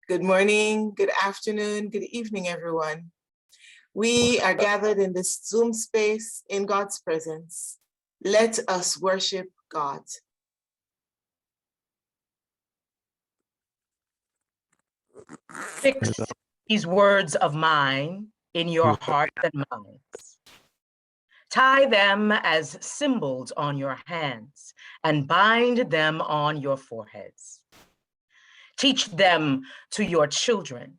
Good morning, good afternoon, good evening, everyone. We are gathered in this Zoom space in God's presence. Let us worship God. Fix these words of mine in your hearts and minds. Tie them as symbols on your hands and bind them on your foreheads. Teach them to your children,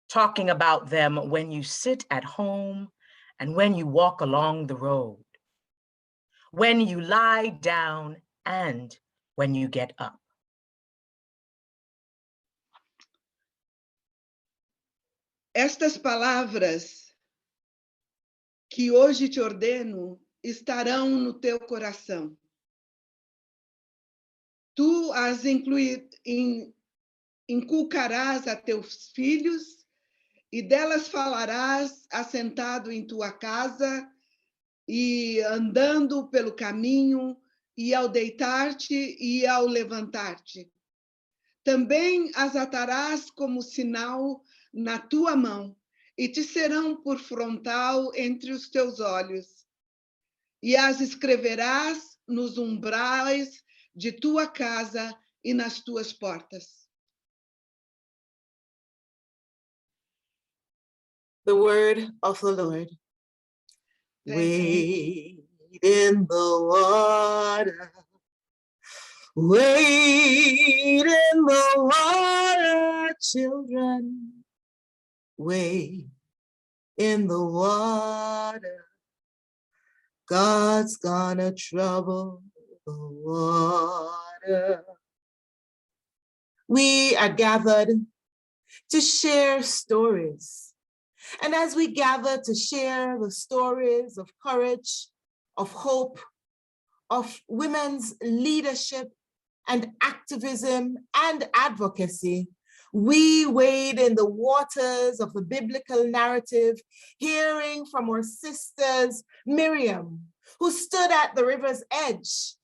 talking about them when you sit at home and when you walk along the road, when you lie down and when you get up. Estas palavras que hoje te ordeno estarão no teu coração. Tu as inculcarás a teus filhos e delas falarás assentado em tua casa e andando pelo caminho e ao deitar-te e ao levantar-te. Também as atarás como sinal na tua mão e te serão por frontal entre os teus olhos. E as escreverás nos umbrais de tua casa e nas tuas portas. The word of the Lord. Wade in the water. Wade in the water, children. Wade in the water. God's gonna trouble the water. We are gathered to share stories. And as we gather to share the stories of courage, of hope, of women's leadership and activism and advocacy, we wade in the waters of the biblical narrative, hearing from our sisters, Miriam, who stood at the river's edge,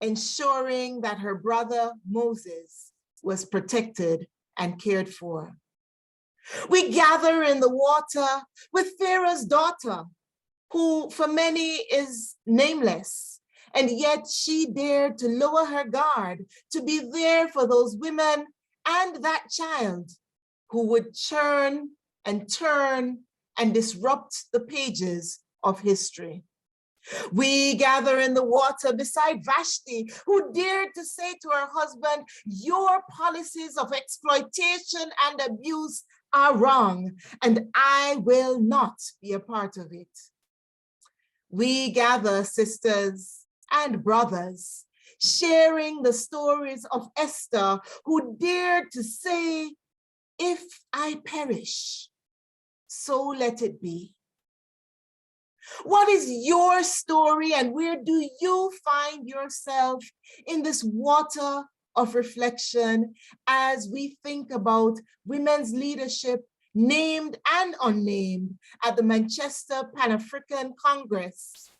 ensuring that her brother Moses was protected and cared for. We gather in the water with Pharaoh's daughter, who for many is nameless, and yet she dared to lower her guard to be there for those women and that child who would churn and turn and disrupt the pages of history. We gather in the water beside Vashti, who dared to say to her husband, "Your policies of exploitation and abuse are wrong, and I will not be a part of it." We gather, sisters and brothers, sharing the stories of Esther, who dared to say, "If I perish, so let it be." What is your story, and where do you find yourself in this water of reflection as we think about women's leadership, named and unnamed, at the Manchester Pan-African Congress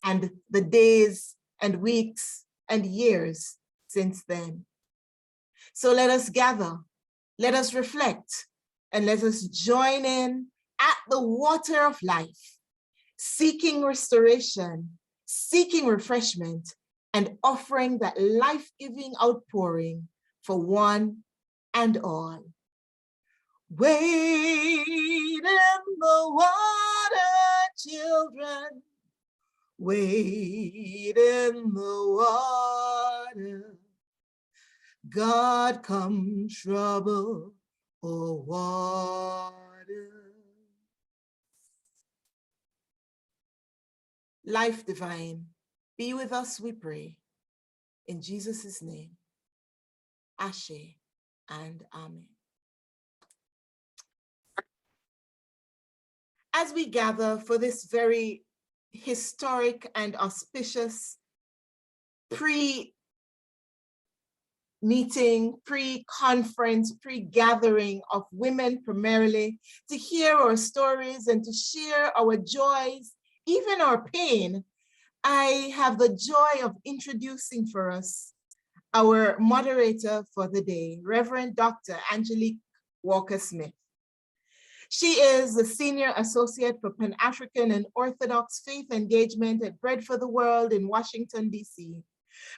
and the days and weeks and years since then? So let us gather, let us reflect, and let us join in at the water of life, seeking restoration, seeking refreshment, and offering that life-giving outpouring for one and all. Wade in the water, children. Wade in the water. God come trouble or water. Life divine, be with us, we pray. In Jesus' name, Ashe and Amen. As we gather for this very historic and auspicious pre-meeting, pre-conference, pre-gathering of women primarily, to hear our stories and to share our joys, even our pain, I have the joy of introducing for us our moderator for the day, Reverend Dr. Angelique Walker-Smith. She is the Senior Associate for Pan-African and Orthodox Faith Engagement at Bread for the World in Washington, D.C.,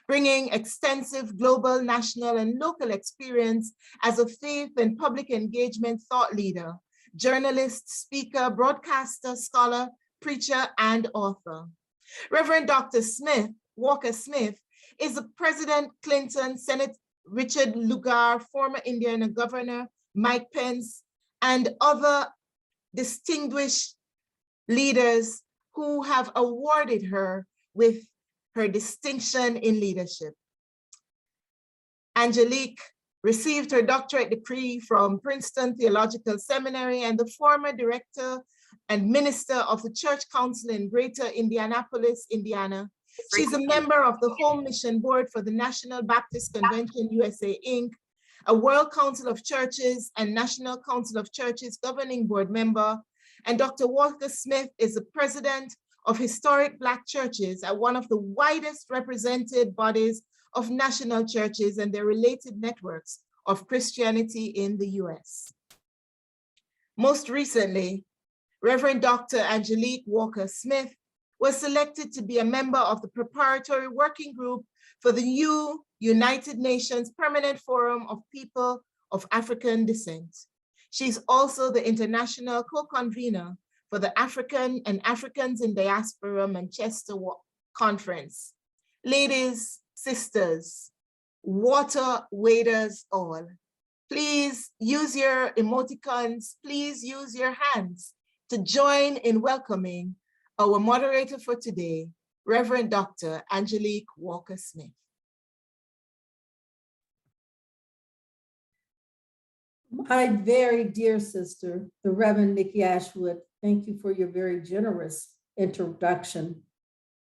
bringing extensive global, national, and local experience as a faith and public engagement thought leader, journalist, speaker, broadcaster, scholar, preacher, and author. Reverend Dr. Smith, Walker-Smith, is the President Clinton, Senate Richard Lugar, former Indiana Governor Mike Pence, and other distinguished leaders who have awarded her with her distinction in leadership. Angelique received her doctorate degree from Princeton Theological Seminary and the former director and minister of the Church Council in Greater Indianapolis, Indiana. She's a member of the Home Mission Board for the National Baptist Convention USA, Inc., a World Council of Churches and National Council of Churches Governing Board member. And Dr. Walker-Smith is the president of Historic Black Churches at one of the widest represented bodies of national churches and their related networks of Christianity in the US. Most recently, Reverend Dr. Angelique Walker-Smith was selected to be a member of the preparatory working group for the new United Nations Permanent Forum of People of African Descent. She's also the international co-convener for the African and Africans in Diaspora Manchester Conference. Ladies, sisters, water waders all, please use your emoticons, please use your hands to join in welcoming our moderator for today, Reverend Dr. Angelique Walker-Smith. My very dear sister, the Reverend Nikki Ashwood, thank you for your very generous introduction.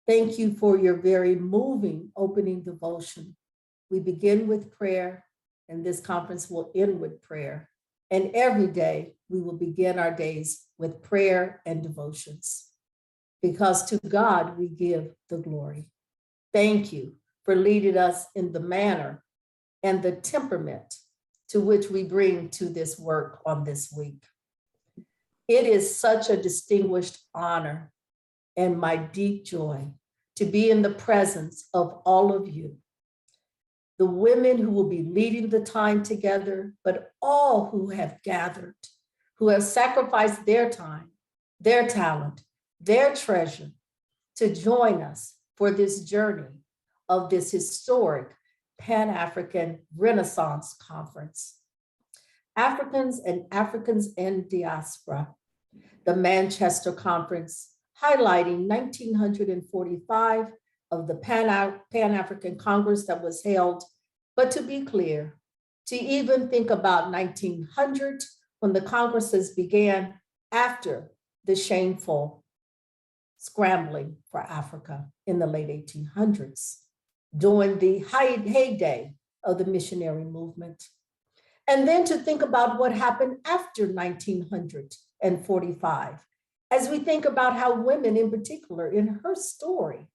Thank you for your very moving opening devotion. We begin with prayer, and this conference will end with prayer. And every day we will begin our days with prayer and devotions, because to God we give the glory. Thank you for leading us in the manner and the temperament to which we bring to this work on this week. It is such a distinguished honor and my deep joy to be in the presence of all of you, the women who will be leading the time together, but all who have gathered, who have sacrificed their time, their talent, their treasure to join us for this journey of this historic Pan-African Renaissance Conference. Africans in Diaspora, the Manchester Conference, highlighting 1945 of the Pan-African Congress that was held. But to be clear, to even think about 1900, when the Congresses began after the shameful scrambling for Africa in the late 1800s, during the heyday of the missionary movement. And then to think about what happened after 1945, as we think about how women in particular in her story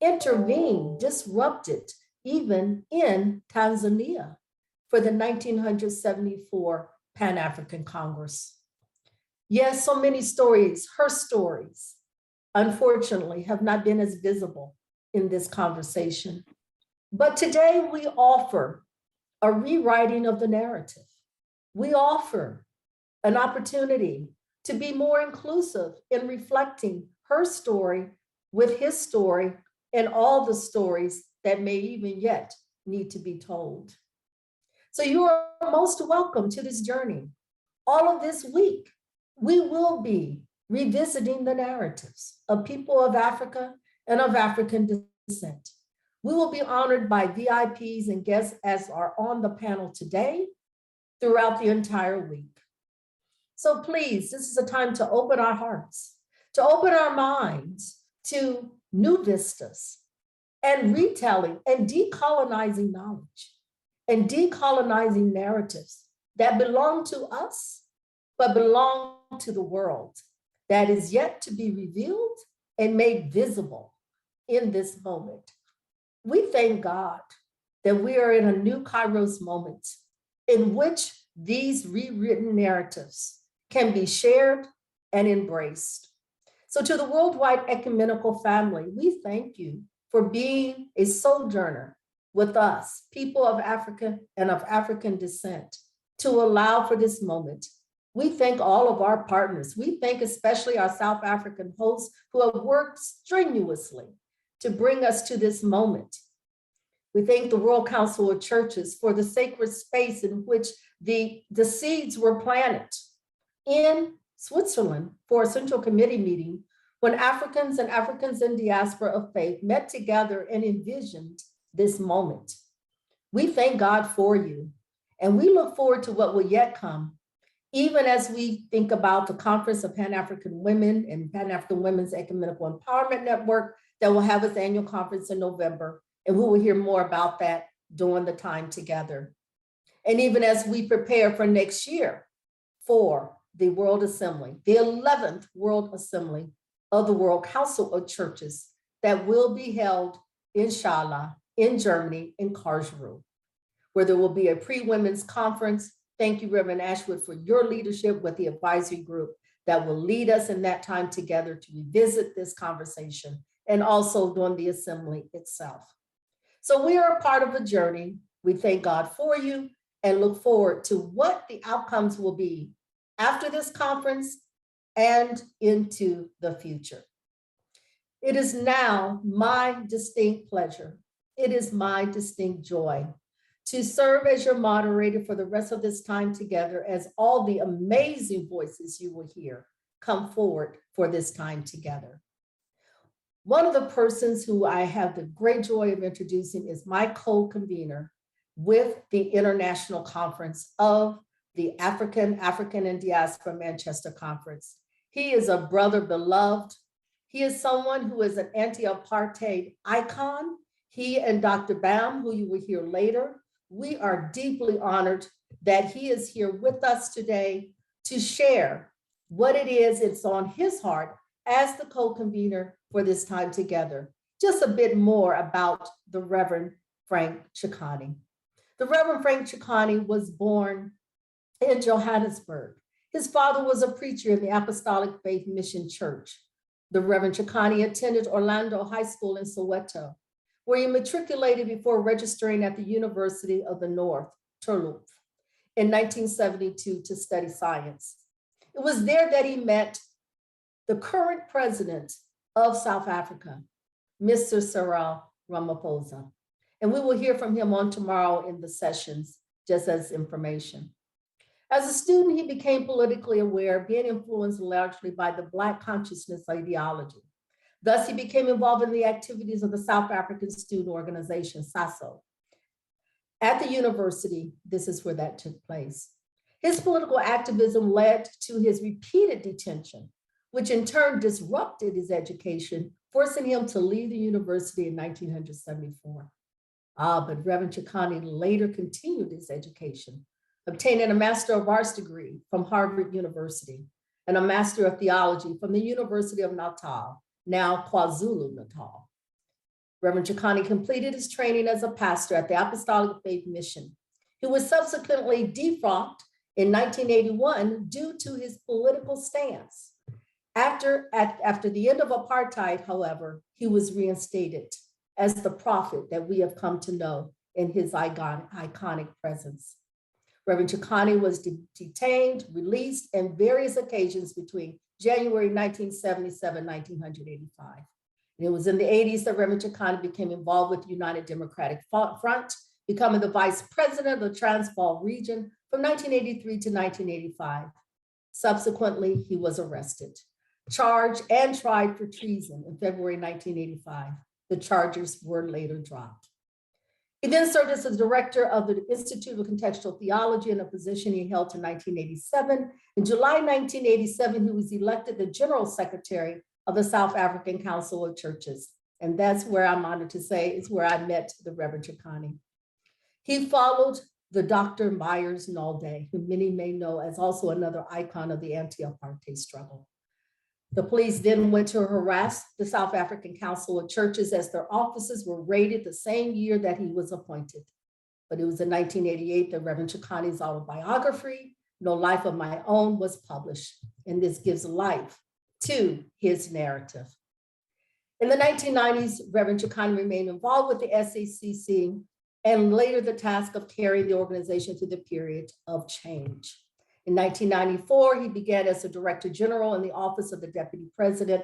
intervened, disrupted, even in Tanzania for the 1974 Pan-African Congress. Yes, so many stories, her stories, unfortunately, have not been as visible in this conversation. But today we offer a rewriting of the narrative. We offer an opportunity to be more inclusive in reflecting her story with his story and all the stories that may even yet need to be told. So you are most welcome to this journey. All of this week, we will be revisiting the narratives of people of Africa and of African descent. We will be honored by VIPs and guests as are on the panel today throughout the entire week. So please, this is a time to open our hearts, to open our minds to new vistas and retelling and decolonizing knowledge and decolonizing narratives that belong to us, but belong to the world that is yet to be revealed and made visible in this moment. We thank God that we are in a new Kairos moment in which these rewritten narratives can be shared and embraced. So to the worldwide ecumenical family, we thank you for being a sojourner with us, people of Africa and of African descent, to allow for this moment. We thank all of our partners. We thank especially our South African hosts who have worked strenuously to bring us to this moment. We thank the World Council of Churches for the sacred space in which the seeds were planted in Switzerland for a Central Committee meeting when Africans and Africans in diaspora of faith met together and envisioned this moment. We thank God for you, and we look forward to what will yet come, even as we think about the Conference of Pan-African Women and Pan-African Women's Ecumenical Empowerment Network that will have its annual conference in November, and we will hear more about that during the time together. And even as we prepare for next year for the World Assembly, the 11th World Assembly of the World Council of Churches that will be held, inshallah, in Germany, in Karlsruhe, where there will be a pre-women's conference. Thank you, Reverend Ashwood, for your leadership with the advisory group that will lead us in that time together to revisit this conversation and also during the assembly itself. So we are a part of the journey. We thank God for you and look forward to what the outcomes will be after this conference and into the future. It is now my distinct pleasure. It is my distinct joy to serve as your moderator for the rest of this time together as all the amazing voices you will hear come forward for this time together. One of the persons who I have the great joy of introducing is my co-convener with the International Conference of the African and Diaspora Manchester Conference. He is a brother beloved. He is someone who is an anti-apartheid icon. He and Dr. Bam, who you will hear later, we are deeply honored that he is here with us today to share what it is it's on his heart as the co-convener for this time together. Just a bit more about the Reverend Frank Chikane. The Reverend Frank Chikane was born in Johannesburg. His father was a preacher in the Apostolic Faith Mission Church. The Reverend Chikane attended Orlando High School in Soweto, where he matriculated before registering at the University of the North, Turloop, in 1972 to study science. It was there that he met the current president of South Africa, Mr. Cyril Ramaphosa. And we will hear from him on tomorrow in the sessions, just as information. As a student, he became politically aware, being influenced largely by the Black consciousness ideology. Thus, he became involved in the activities of the South African Student Organization, SASO. At the university, this is where that took place. His political activism led to his repeated detention, which in turn disrupted his education, forcing him to leave the university in 1974. But Reverend Chikane later continued his education, obtaining a Master of Arts degree from Harvard University and a Master of Theology from the University of Natal, now KwaZulu-Natal. Reverend Chikane completed his training as a pastor at the Apostolic Faith Mission. He was subsequently defrocked in 1981 due to his political stance. After the end of apartheid, however, he was reinstated as the prophet that we have come to know in his iconic presence. Reverend Chikane was detained, released on various occasions between January 1977 and 1985. And it was in the 80s that Reverend Chikane became involved with the United Democratic Front, becoming the vice president of the Transvaal region from 1983 to 1985. Subsequently, he was arrested, charged and tried for treason in February 1985. The charges were later dropped. He then served as the director of the Institute of Contextual Theology, in a position he held to 1987. In July 1987, he was elected the general secretary of the South African Council of Churches. And that's where I'm honored to say is where I met the Reverend Chikane. He followed the Dr. Myers Nalde, who many may know as also another icon of the anti-apartheid struggle. The police then went to harass the South African Council of Churches as their offices were raided the same year that he was appointed. But it was in 1988 that Reverend Chikani's autobiography, No Life of My Own, was published, and this gives life to his narrative. In the 1990s, Reverend Chikani remained involved with the SACC and later the task of carrying the organization through the period of change. In 1994, he began as a Director General in the Office of the Deputy President,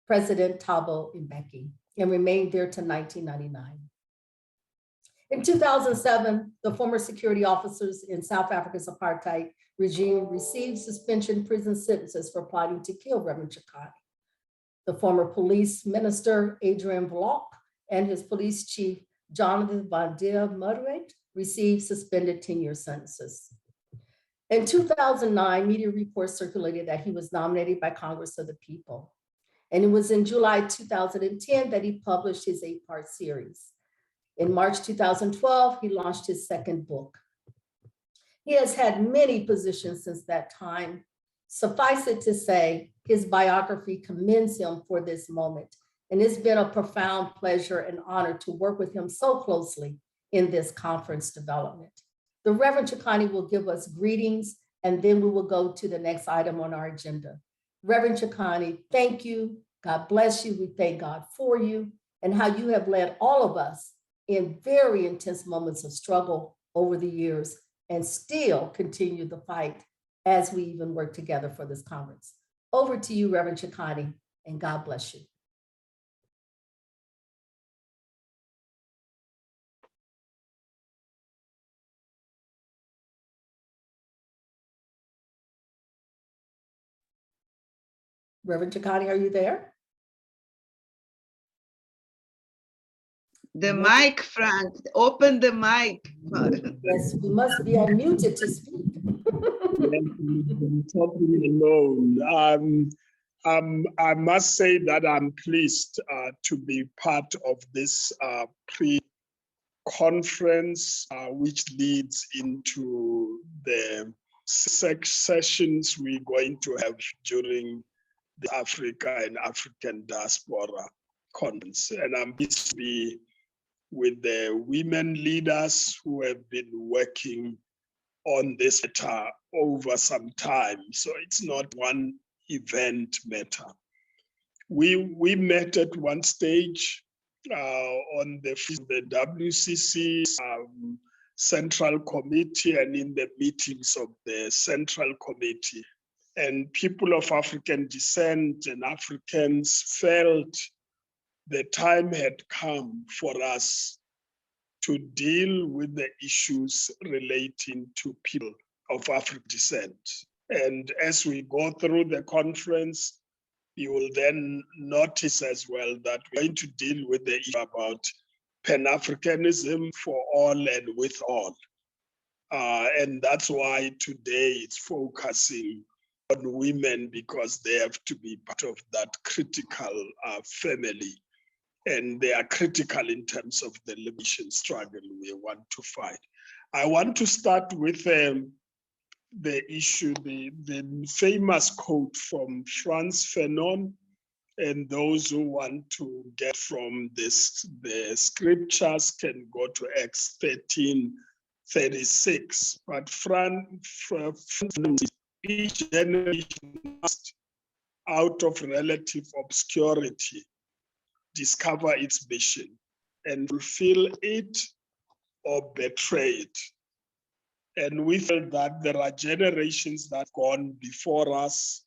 President Thabo Mbeki, and remained there to 1999. In 2007, the former security officers in South Africa's apartheid regime received suspension prison sentences for plotting to kill Reverend Chikani. The former police minister, Adrian Vlok, and his police chief, Jonathan van der Merwe, received suspended 10-year sentences. In 2009, media reports circulated that he was nominated by Congress of the People. And it was in July 2010 that he published his 8-part series. In March 2012, he launched his second book. He has had many positions since that time. Suffice it to say, his biography commends him for this moment. And it's been a profound pleasure and honor to work with him so closely in this conference development. The Reverend Chikani will give us greetings, and then we will go to the next item on our agenda. Reverend Chikani, thank you. God bless you. We thank God for you and how you have led all of us in very intense moments of struggle over the years and still continue the fight as we even work together for this conference. Over to you, Reverend Chikani, and God bless you. Reverend Chikani, are you there? The mic, Frank, open the mic. Yes, we must be unmuted to speak. Talking alone. I must say that I'm pleased to be part of this pre-conference, which leads into the sessions we're going to have during the Africa and African Diaspora Conference. And I'm pleased to be with the women leaders who have been working on this matter over some time. So it's not one event matter. We met at one stage on the WCC Central Committee and in the meetings of the Central Committee. And people of African descent and Africans felt the time had come for us to deal with the issues relating to people of African descent. And as we go through the conference, you will then notice as well that we're going to deal with the issue about Pan-Africanism for all and with all. And that's why today it's focusing on women, because they have to be part of that critical family. And they are critical in terms of the liberation struggle we want to fight. I want to start with the issue, the famous quote from Frantz Fanon, and those who want to get from this, the scriptures can go to Acts 13:36. But Frantz, each generation must, out of relative obscurity, discover its mission and fulfill it or betray it. And we feel that there are generations that have gone before us,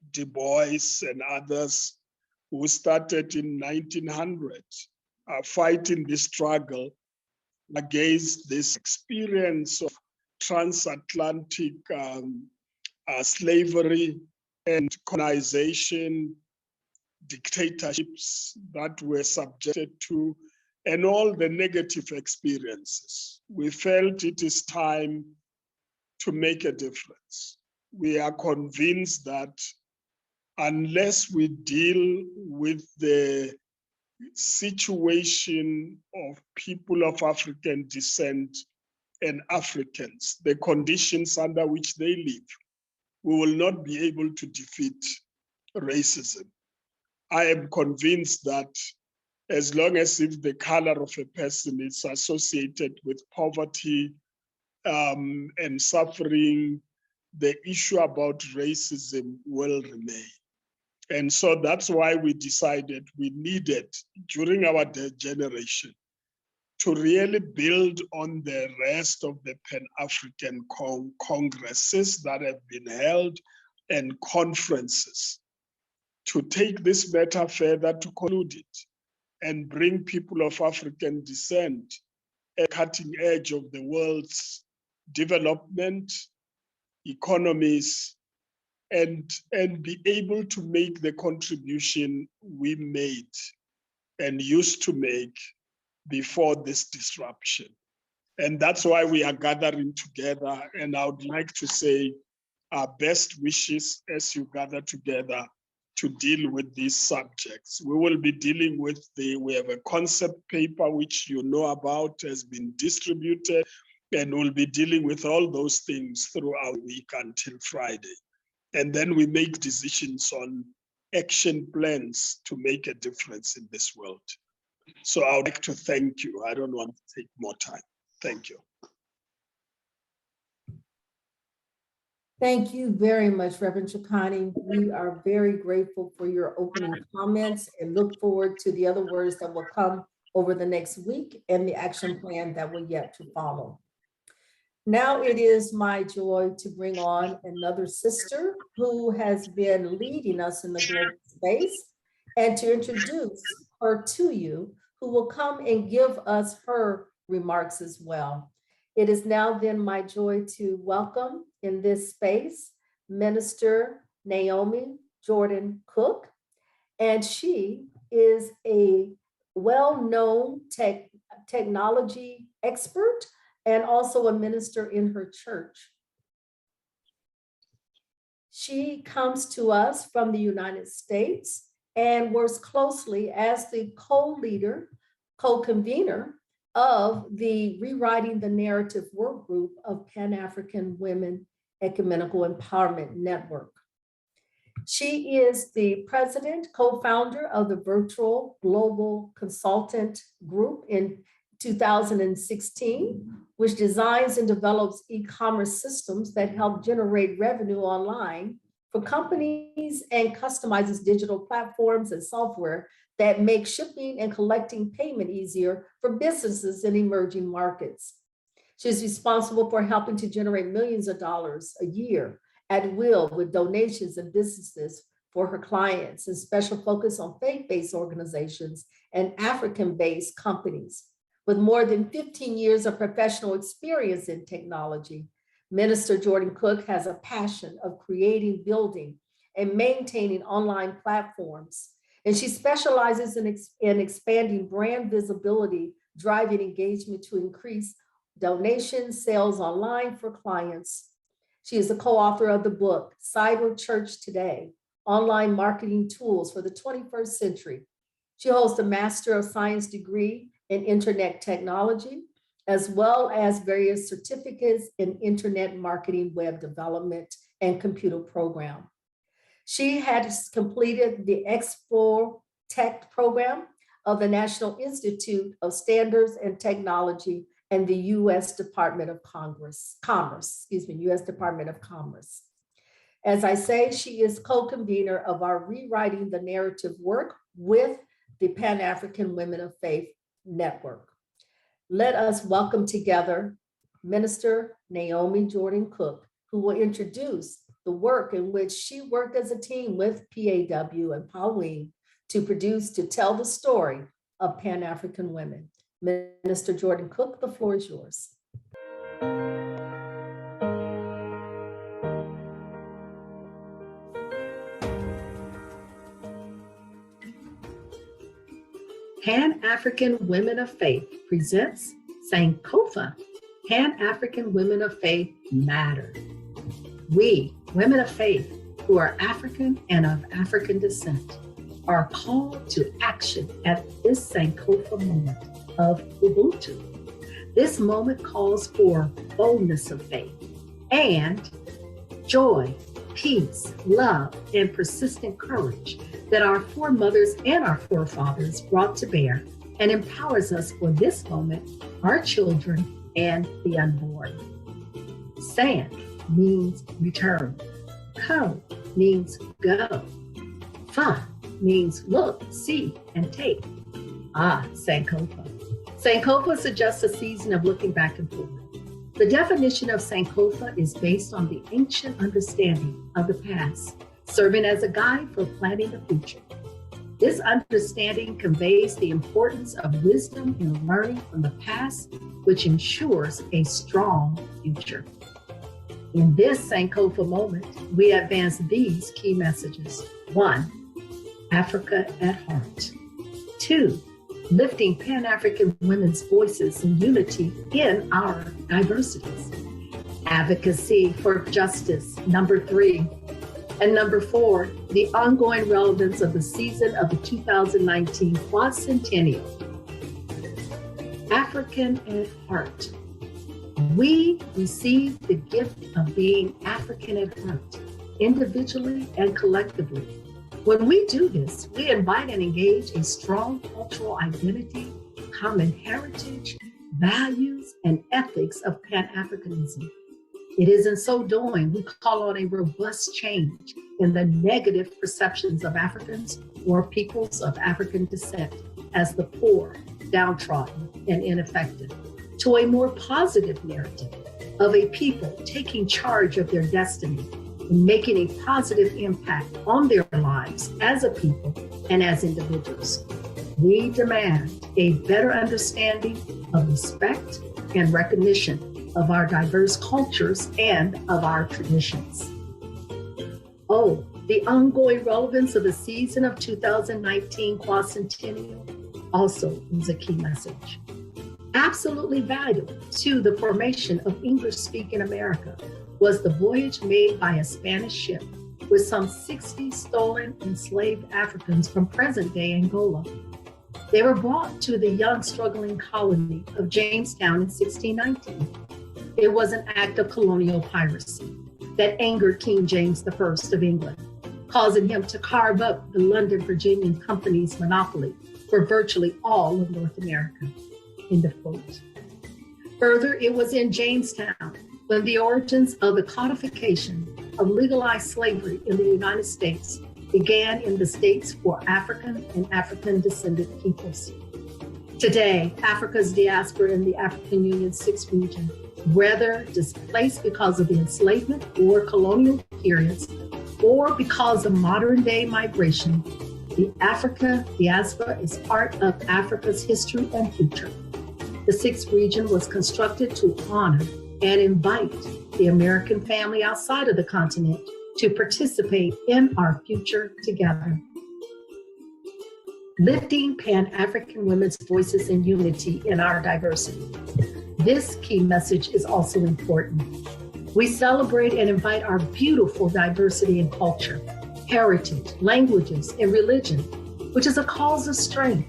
Du Bois and others, who started in 1900, fighting this struggle against this experience of transatlantic slavery and colonization, dictatorships that were subjected to, and all the negative experiences. We felt it is time to make a difference. We are convinced that unless we deal with the situation of people of African descent and Africans, the conditions under which they live, we will not be able to defeat racism. I am convinced that as long as if the color of a person is associated with poverty and suffering, the issue about racism will remain. And so that's why we decided we needed, during our generation, to really build on the rest of the Pan-African congresses that have been held and conferences, to take this matter further, to conclude it, and bring people of African descent at the cutting edge of the world's development, economies, and be able to make the contribution we made and used to make before this disruption. And that's why we are gathering together. And I would like to say our best wishes as you gather together to deal with these subjects. We will be dealing with we have a concept paper which you know about, has been distributed, and we'll be dealing with all those things throughout the week until Friday. And then we make decisions on action plans to make a difference in this world. So I would like to thank you. I don't want to take more time. Thank you. Thank you very much, Reverend Chikani. We are very grateful for your opening comments and look forward to the other words that will come over the next week and the action plan that will yet to follow. Now it is my joy to bring on another sister who has been leading us in the global space and to introduce her to you, who will come and give us her remarks as well. It is now then my joy to welcome in this space, Minister Naomi Jordan Cook, and she is a well-known technology expert and also a minister in her church. She comes to us from the United States and works closely as the co-leader, co-convener of the Rewriting the Narrative work group of Pan-African Women Ecumenical Empowerment Network. She is the president, co-founder of the Virtual Global Consultant Group in 2016, which designs and develops e-commerce systems that help generate revenue online for companies and customizes digital platforms and software that make shipping and collecting payment easier for businesses in emerging markets. She's responsible for helping to generate millions of dollars a year at will with donations and businesses for her clients, and special focus on faith-based organizations and African-based companies. With more than 15 years of professional experience in technology, Minister Jordan Cook has a passion of creating, building, and maintaining online platforms. And she specializes in expanding brand visibility, driving engagement to increase donations, sales online for clients. She is the co-author of the book, Cyber Church Today, Online Marketing Tools for the 21st Century. She holds a Master of Science degree in Internet Technology, as well as various certificates in Internet Marketing, Web Development, and Computer Program. She has completed the Expo Tech program of the National Institute of Standards and Technology and the U.S. Department of Commerce. As I say, she is co-convener of our Rewriting the Narrative work with the Pan-African Women of Faith Network. Let us welcome together Minister Naomi Jordan Cook, who will introduce the work in which she worked as a team with PAW and Pauline to tell the story of Pan-African women. Minister Jordan Cook, the floor is yours. Pan-African Women of Faith presents Sankofa, Pan-African Women of Faith Matter. We, women of faith who are African and of African descent, are called to action at this Sankofa moment of Ubuntu. This moment calls for boldness of faith and joy, peace, love, and persistent courage that our foremothers and our forefathers brought to bear and empowers us for this moment, our children, and the unborn. San means return. Ko means go. Fa means look, see, and take. Sankofa. Sankofa suggests a season of looking back and forward. The definition of Sankofa is based on the ancient understanding of the past, serving as a guide for planning the future. This understanding conveys the importance of wisdom in learning from the past, which ensures a strong future. In this Sankofa moment, we advance these key messages. 1, Africa at heart. 2, lifting Pan-African women's voices in unity in our diversities. Advocacy for justice, number 3. And number 4, the ongoing relevance of the season of the 2019 Quadcentennial. African at heart. We receive the gift of being African at heart, individually and collectively. When we do this, we invite and engage a strong cultural identity, common heritage, values, and ethics of Pan-Africanism. It is in so doing, we call on a robust change in the negative perceptions of Africans or peoples of African descent as the poor, downtrodden, and ineffective, to a more positive narrative of a people taking charge of their destiny and making a positive impact on their lives as a people and as individuals. We demand a better understanding of respect and recognition of our diverse cultures and of our traditions. Oh, the ongoing relevance of the season of 2019 Quadcentennial also is a key message. Absolutely vital to the formation of English-speaking America was the voyage made by a Spanish ship with some 60 stolen enslaved Africans from present-day Angola. They were brought to the young struggling colony of Jamestown in 1619. It was an act of colonial piracy that angered King James I of England, causing him to carve up the London Virginian Company's monopoly for virtually all of North America. End of quote. Further, it was in Jamestown when the origins of the codification of legalized slavery in the United States began in the states for African and African-descended peoples. Today, Africa's diaspora in the African Union's 6th region, whether displaced because of the enslavement or colonial periods, or because of modern-day migration, the Africa diaspora is part of Africa's history and future. The 6th region was constructed to honor and invite the American family outside of the continent to participate in our future together. Lifting Pan-African women's voices in unity in our diversity. This key message is also important. We celebrate and invite our beautiful diversity in culture, heritage, languages, and religion, which is a cause of strength,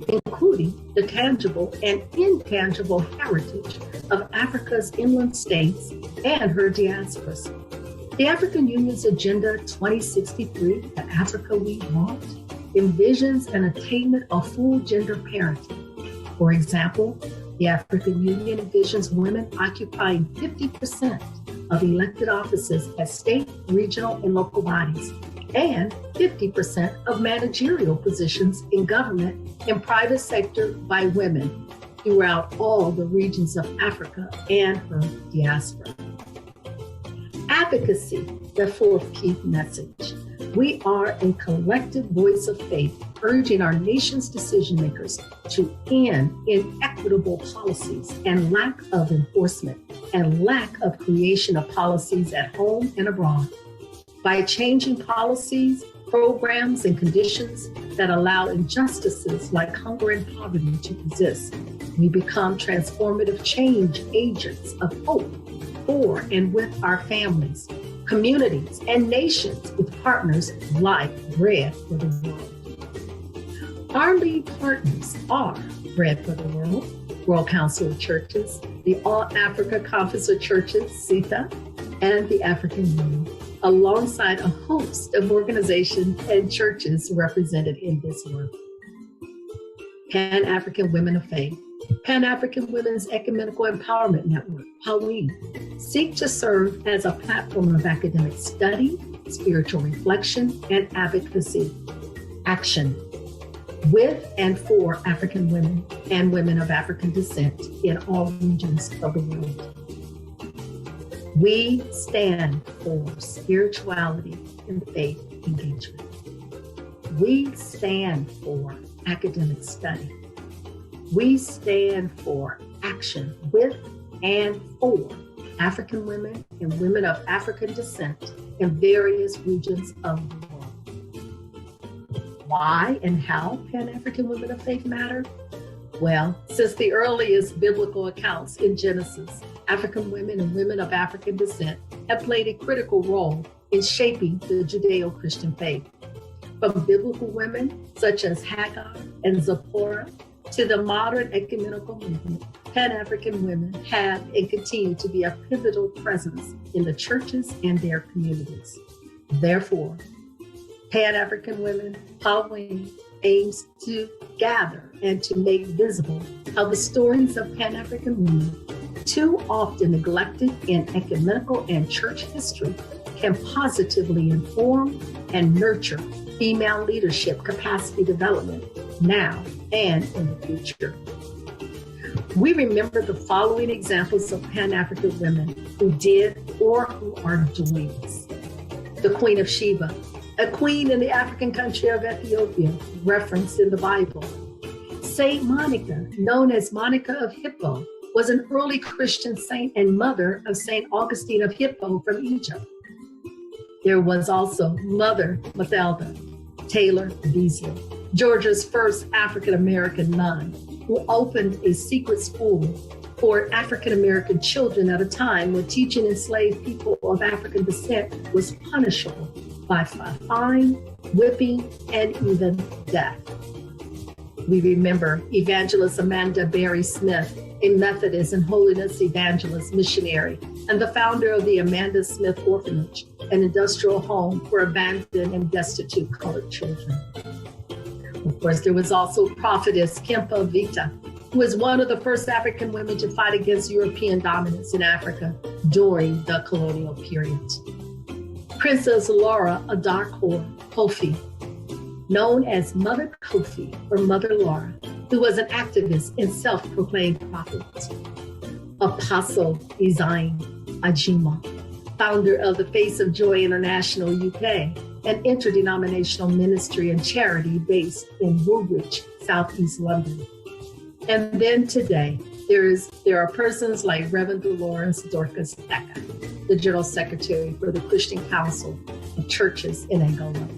including the tangible and intangible heritage of Africa's inland states and her diasporas. The African Union's Agenda 2063, The Africa We Want, envisions an attainment of full gender parity. For example, the African Union envisions women occupying 50% of elected offices at state, regional, and local bodies, and 50% of managerial positions in government and private sector by women throughout all the regions of Africa and her diaspora. Advocacy, the 4th key message. We are a collective voice of faith, urging our nation's decision makers to end inequitable policies and lack of enforcement and lack of creation of policies at home and abroad. By changing policies, programs, and conditions that allow injustices like hunger and poverty to persist, we become transformative change agents of hope for and with our families, communities, and nations with partners like Bread for the World. Our lead partners are Bread for the World, World Council of Churches, the All Africa Conference of Churches, CITA, and the African Union. alongside a host of organizations and churches represented in this work. Pan-African Women of Faith, Pan-African Women's Ecumenical Empowerment Network, PAWE, seek to serve as a platform of academic study, spiritual reflection, and advocacy action with and for African women and women of African descent in all regions of the world. We stand for spirituality and faith engagement. We stand for academic study. We stand for action with and for African women and women of African descent in various regions of the world. Why and how Pan-African Women of Faith matter? Well, since the earliest biblical accounts in Genesis, African women and women of African descent have played a critical role in shaping the Judeo-Christian faith. From biblical women such as Hagar and Zipporah to the modern ecumenical movement, Pan-African women have and continue to be a pivotal presence in the churches and their communities. Therefore, Pan-African Women, PAWE, aims to gather and to make visible how the stories of Pan-African women, too often neglected in ecumenical and church history, can positively inform and nurture female leadership capacity development now and in the future. We remember the following examples of Pan-African women who did or who are doing this. The Queen of Sheba, a queen in the African country of Ethiopia, referenced in the Bible. Saint Monica, known as Monica of Hippo, was an early Christian saint and mother of Saint Augustine of Hippo from Egypt. There was also Mother Mathilda Taylor Beasley, Georgia's first African-American nun, who opened a secret school for African-American children at a time when teaching enslaved people of African descent was punishable by fine, whipping, and even death. We remember Evangelist Amanda Berry Smith, a Methodist and holiness evangelist missionary, and the founder of the Amanda Smith Orphanage, an industrial home for abandoned and destitute colored children. Of course, there was also Prophetess Kempa Vita, who was one of the first African women to fight against European dominance in Africa during the colonial period. Princess Laura Adarkor Kofi, known as Mother Kofi or Mother Laura, who was an activist and self-proclaimed prophet. Apostle Isaim Ajima, founder of the Face of Joy International UK, an interdenominational ministry and charity based in Woolwich, Southeast London. And then today, there are persons like Reverend Dolores Dorcas Theka, the General Secretary for the Christian Council of Churches in Angola.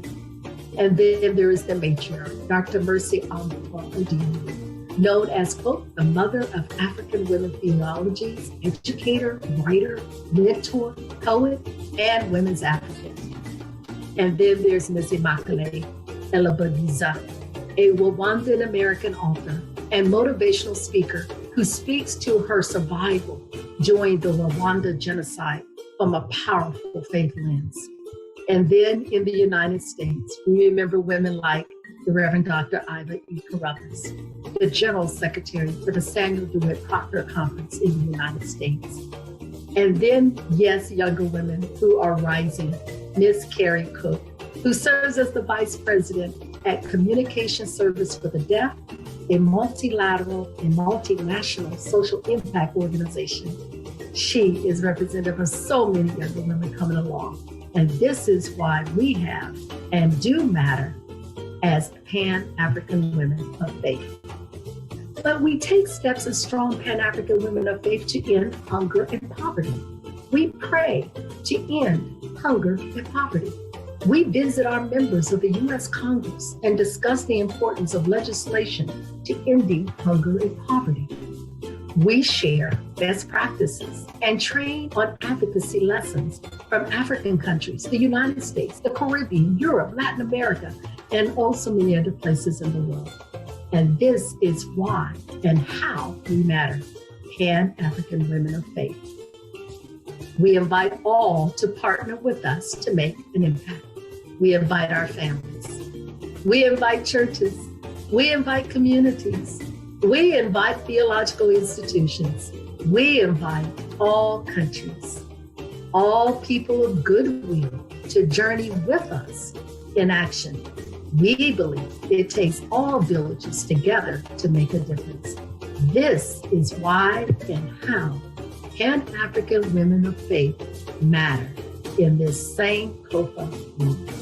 And then there is the matriarch, Dr. Mercy Odini, known as, quote, the mother of African women theologies, educator, writer, mentor, poet, and women's advocate. And then there's Ms. Immaculée Elabadiza, a Rwandan American author and motivational speaker who speaks to her survival during the Rwanda genocide from a powerful faith lens. And then in the United States, we remember women like the Reverend Dr. Iva E. Carruthers, the General Secretary for the Samuel DeWitt Proctor Conference in the United States. And then, yes, younger women who are rising, Ms. Carrie Cook, who serves as the Vice President at Communication Service for the Deaf, a multilateral and multinational social impact organization. She is representative of so many younger women coming along. And this is why we have and do matter as Pan-African Women of Faith. But we take steps as strong Pan-African women of faith to end hunger and poverty. We pray to end hunger and poverty. We visit our members of the U.S. Congress and discuss the importance of legislation to ending hunger and poverty. We share best practices and train on advocacy lessons from African countries, the United States, the Caribbean, Europe, Latin America, and also many other places in the world. And this is why and how we matter, Pan-African Women of Faith. We invite all to partner with us to make an impact. We invite our families. We invite churches. We invite communities. We invite theological institutions. We invite all countries, all people of goodwill to journey with us in action. We believe it takes all villages together to make a difference. This is why and how Pan-African women of faith matter in this same COFA movement.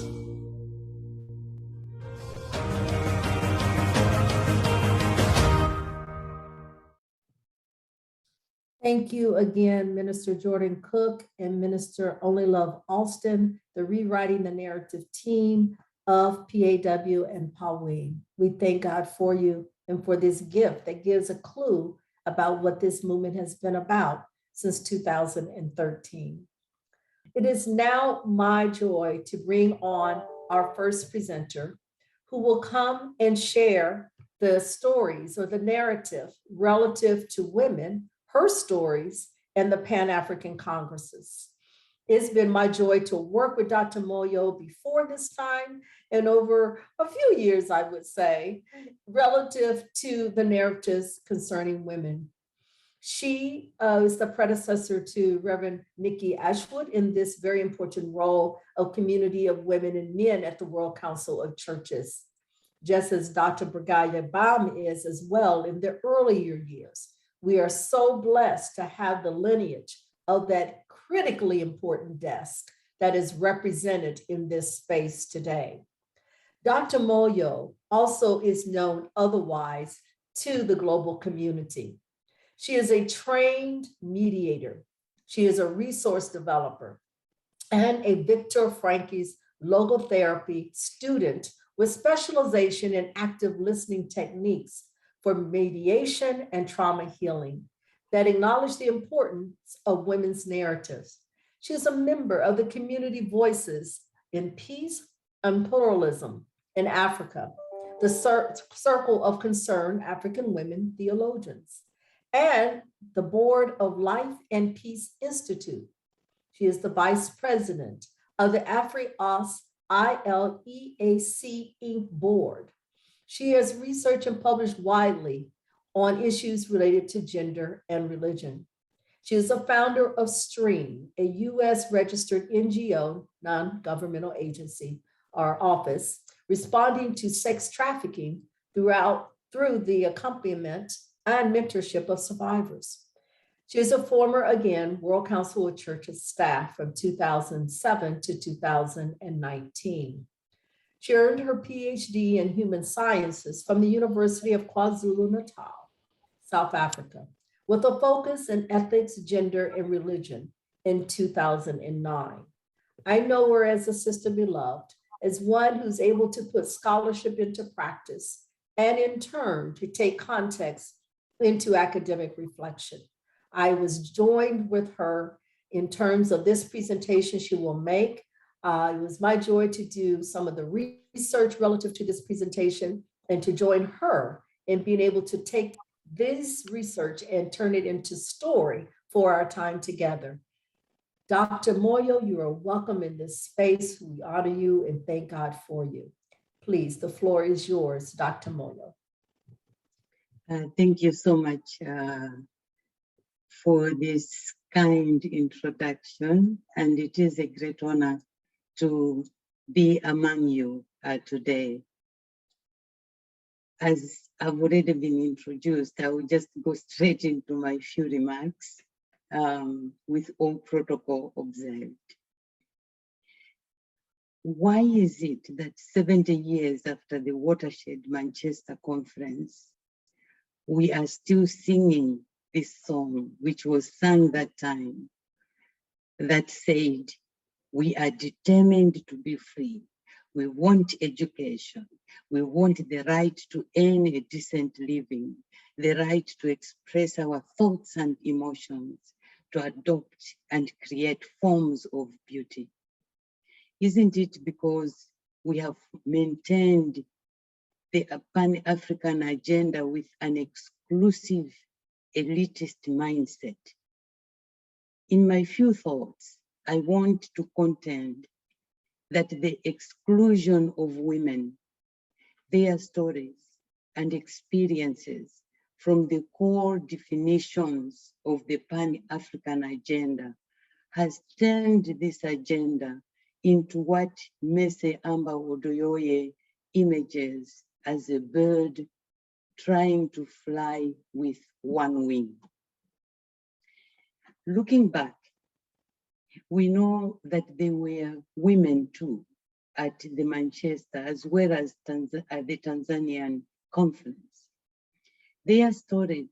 Thank you again, Minister Jordan Cook and Minister Only Love Alston, the Rewriting the Narrative team of PAW and Pauline. We thank God for you and for this gift that gives a clue about what this movement has been about since 2013. It is now my joy to bring on our first presenter, who will come and share the stories or the narrative relative to women, her stories, and the Pan-African Congresses. It's been my joy to work with Dr. Moyo before this time and over a few years, I would say, relative to the narratives concerning women. She is the predecessor to Reverend Nikki Ashwood in this very important role of community of women and men at the World Council of Churches, just as Dr. Brigaya Baum is as well in the earlier years. We are so blessed to have the lineage of that critically important desk that is represented in this space today. Dr. Moyo also is known otherwise to the global community. She is a trained mediator. She is a resource developer and a Viktor Frankl's logotherapy student with specialization in active listening techniques for mediation and trauma healing that acknowledge the importance of women's narratives. She is a member of the Community Voices in Peace and Pluralism in Africa, the Circle of Concerned African Women Theologians, and the board of Life and Peace Institute. She is the vice president of the AfriOS ILEAC Inc. board. She has researched and published widely on issues related to gender and religion. She is a founder of STREAM, a US registered NGO, non-governmental agency, or office, responding to sex trafficking through the accompaniment and mentorship of survivors. She is a former, again, World Council of Churches staff from 2007 to 2019. She earned her PhD in Human Sciences from the University of KwaZulu-Natal, South Africa, with a focus in ethics, gender, and religion in 2009. I know her as a sister beloved, as one who's able to put scholarship into practice, and in turn, to take context into academic reflection. I was joined with her in terms of this presentation she will make. It was my joy to do some of the research relative to this presentation and to join her in being able to take this research and turn it into story for our time together. Dr. Moyo, you are welcome in this space. We honor you and thank God for you. Please, the floor is yours, Dr. Moyo. Thank you so much for this kind introduction, and it is a great honor to be among you today. As I've already been introduced, I will just go straight into my few remarks with all protocol observed. Why is it that 70 years after the Watershed Manchester Conference, we are still singing this song, which was sung that time, that said, we are determined to be free. We want education. We want the right to earn a decent living, the right to express our thoughts and emotions, to adopt and create forms of beauty. Isn't it because we have maintained the Pan-African agenda with an exclusive elitist mindset? In my few thoughts, I want to contend that the exclusion of women, their stories and experiences from the core definitions of the Pan-African agenda has turned this agenda into what Mese Amba Odoyoye images as a bird trying to fly with one wing. Looking back, we know that there were women too at the Manchester as well as at the Tanzanian conference. Their stories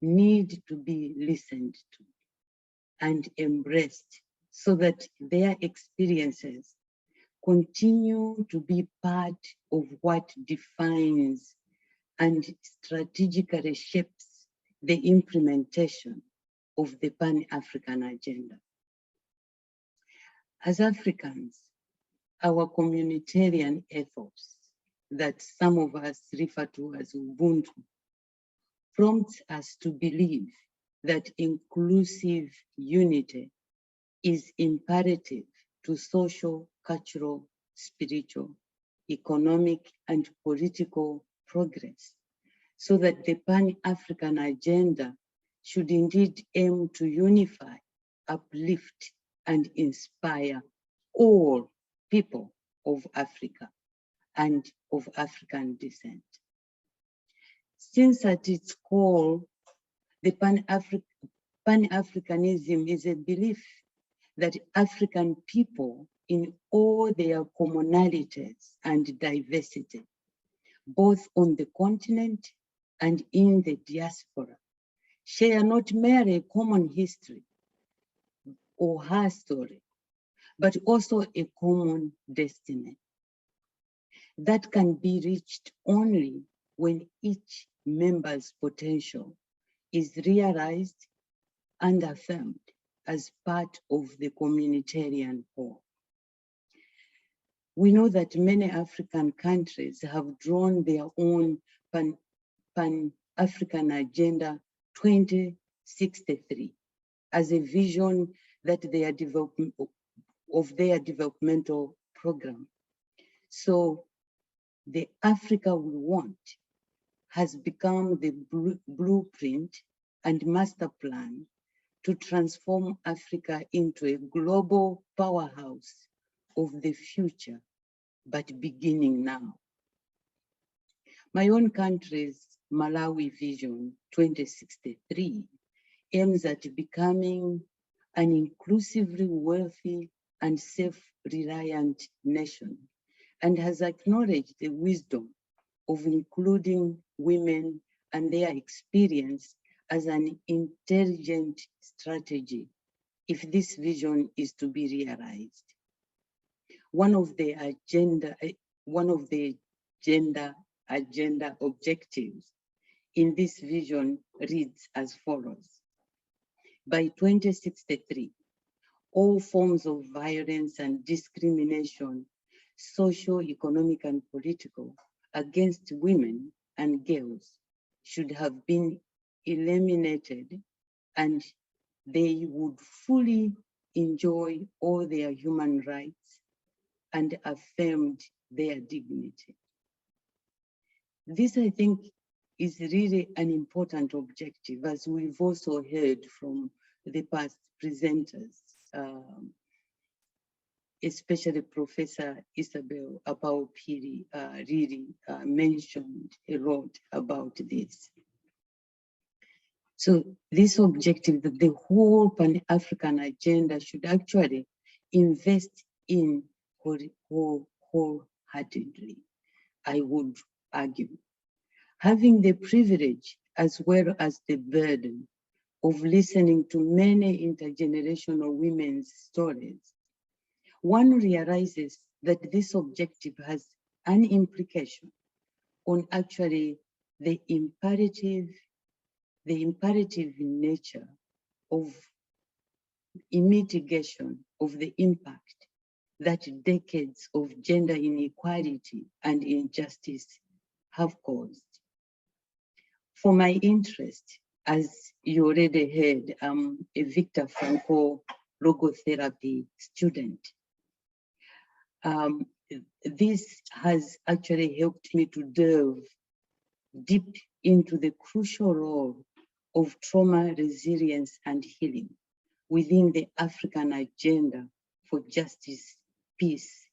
need to be listened to and embraced so that their experiences continue to be part of what defines and strategically shapes the implementation of the Pan-African agenda. As Africans, our communitarian ethos that some of us refer to as Ubuntu prompts us to believe that inclusive unity is imperative to social, cultural, spiritual, economic, and political progress, so that the Pan-African agenda should indeed aim to unify, uplift, and inspire all people of Africa and of African descent. Since at its core, the Pan-Africanism is a belief that African people in all their commonalities and diversity, both on the continent and in the diaspora, share not merely a common history or her story, but also a common destiny that can be reached only when each member's potential is realized and affirmed as part of the communitarian whole. We know that many African countries have drawn their own Pan-African Agenda 2063 as a vision that their developmental program. So the Africa we want has become the blueprint and master plan to transform Africa into a global powerhouse of the future, but beginning now. My own country's Malawi Vision 2063 aims at becoming an inclusively wealthy and self-reliant nation, and has acknowledged the wisdom of including women and their experience as an intelligent strategy if this vision is to be realized. One of the gender agenda objectives in this vision reads as follows: by 2063, all forms of violence and discrimination, social, economic, and political, against women and girls should have been eliminated, and they would fully enjoy all their human rights and affirmed their dignity. This, I think, is really an important objective, as we've also heard from the past presenters, especially Professor Isabel Apao-Piri really mentioned a lot about this. So this objective that the whole Pan-African agenda should actually invest in wholeheartedly, I would argue. Having the privilege as well as the burden of listening to many intergenerational women's stories, one realizes that this objective has an implication on actually the imperative nature of mitigation of the impact that decades of gender inequality and injustice have caused. For my interest as you already heard, I'm a Victor Frankl logotherapy student. This has actually helped me to delve deep into the crucial role of trauma resilience and healing within the African agenda for justice, peace,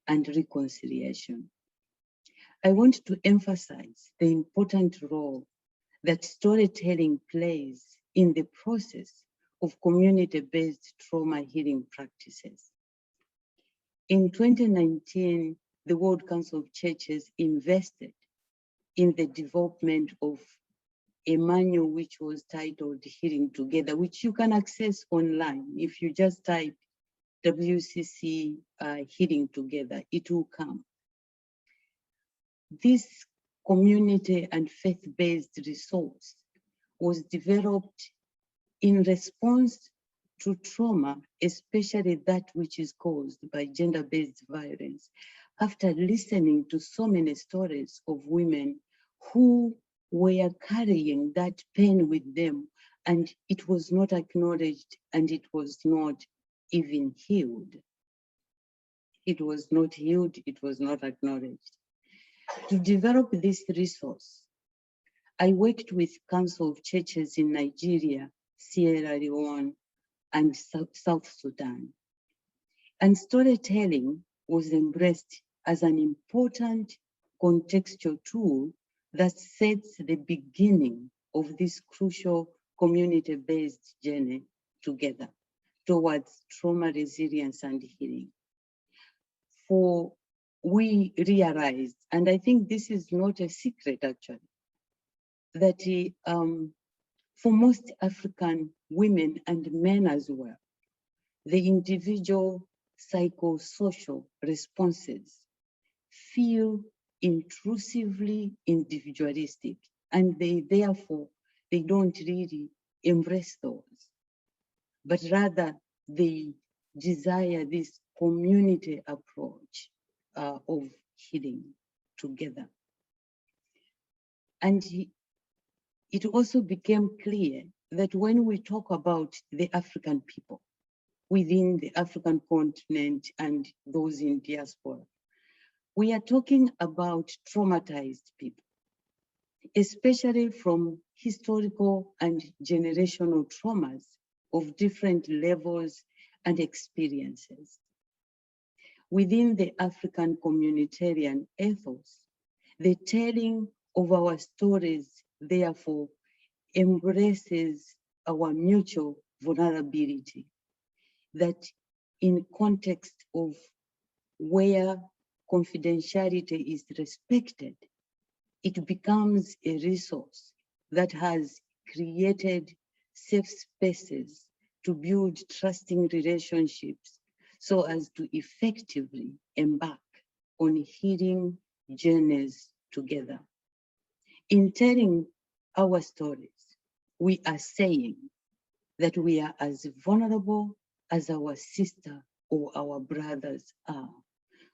and reconciliation. I want to emphasize the important role that storytelling plays in the process of community-based trauma healing practices. In 2019, the World Council of Churches invested in the development of a manual which was titled Healing Together, which you can access online. If you just type WCC Healing Together, it will come. This community and faith-based resource was developed in response to trauma, especially that which is caused by gender-based violence, after listening to so many stories of women who were carrying that pain with them, and it was not acknowledged and it was not even healed. It was not healed, it was not acknowledged. To develop this resource, I worked with Council of Churches in Nigeria, Sierra Leone, and South Sudan. And storytelling was embraced as an important contextual tool that sets the beginning of this crucial community-based journey together towards trauma resilience and healing. For we realized, and I think this is not a secret actually, that for most African women and men as well, the individual psychosocial responses feel intrusively individualistic, and therefore they don't really embrace those, but rather they desire this community approach of healing together. And it also became clear that when we talk about the African people within the African continent and those in diaspora, we are talking about traumatized people, especially from historical and generational traumas of different levels and experiences. Within the African communitarian ethos, the telling of our stories therefore embraces our mutual vulnerability, that in context of where confidentiality is respected, it becomes a resource that has created safe spaces to build trusting relationships so as to effectively embark on healing journeys together. In telling our stories, we are saying that we are as vulnerable as our sister or our brothers are.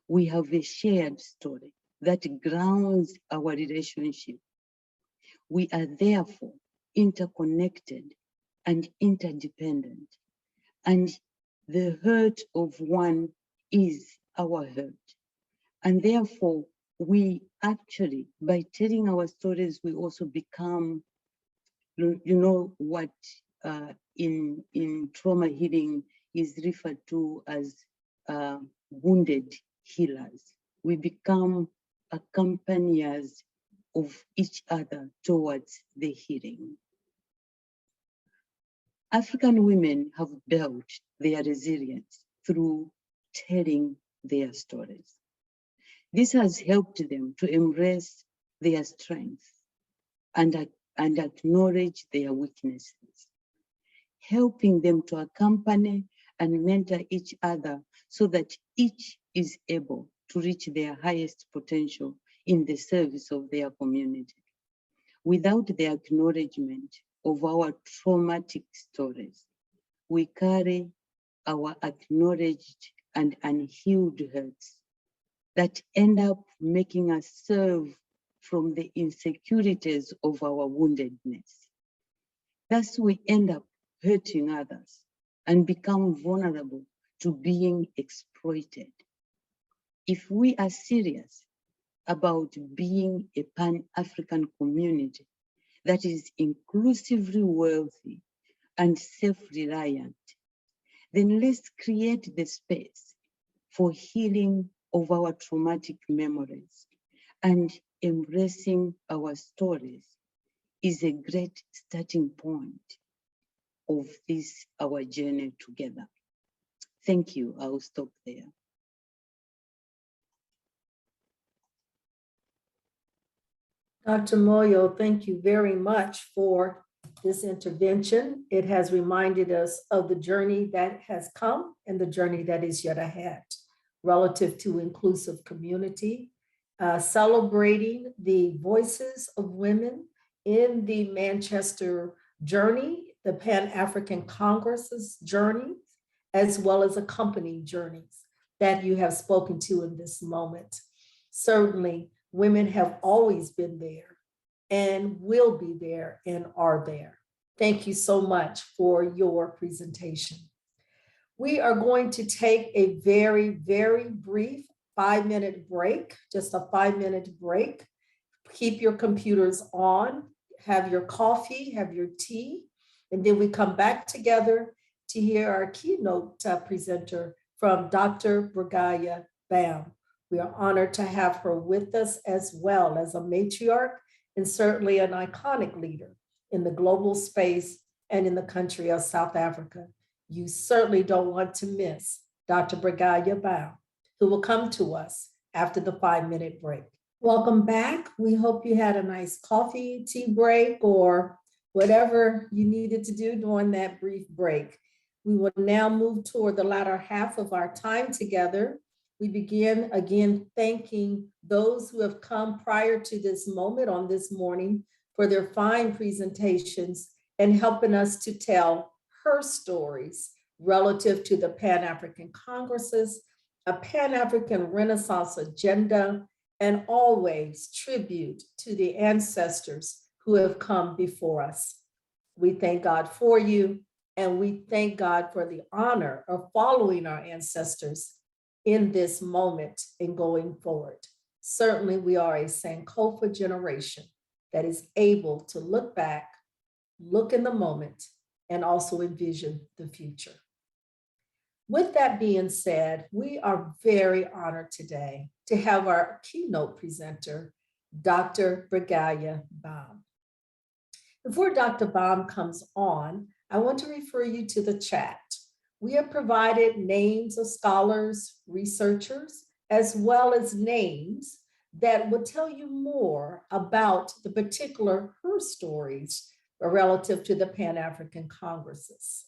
We have a shared story that grounds our relationship. We are therefore interconnected and interdependent, and the hurt of one is our hurt. And therefore, we actually, by telling our stories, we also become, you know, what in trauma healing is referred to as wounded healers. We become accompaniers of each other towards the healing. African women have built their resilience through telling their stories. This has helped them to embrace their strengths and acknowledge their weaknesses, helping them to accompany and mentor each other so that each is able to reach their highest potential in the service of their community. Without the acknowledgement of our traumatic stories, we carry our acknowledged and unhealed hurts that end up making us serve from the insecurities of our woundedness. Thus, we end up hurting others and become vulnerable to being exploited. If we are serious about being a Pan-African community that is inclusively wealthy and self-reliant, then let's create the space for healing of our traumatic memories, and embracing our stories is a great starting point of this, our journey together. Thank you. I'll stop there. Dr. Moyo, thank you very much for this intervention. It has reminded us of the journey that has come and the journey that is yet ahead relative to inclusive community, celebrating the voices of women in the Manchester journey, the Pan-African Congress's journey, as well as accompanying journeys that you have spoken to in this moment. Certainly, women have always been there and will be there and are there. Thank you so much for your presentation. We are going to take a very, very brief 5-minute break, just a 5-minute break. Keep your computers on, have your coffee, have your tea, and then we come back together to hear our keynote presenter from Dr. Brigaya Bam. We are honored to have her with us as well as a matriarch and certainly an iconic leader in the global space and in the country of South Africa. You certainly don't want to miss Dr. Brigaya Bam, who will come to us after the 5-minute break. Welcome back. We hope you had a nice coffee, tea break, or whatever you needed to do during that brief break. We will now move toward the latter half of our time together. We begin again thanking those who have come prior to this moment on this morning for their fine presentations and helping us to tell her stories relative to the Pan-African Congresses, a Pan-African Renaissance agenda, and always tribute to the ancestors who have come before us. We thank God for you, and we thank God for the honor of following our ancestors in this moment and going forward. Certainly, we are a Sankofa generation that is able to look back, look in the moment, and also envision the future. With that being said, we are very honored today to have our keynote presenter, Dr. Brigaya Bam. Before Dr. Bam comes on, I want to refer you to the chat. We have provided names of scholars, researchers, as well as names that will tell you more about the particular her stories relative to the Pan-African Congresses.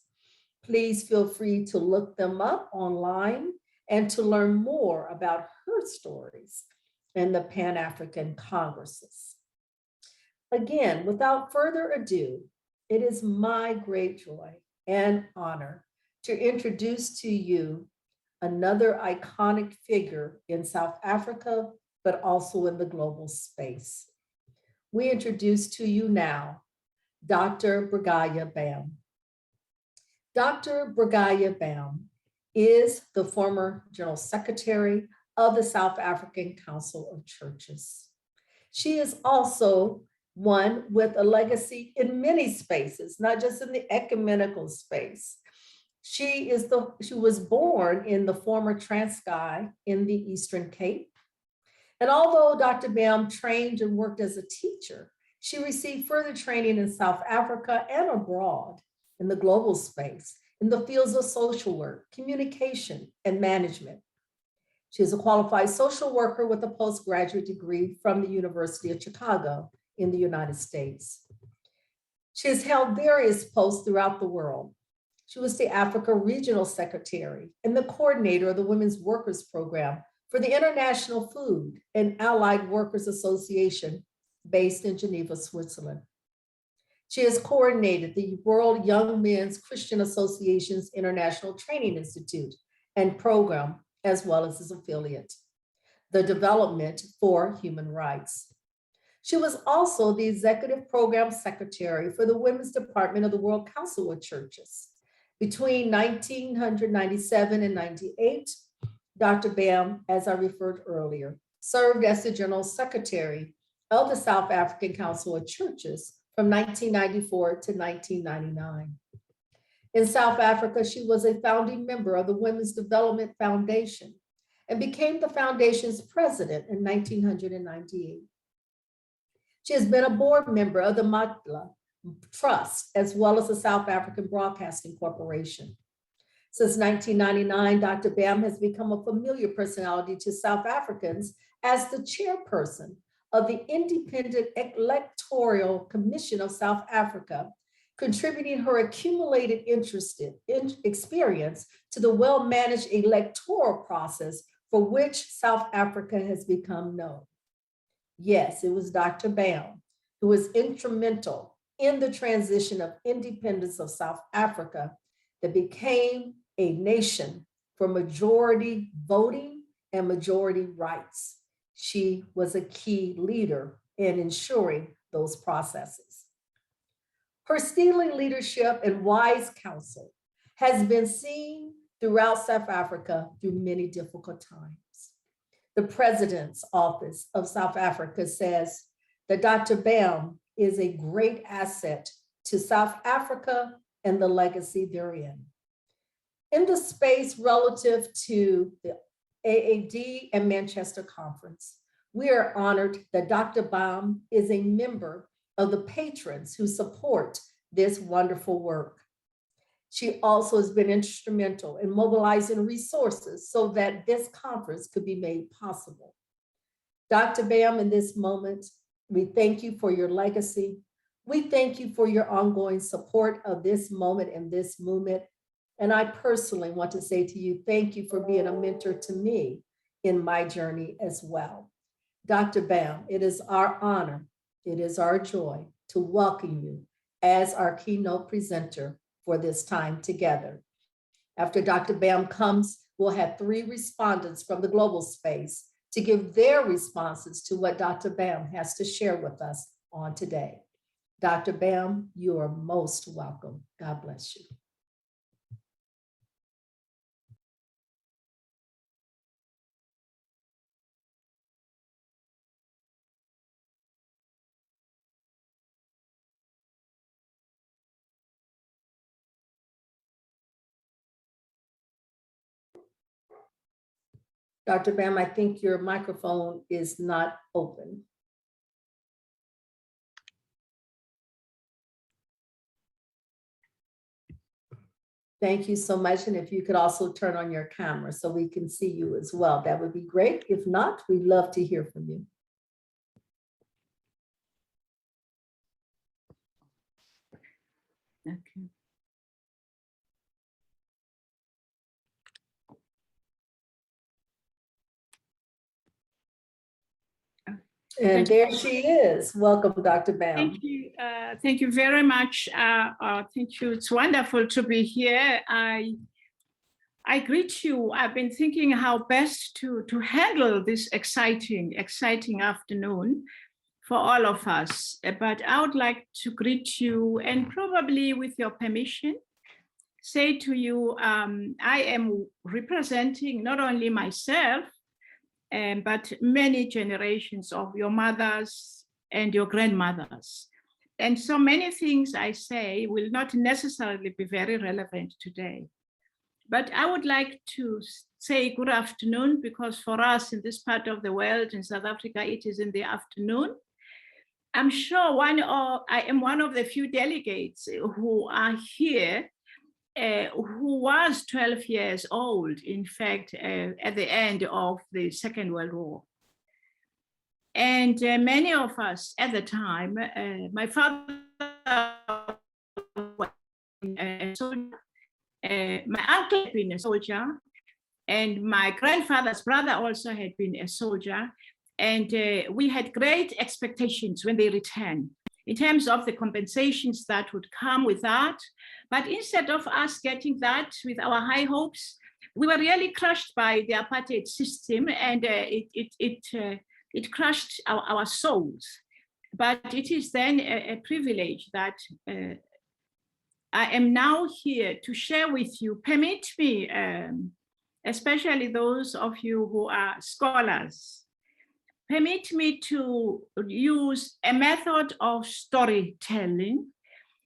Please feel free to look them up online and to learn more about her stories and the Pan-African Congresses. Again, without further ado, it is my great joy and honor to introduce to you another iconic figure in South Africa, but also in the global space. We introduce to you now Dr. Brigaya Bam. Dr. Brigaya Bam is the former General Secretary of the South African Council of Churches. She is also one with a legacy in many spaces, not just in the ecumenical space. She was born in the former Transkei in the Eastern Cape. And although Dr. Bam trained and worked as a teacher, she received further training in South Africa and abroad in the global space, in the fields of social work, communication, and management. She is a qualified social worker with a postgraduate degree from the University of Chicago in the United States. She has held various posts throughout the world. She was the Africa Regional Secretary and the coordinator of the Women's Workers Program for the International Food and Allied Workers Association based in Geneva, Switzerland. She has coordinated the World Young Men's Christian Association's International Training Institute and program, as well as its affiliate, the Development for Human Rights. She was also the Executive Program Secretary for the Women's Department of the World Council of Churches. Between 1997 and 98, Dr. Bam, as I referred earlier, served as the General Secretary of the South African Council of Churches from 1994 to 1999. In South Africa, she was a founding member of the Women's Development Foundation and became the foundation's president in 1998. She has been a board member of the Matla Trust, as well as the South African Broadcasting Corporation. Since 1999, Dr. Bam has become a familiar personality to South Africans as the chairperson of the Independent Electoral Commission of South Africa, contributing her accumulated experience to the well-managed electoral process for which South Africa has become known. Yes, it was Dr. Bam who was instrumental in the transition of independence of South Africa that became a nation for majority voting and majority rights. She was a key leader in ensuring those processes. Her stealing leadership and wise counsel has been seen throughout South Africa through many difficult times. The President's Office of South Africa says that Dr. Bam is a great asset to South Africa and the legacy therein. In the space relative to the AAD and Manchester Conference, we are honored that Dr. Bam is a member of the patrons who support this wonderful work. She also has been instrumental in mobilizing resources so that this conference could be made possible. Dr. Bam, in this moment, we thank you for your legacy. We thank you for your ongoing support of this moment and this movement. And I personally want to say to you, thank you for being a mentor to me in my journey as well. Dr. Bam, it is our honor, it is our joy to welcome you as our keynote presenter for this time together. After Dr. Bam comes, we'll have 3 respondents from the global space to give their responses to what Dr. Bam has to share with us on today. Dr. Bam, you are most welcome. God bless you. Dr. Bam, I think your microphone is not open. Thank you so much. And if you could also turn on your camera so we can see you as well, that would be great. If not, we'd love to hear from you. Okay. And there she is. Welcome, Dr. Bam. Thank you very much. Thank you. It's wonderful to be here. I greet you. I've been thinking how best to handle this exciting afternoon for all of us. But I would like to greet you and probably with your permission, say to you, I am representing not only myself, but many generations of your mothers and your grandmothers. And so many things I say will not necessarily be very relevant today. But I would like to say good afternoon, because for us in this part of the world, in South Africa, it is in the afternoon. I'm sure I am one of the few delegates who are here who was 12 years old, in fact, at the end of the Second World War. And many of us at the time, my father was a soldier, my uncle had been a soldier, and my grandfather's brother also had been a soldier. And we had great expectations when they returned in terms of the compensations that would come with that. But instead of us getting that with our high hopes, we were really crushed by the apartheid system, and it crushed our souls. but it is then a privilege that I am now here to share with you. Permit me, especially those of you who are scholars, permit me to use a method of storytelling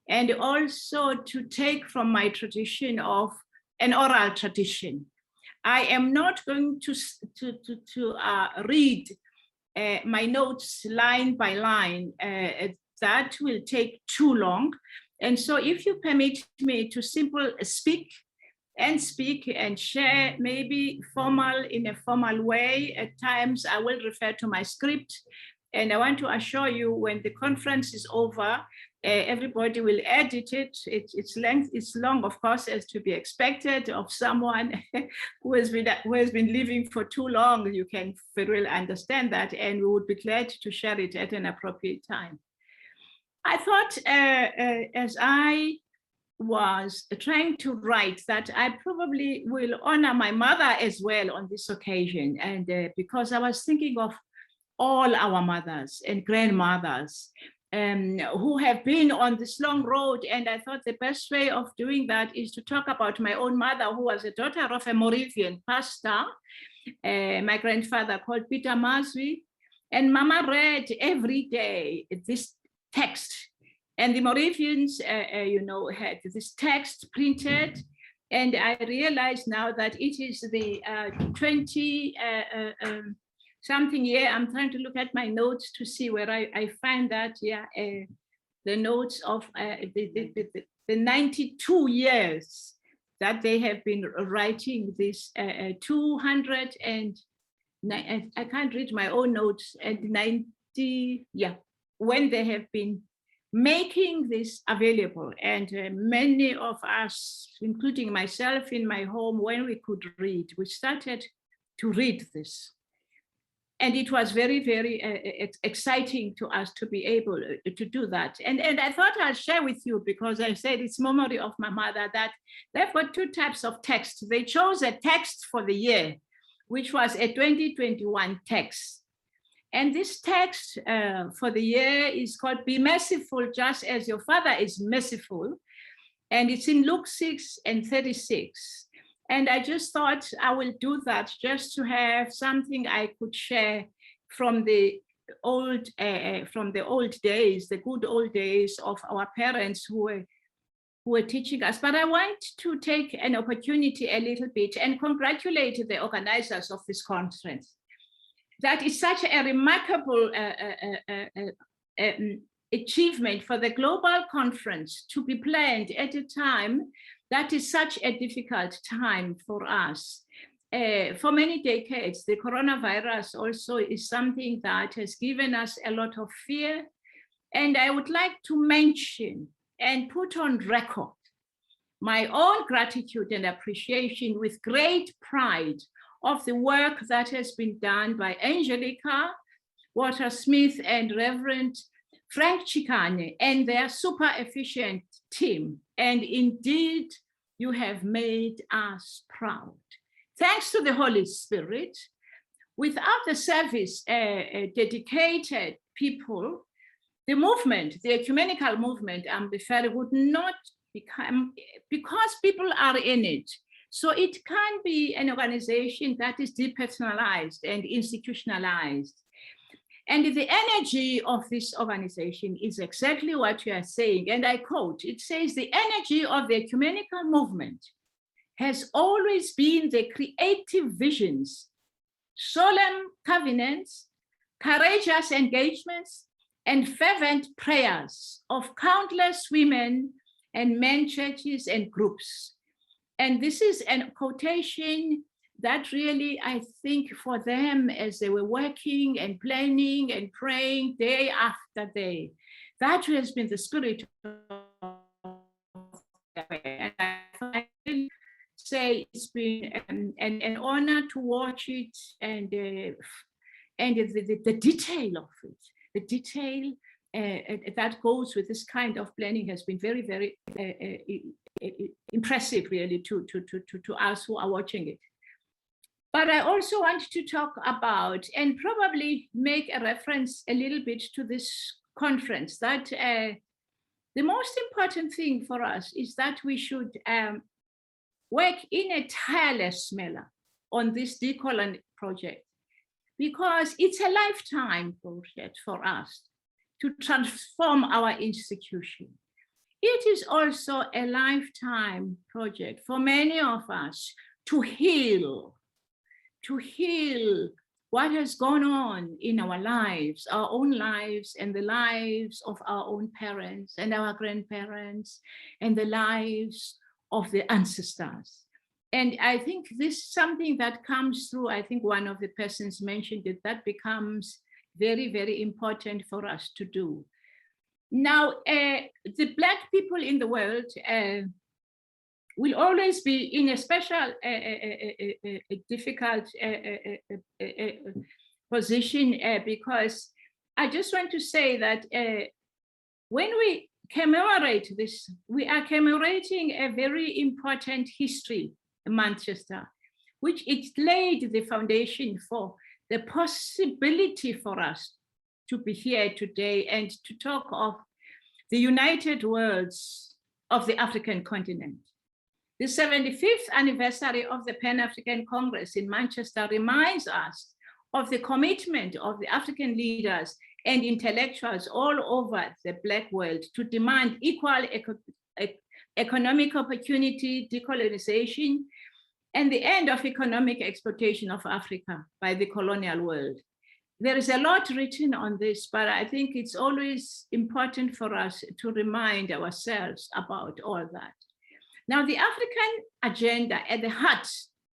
and also to take from my tradition of an oral tradition. I am not going to read my notes line by line. That will take too long. And so if you permit me to simply speak and share, maybe in a formal way, at times I will refer to my script. And I want to assure you, when the conference is over, everybody will edit it. Its length is long, of course, as to be expected of someone who has been living for too long. You can very well understand that, and we would be glad to share it at an appropriate time. I thought, as I was trying to write, that I probably will honor my mother as well on this occasion, and because I was thinking of all our mothers and grandmothers who have been on this long road. And I thought the best way of doing that is to talk about my own mother, who was a daughter of a Moravian pastor, my grandfather called Peter Maswi. And Mama read every day this text. And the Moravians, had this text printed. And I realize now that it is the 20 something year. I'm trying to look at my notes to see where I find that, the notes of the 92 years that they have been writing this 200 and I can't read my own notes, and 90, when they have been making this available. And many of us, including myself in my home, when we could read, we started to read this. And it was very, very exciting to us to be able to do that. And I thought I'll share with you, because I said it's memory of my mother, that they've got two types of text. They chose a text for the year, which was a 2021 text. And this text for the year is called "Be Merciful Just as Your Father is Merciful." And it's in Luke 6:36. And I just thought I will do that just to have something I could share from the old days, the good old days of our parents who were teaching us. But I want to take an opportunity a little bit and congratulate the organizers of this conference. That is such a remarkable achievement for the global conference to be planned at a time that is such a difficult time for us. For many decades, the coronavirus also is something that has given us a lot of fear. And I would like to mention and put on record my own gratitude and appreciation with great pride of the work that has been done by Angelica Walter-Smith and Reverend Frank Chikane and their super efficient team. And indeed, you have made us proud. Thanks to the Holy Spirit, without the service, dedicated people, the movement, the ecumenical movement, would not become, because people are in it. So it can be an organization that is depersonalized and institutionalized. And the energy of this organization is exactly what you are saying. And I quote, it says, "The energy of the ecumenical movement has always been the creative visions, solemn covenants, courageous engagements, and fervent prayers of countless women and men churches and groups." And this is a quotation that really, I think, for them, as they were working and planning and praying day after day, that has been the spirit of and I say it's been an honor to watch it, and the detail of it, the detail that goes with this kind of planning has been very, very impressive, really, to us who are watching it. But I also want to talk about, and probably make a reference a little bit to this conference that the most important thing for us is that we should work in a tireless manner on this decolonial project, because it's a lifetime project for us to transform our institution. It is also a lifetime project for many of us to heal what has gone on in our lives, our own lives, and the lives of our own parents and our grandparents, and the lives of the ancestors. And I think this is something that comes through. I think one of the persons mentioned it, that becomes very, very important for us to do. Now, the Black people in the world will always be in a special, difficult position, because I just want to say that when we commemorate this, we are commemorating a very important history in Manchester, which it laid the foundation for the possibility for us to be here today and to talk of the united worlds of the African continent. The 75th anniversary of the Pan-African Congress in Manchester reminds us of the commitment of the African leaders and intellectuals all over the Black world to demand equal economic opportunity, decolonization, and the end of economic exploitation of Africa by the colonial world. There is a lot written on this, but I think it's always important for us to remind ourselves about all that. Now, the African agenda at the heart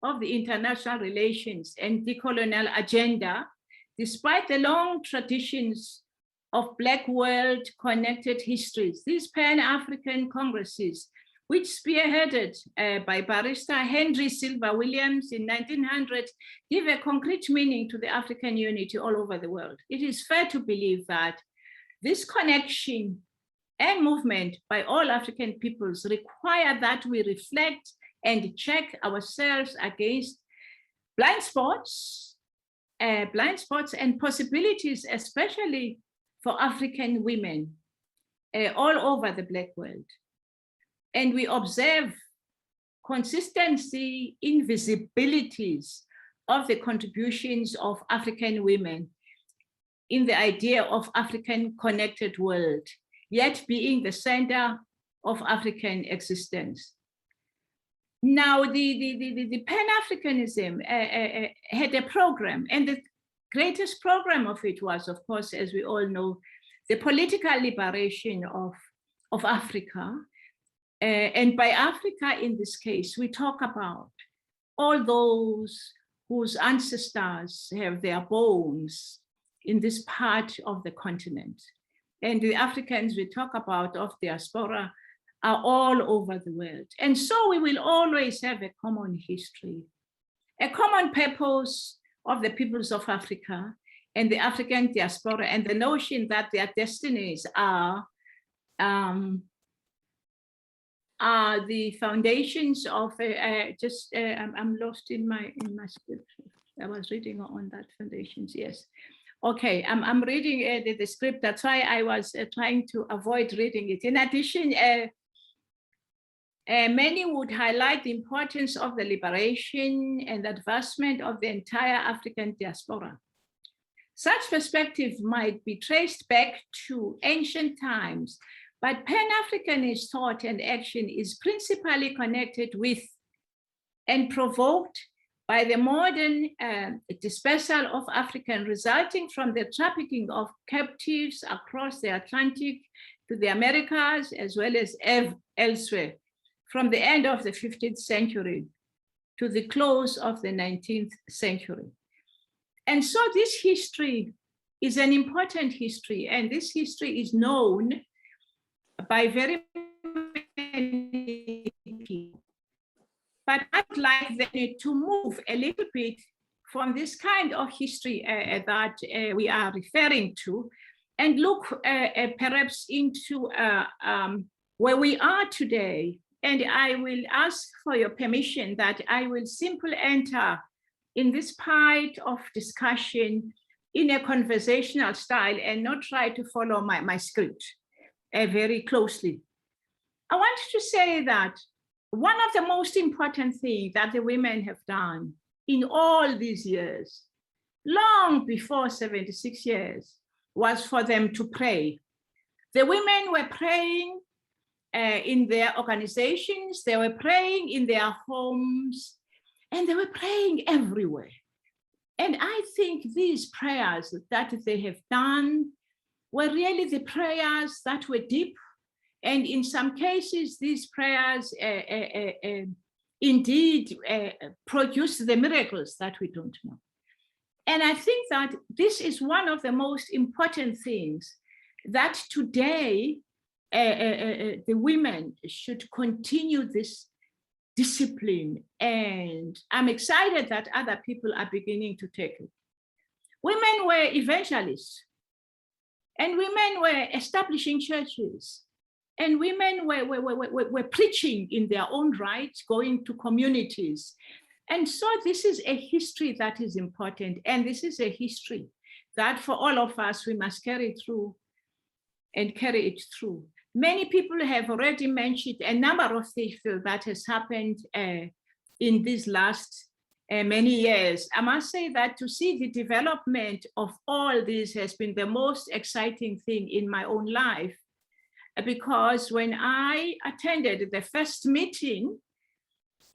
of the international relations and decolonial agenda, despite the long traditions of Black world connected histories, these Pan-African Congresses, which spearheaded by Barrister Henry Silver Williams in 1900, give a concrete meaning to the African unity all over the world. It is fair to believe that this connection and movement by all African peoples require that we reflect and check ourselves against blind spots and possibilities, especially for African women all over the Black world. And we observe consistency, invisibilities of the contributions of African women in the idea of African connected world, yet being the center of African existence. Now, the Pan-Africanism had a program, and the greatest program of it was, of course, as we all know, the political liberation of Africa. And by Africa, in this case, we talk about all those whose ancestors have their bones in this part of the continent. And the Africans we talk about of diaspora are all over the world. And so we will always have a common history, a common purpose of the peoples of Africa and the African diaspora, and the notion that their destinies are the foundations of I'm lost in my script. I was reading on that foundations. Yes. Okay, I'm reading the script. That's why I was trying to avoid reading it. In addition, many would highlight the importance of the liberation and advancement of the entire African diaspora. Such perspective might be traced back to ancient times, but Pan-Africanist thought and action is principally connected with and provoked by the modern dispersal of Africans resulting from the trafficking of captives across the Atlantic to the Americas, as well as elsewhere, from the end of the 15th century to the close of the 19th century. And so this history is an important history, and this history is known by very many people. But I'd like then to move a little bit from this kind of history that we are referring to and look perhaps into where we are today. And I will ask for your permission that I will simply enter in this part of discussion in a conversational style and not try to follow my script very closely. I want to say that one of the most important things that the women have done in all these years, long before 76 years, was for them to pray. The women were praying in their organizations, they were praying in their homes, and they were praying everywhere. And I think these prayers that they have done were really the prayers that were deep. And in some cases, these prayers indeed produced the miracles that we don't know. And I think that this is one of the most important things that today the women should continue this discipline. And I'm excited that other people are beginning to take it. Women were evangelists, and women were establishing churches, and women were preaching in their own right, going to communities. And so this is a history that is important. And this is a history that for all of us, we must carry through and carry it through. Many people have already mentioned a number of things that has happened in these last many years. I must say that to see the development of all this has been the most exciting thing in my own life, because when I attended the first meeting,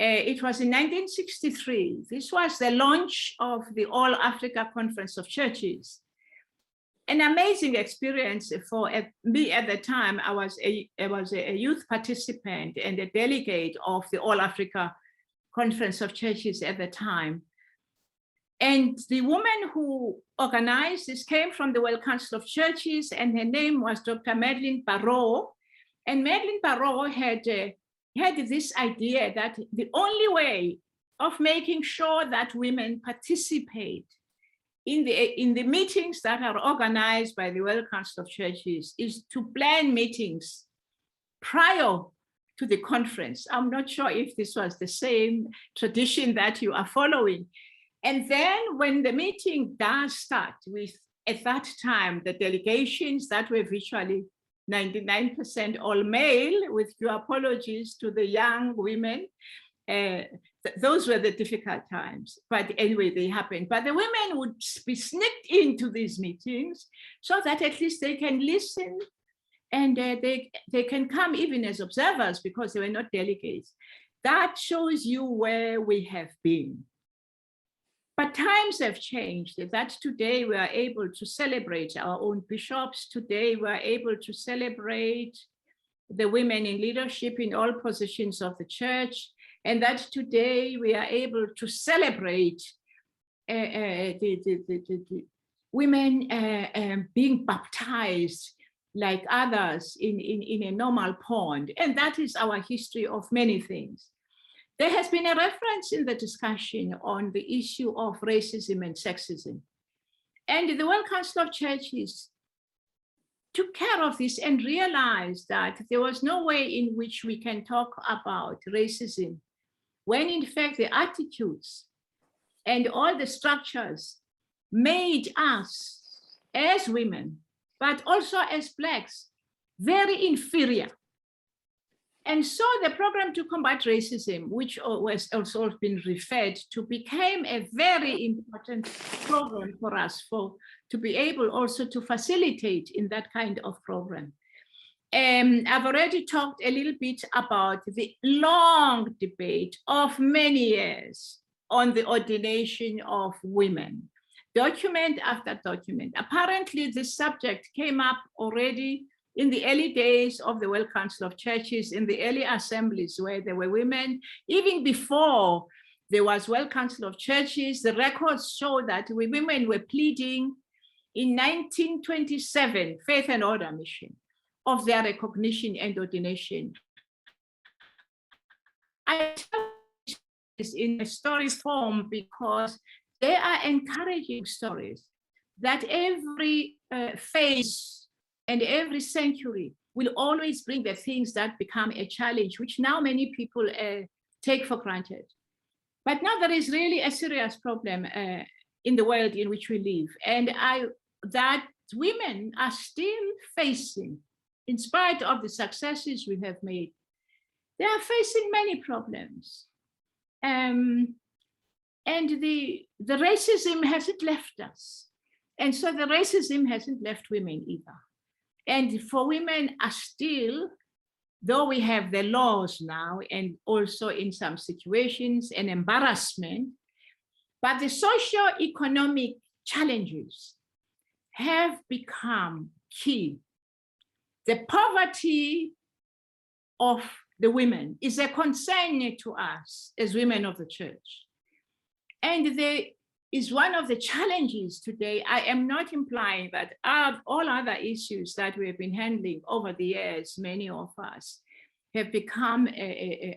it was in 1963. This was the launch of the All Africa Conference of Churches. An amazing experience for me at the time. I was a youth participant and a delegate of the All Africa Conference of Churches at the time. And the woman who organized this came from the World Council of Churches, and her name was Dr. Madeleine Barrault. And Madeleine Barrault had this idea that the only way of making sure that women participate in the meetings that are organized by the World Council of Churches is to plan meetings prior to the conference. I'm not sure if this was the same tradition that you are following. And then when the meeting does start with, at that time, the delegations that were virtually 99% all male, with your apologies to the young women, those were the difficult times. But anyway, they happened. But the women would be sneaked into these meetings so that at least they can listen, and they can come even as observers because they were not delegates. That shows you where we have been. But times have changed, that today we are able to celebrate our own bishops. Today we are able to celebrate the women in leadership in all positions of the church. And that today we are able to celebrate the women being baptized like others in a normal pond. And that is our history of many things. There has been a reference in the discussion on the issue of racism and sexism. And the World Council of Churches took care of this and realized that there was no way in which we can talk about racism when in fact the attitudes and all the structures made us as women, but also as Blacks, very inferior. And so the program to combat racism, which was also been referred to, became a very important program for us to be able also to facilitate in that kind of program. I've already talked a little bit about the long debate of many years on the ordination of women, document after document. Apparently, this subject came up already in the early days of the World Council of Churches, in the early assemblies where there were women. Even before there was World Council of Churches, the records show that women were pleading in 1927, Faith and Order Mission, of their recognition and ordination. I tell this in a story form because they are encouraging stories that every phase and every century will always bring the things that become a challenge, which now many people take for granted. But now there is really a serious problem in the world in which we live. And that women are still facing, in spite of the successes we have made, they are facing many problems. And the racism hasn't left us. And so the racism hasn't left women either. And for women are still, though we have the laws now, and also in some situations, an embarrassment, but the socio-economic challenges have become key. The poverty of the women is a concern to us as women of the church. And there is one of the challenges today. I am not implying that all other issues that we have been handling over the years, many of us, have become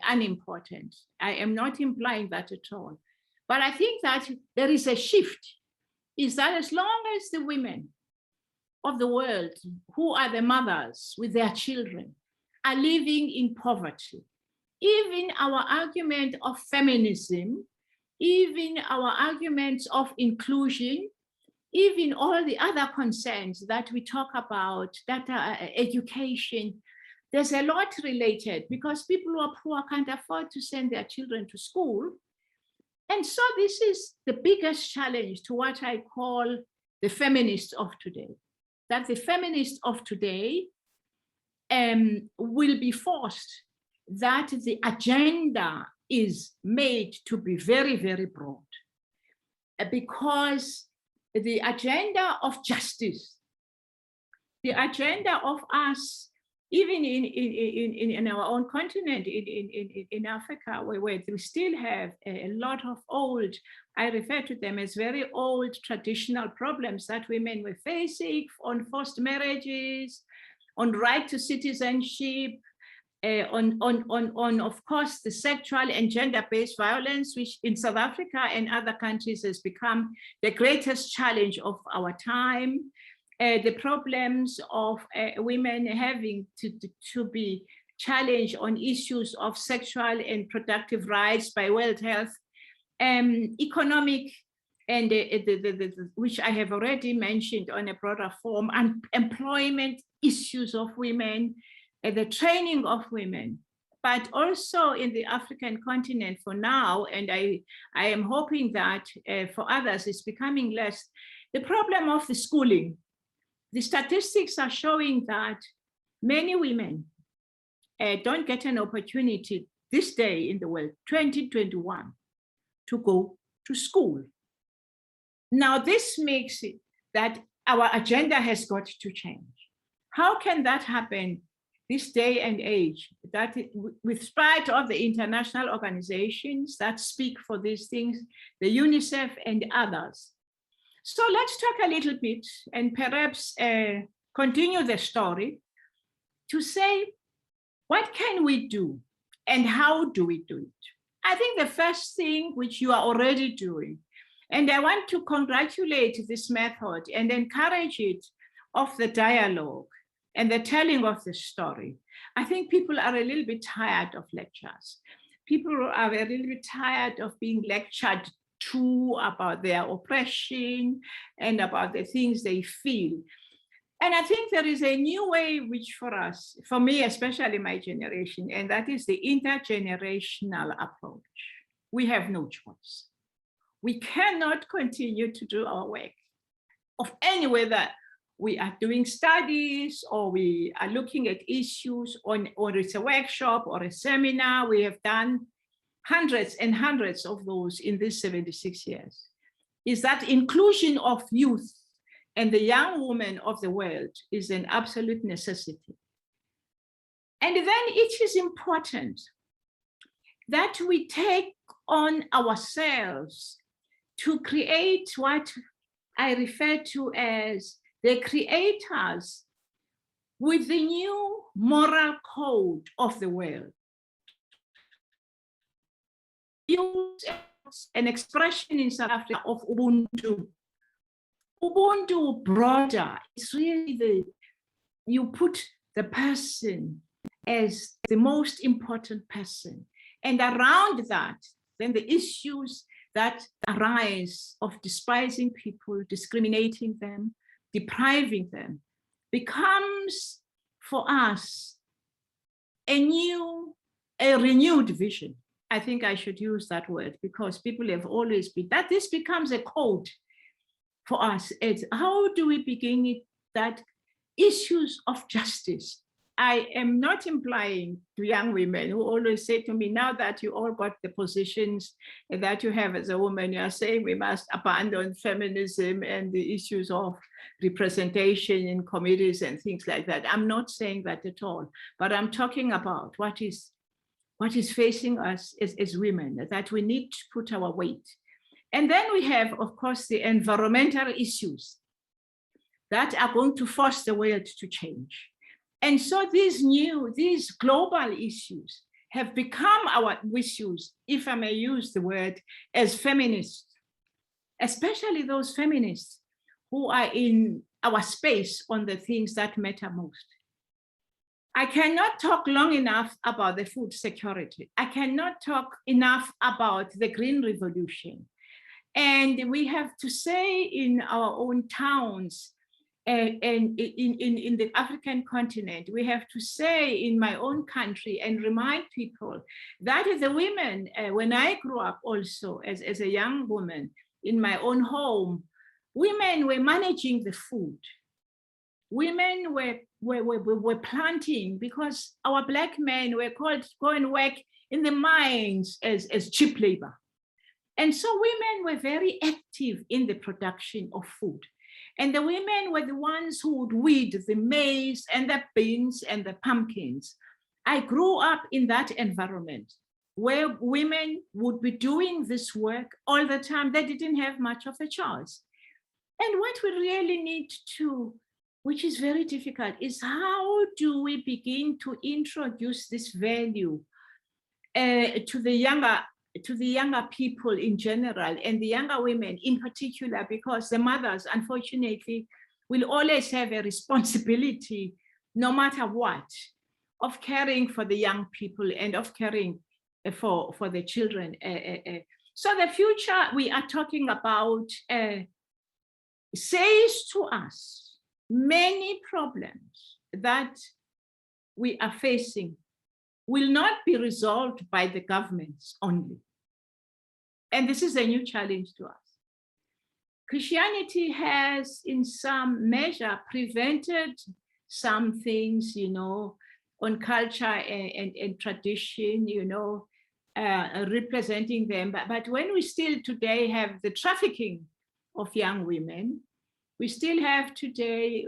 unimportant. I am not implying that at all. But I think that there is a shift, is that as long as the women of the world, who are the mothers with their children, are living in poverty, even our argument of feminism, even our arguments of inclusion, even all the other concerns that we talk about, that are education, there's a lot related, because people who are poor can't afford to send their children to school. And so this is the biggest challenge to what I call the feminists of today, that the feminists of today will be forced, that the agenda is made to be very, very broad, because the agenda of justice, the agenda of us, even in our own continent, in Africa, where we still have a lot of old, I refer to them as very old traditional problems that women were facing, on forced marriages, on right to citizenship, on of course, the sexual and gender-based violence, which in South Africa and other countries has become the greatest challenge of our time. The problems of women having to be challenged on issues of sexual and reproductive rights by World Health, economic, and which I have already mentioned on a broader form, and employment issues of women, the training of women, but also in the African continent for now, and I am hoping that for others it's becoming less, the problem of the schooling. The statistics are showing that many women don't get an opportunity this day in the world, 2021, to go to school. Now, this makes it that our agenda has got to change. How can that happen this day and age, that with spite of the international organizations that speak for these things, the UNICEF and others? So let's talk a little bit and perhaps continue the story to say, what can we do and how do we do it? I think the first thing, which you are already doing, and I want to congratulate this method and encourage it, of the dialogue and the telling of the story. I think people are a little bit tired of lectures. People are a little bit tired of being lectured to about their oppression and about the things they feel. And I think there is a new way, which for us, for me, especially my generation, and that is the intergenerational approach. We have no choice. We cannot continue to do our work of any way that we are doing studies or we are looking at issues or it's a workshop or a seminar. We have done hundreds and hundreds of those in these 76 years. Is that inclusion of youth and the young women of the world is an absolute necessity. And then it is important that we take on ourselves to create what I refer to as the creators with the new moral code of the world. Use an expression in South Africa of Ubuntu. Ubuntu broader, it's really you put the person as the most important person. And around that, then the issues that arise of despising people, discriminating them, depriving them, becomes for us a renewed vision. I think I should use that word, because people have always been, that this becomes a code for us. It's how do we begin it, that issues of justice. I am not implying to young women who always say to me, now that you all got the positions that you have as a woman, you are saying we must abandon feminism and the issues of representation in committees and things like that. I'm not saying that at all, but I'm talking about what is facing us as women, that we need to put our weight. And then we have, of course, the environmental issues that are going to force the world to change. And so these global issues have become our issues, if I may use the word, as feminists, especially those feminists who are in our space on the things that matter most. I cannot talk long enough about the food security. I cannot talk enough about the Green Revolution. And we have to say in our own towns, and in the African continent, we have to say in my own country and remind people that the women, when I grew up also as a young woman in my own home, women were managing the food. Women were planting, because our Black men were called to go and work in the mines as cheap labor. And so women were very active in the production of food. And the women were the ones who would weed the maize and the beans and the pumpkins. I grew up in that environment where women would be doing this work all the time. They didn't have much of a choice. And what we really need to, which is very difficult, is how do we begin to introduce this value to the younger people in general, and the younger women in particular, because the mothers, unfortunately, will always have a responsibility, no matter what, of caring for the young people and of caring for the children. So the future we are talking about says to us many problems that we are facing will not be resolved by the governments only. And this is a new challenge to us. Christianity has, in some measure, prevented some things, on culture and tradition, representing them. But when we still today have the trafficking of young women, we still have today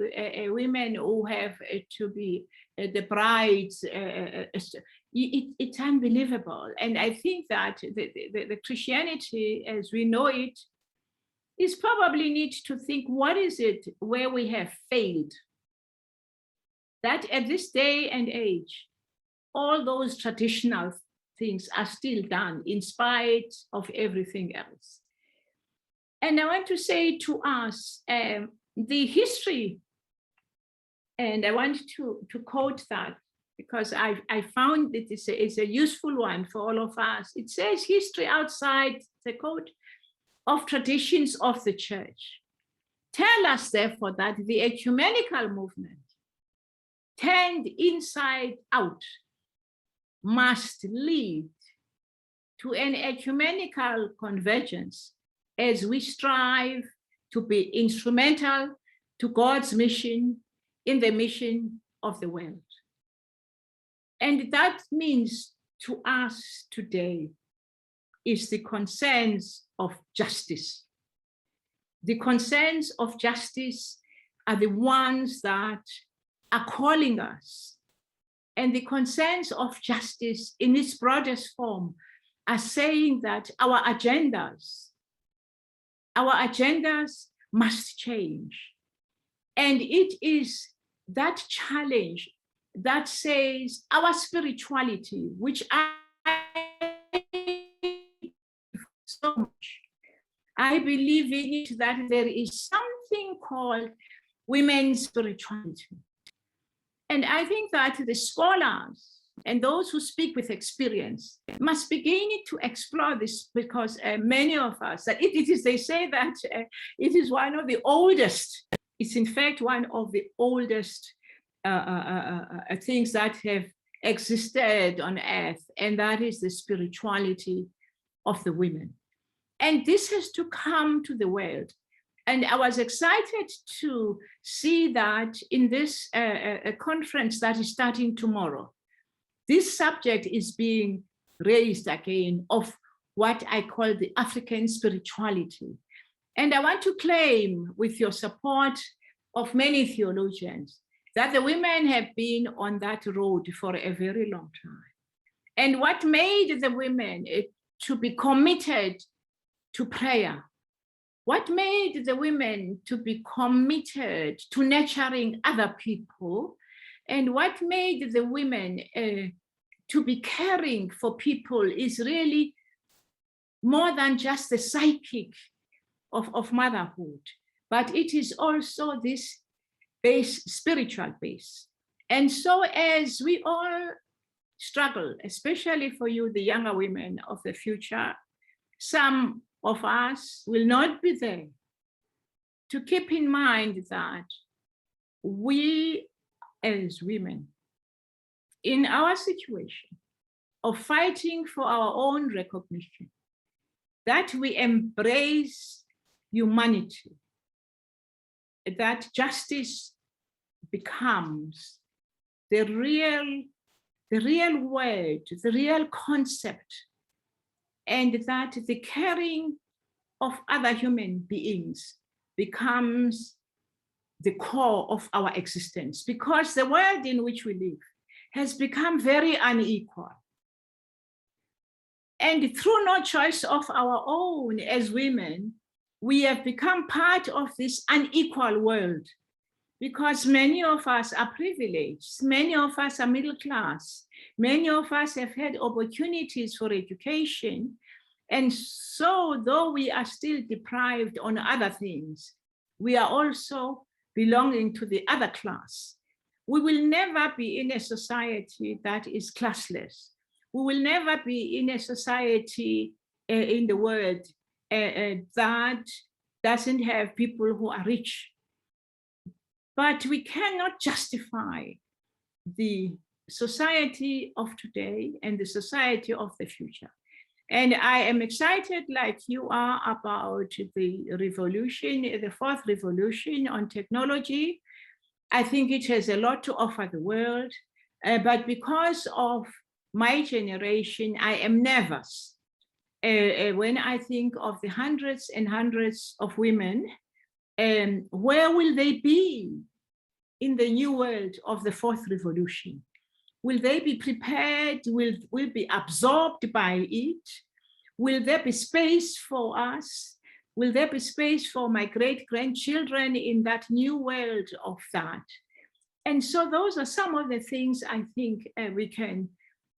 women who have to be the brides. It's unbelievable. And I think that the Christianity as we know it is probably need to think, what is it where we have failed? That at this day and age, all those traditional things are still done in spite of everything else. And I want to say to us, the history, and I want to quote that because I found that it's a useful one for all of us. It says, history outside the code of traditions of the church tell us, therefore, that the ecumenical movement, turned inside out, must lead to an ecumenical convergence as we strive to be instrumental to God's mission in the mission of the world. And that means to us today is the concerns of justice. The concerns of justice are the ones that are calling us. And the concerns of justice in its broadest form are saying that our agendas must change. And it is that challenge that says our spirituality, which I so much, I believe in it, that there is something called women's spirituality. And I think that the scholars and those who speak with experience must begin to explore this, because many of us, that it is, they say that it is one of the oldest, it's in fact one of the oldest things that have existed on earth, and that is the spirituality of the women. And this has to come to the world. And I was excited to see that in this conference that is starting tomorrow, this subject is being raised again of what I call the African spirituality. And I want to claim, with your support of many theologians, that the women have been on that road for a very long time. And what made the women to be committed to prayer, what made the women to be committed to nurturing other people, and what made the women to be caring for people is really more than just the psychic of motherhood, but it is also this base, spiritual base. And so as we all struggle, especially for you, the younger women of the future, some of us will not be there, to keep in mind that we as women in our situation of fighting for our own recognition, that we embrace humanity, that justice becomes the real word, the real concept, and that the caring of other human beings becomes the core of our existence, because the world in which we live has become very unequal. And through no choice of our own as women, we have become part of this unequal world, because many of us are privileged, many of us are middle class, many of us have had opportunities for education. And so though we are still deprived on other things, we are also belonging to the other class. We will never be in a society that is classless. We will never be in a society in the world that doesn't have people who are rich. But we cannot justify the society of today and the society of the future. And I am excited, like you are, about the revolution, the fourth revolution on technology. I think it has a lot to offer the world, but because of my generation, I am nervous when I think of the hundreds and hundreds of women. Where will they be in the new world of the fourth revolution? Will they be prepared? Will be absorbed by it? Will there be space for us? Will there be space for my great-grandchildren in that new world of that? And so those are some of the things I think we can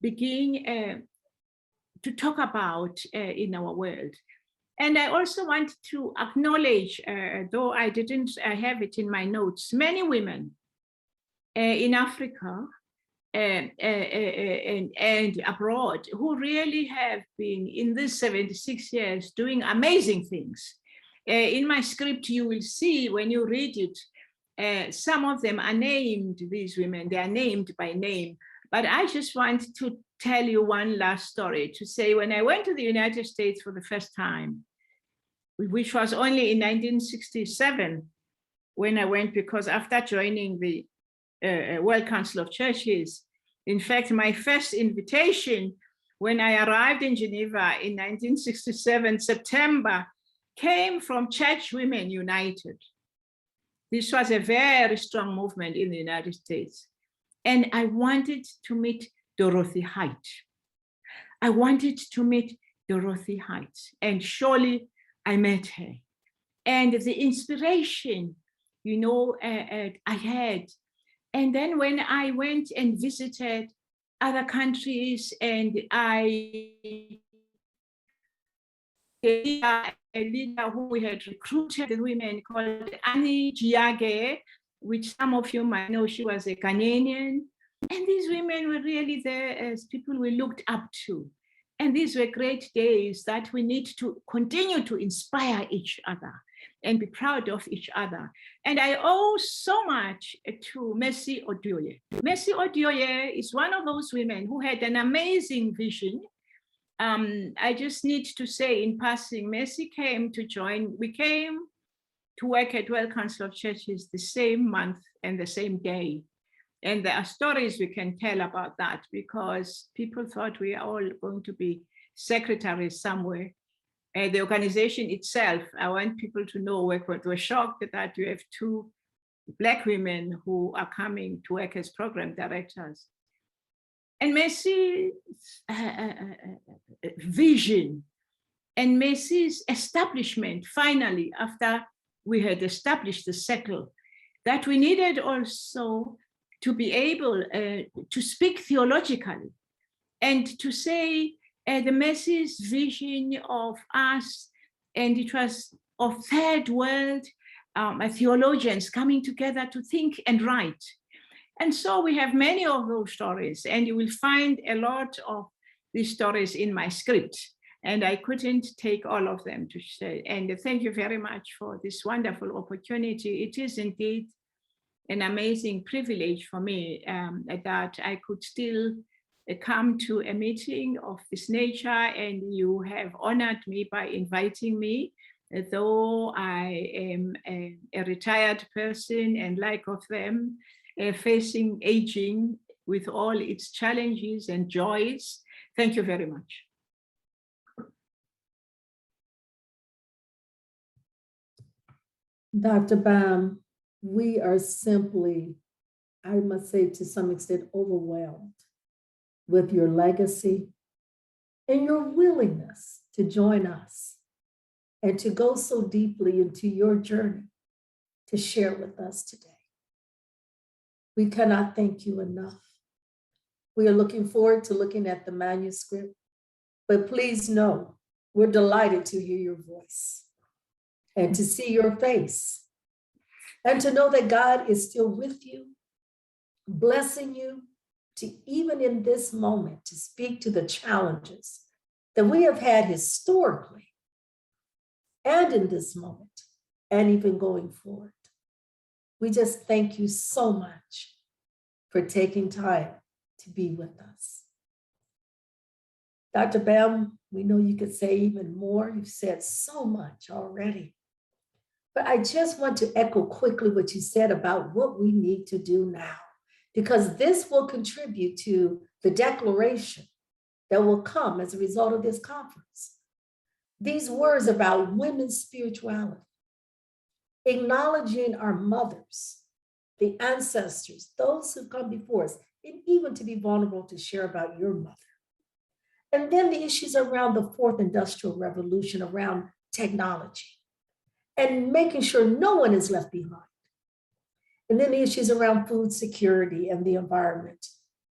begin to talk about in our world. And I also want to acknowledge, though I didn't have it in my notes, many women in Africa and abroad who really have been in these 76 years doing amazing things. In my script, you will see when you read it, some of them are named, these women, they are named by name. But I just want to tell you one last story to say, when I went to the United States for the first time, which was only in 1967, when I went, because after joining the World Council of Churches, in fact, my first invitation when I arrived in Geneva in 1967, September, came from Church Women United. This was a very strong movement in the United States. And I wanted to meet Dorothy Height. I wanted to meet Dorothy Height, and surely I met her. And the inspiration, you know, I had. And then when I went and visited other countries, and a leader who we had recruited the women called Annie Giage, which some of you might know, she was a Ghanaian. And these women were really there as people we looked up to. And these were great days that we need to continue to inspire each other and be proud of each other. And I owe so much to Mercy Odioye. Mercy Odioye is one of those women who had an amazing vision. I just need to say in passing, Mercy came to join, we came to work at World Council of Churches the same month and the same day. And there are stories we can tell about that because people thought we are all going to be secretaries somewhere. The organization itself, I want people to know, we're shocked that you have 2 Black women who are coming to work as program directors. And Mercy's vision and Mercy's establishment, finally, after we had established the circle, that we needed also to be able to speak theologically and to say the Mercy's vision of us, and it was of third world theologians coming together to think and write. And so we have many of those stories, and you will find a lot of these stories in my script. And I couldn't take all of them to say. And thank you very much for this wonderful opportunity. It is indeed an amazing privilege for me that I could still come to a meeting of this nature, and you have honored me by inviting me, though I am a retired person and like of them, facing aging with all its challenges and joys. Thank you very much. Dr. Bam, we are simply, I must say to some extent, overwhelmed with your legacy and your willingness to join us and to go so deeply into your journey to share with us today. We cannot thank you enough. We are looking forward to looking at the manuscript, but please know we're delighted to hear your voice and to see your face and to know that God is still with you, blessing you to even in this moment to speak to the challenges that we have had historically and in this moment and even going forward. We just thank you so much for taking time to be with us. Dr. Bam, we know you could say even more. You've said so much already. But I just want to echo quickly what you said about what we need to do now, because this will contribute to the declaration that will come as a result of this conference. These words about women's spirituality, acknowledging our mothers, the ancestors, those who come before us, and even to be vulnerable to share about your mother. And then the issues around the fourth industrial revolution, around technology, and making sure no one is left behind. And then the issues around food security and the environment.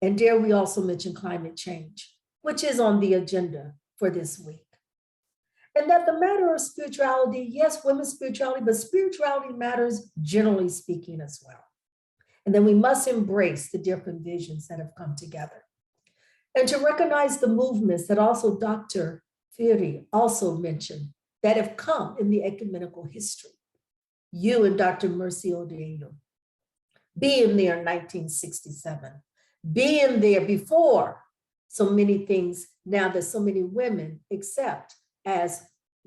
And dare we also mention climate change, which is on the agenda for this week. And that the matter of spirituality, yes, women's spirituality, but spirituality matters generally speaking as well. And then we must embrace the different visions that have come together. And to recognize the movements that also Dr. Phiri also mentioned that have come in the ecumenical history. You and Dr. Mercy Odioye, being there in 1967, being there before so many things now that so many women accept as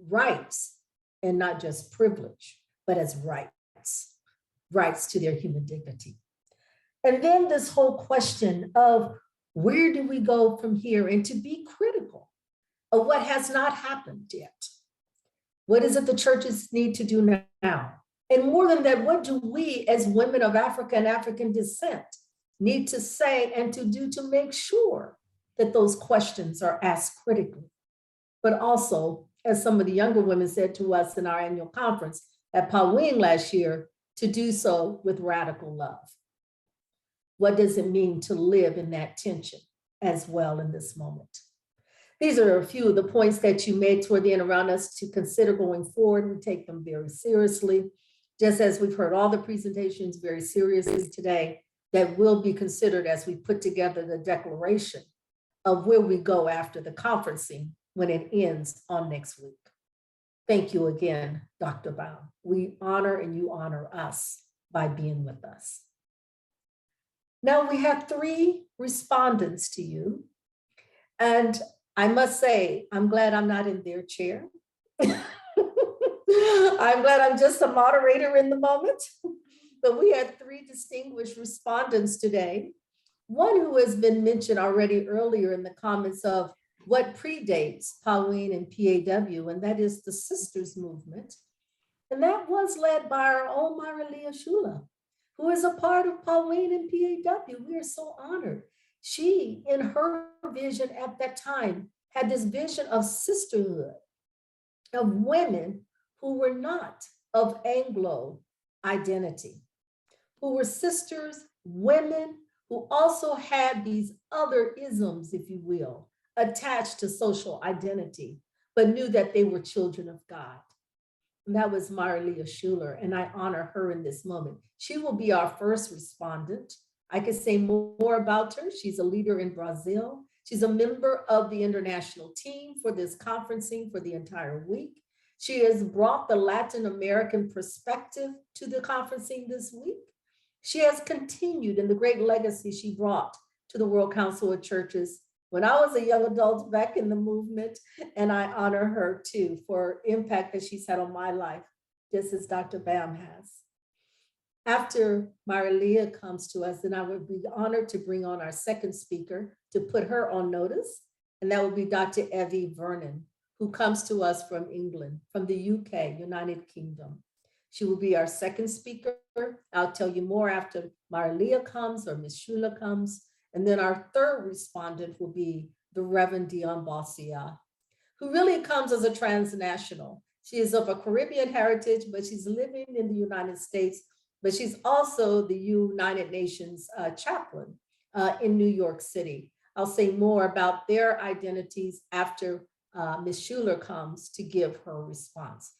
rights and not just privilege, but as rights to their human dignity. And then this whole question of where do we go from here, and to be critical of what has not happened yet. What is it the churches need to do now? And more than that, what do we as women of Africa and African descent need to say and to do to make sure that those questions are asked critically? But also, as some of the younger women said to us in our annual conference at Poween last year, to do so with radical love. What does it mean to live in that tension as well in this moment? These are a few of the points that you made toward the end around us to consider going forward. We take them very seriously, just as we've heard all the presentations very seriously today, that will be considered as we put together the declaration of where we go after the conferencing when it ends on next week. Thank you again, Dr. Baum. We honor and you honor us by being with us. Now we have 3 respondents to you. And I must say, I'm glad I'm not in their chair. I'm glad I'm just a moderator in the moment. But we had 3 distinguished respondents today. One who has been mentioned already earlier in the comments of what predates Pauline and PAW, and that is the Sisters Movement. And that was led by our own Myra Leah Shula, who is a part of Pauline and PAW. We are so honored. She, in her vision at that time, had this vision of sisterhood, of women who were not of Anglo identity, who were sisters, women who also had these other isms, if you will, attached to social identity, but knew that they were children of God. And that was Myra Leah Schuler, and I honor her in this moment. She will be our first respondent. I could say more about her. She's a leader in Brazil. She's a member of the international team for this conferencing for the entire week. She has brought the Latin American perspective to the conferencing this week. She has continued in the great legacy she brought to the World Council of Churches when I was a young adult back in the movement, and I honor her too for impact that she's had on my life, just as Dr. Bam has. After Myra Leah comes to us, then I would be honored to bring on our second speaker to put her on notice, and that would be Dr. Evie Vernon, who comes to us from England, from the UK, United Kingdom. She will be our second speaker. I'll tell you more after Myra Leah comes or Ms. Shula comes. And then our third respondent will be the Reverend Dion Bossia, who really comes as a transnational. She is of a Caribbean heritage, but she's living in the United States, but she's also the United Nations chaplain in New York City. I'll say more about their identities after Ms. Schuler comes to give her response.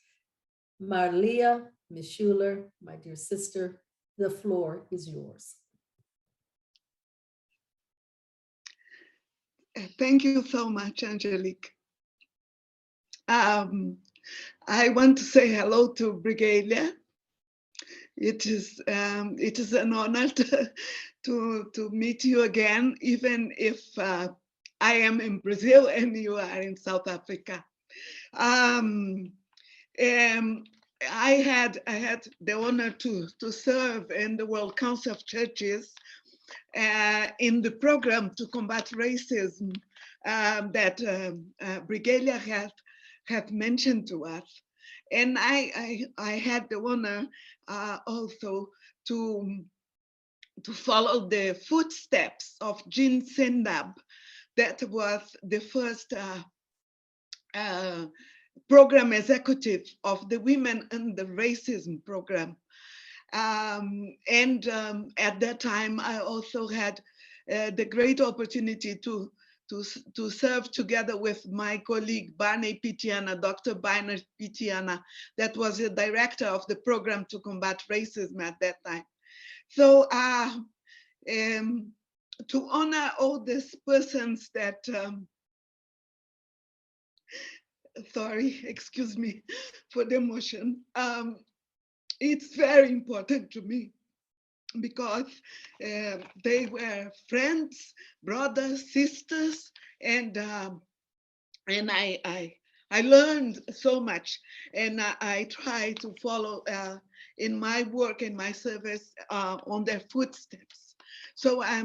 Marlia, Ms. Schuler, my dear sister, the floor is yours. Thank you so much, Angelique. I want to say hello to Brigalia. It is an honor to meet you again, even if I am in Brazil and you are in South Africa. I had the honor to serve in the World Council of Churches in the program to combat racism that Brigalia had mentioned to us. And I had the honor also to follow the footsteps of Jean Sendab. That was the first program executive of the Women and the Racism program. At that time, I also had the great opportunity to serve together with my colleague Barney Pitiana, Dr. Barney Pitiana, that was the director of the program to combat racism at that time. So to honor all these persons that, sorry, excuse me for the emotion. It's very important to me because they were friends, brothers, sisters, and I learned so much, and I try to follow in my work and my service on their footsteps. So I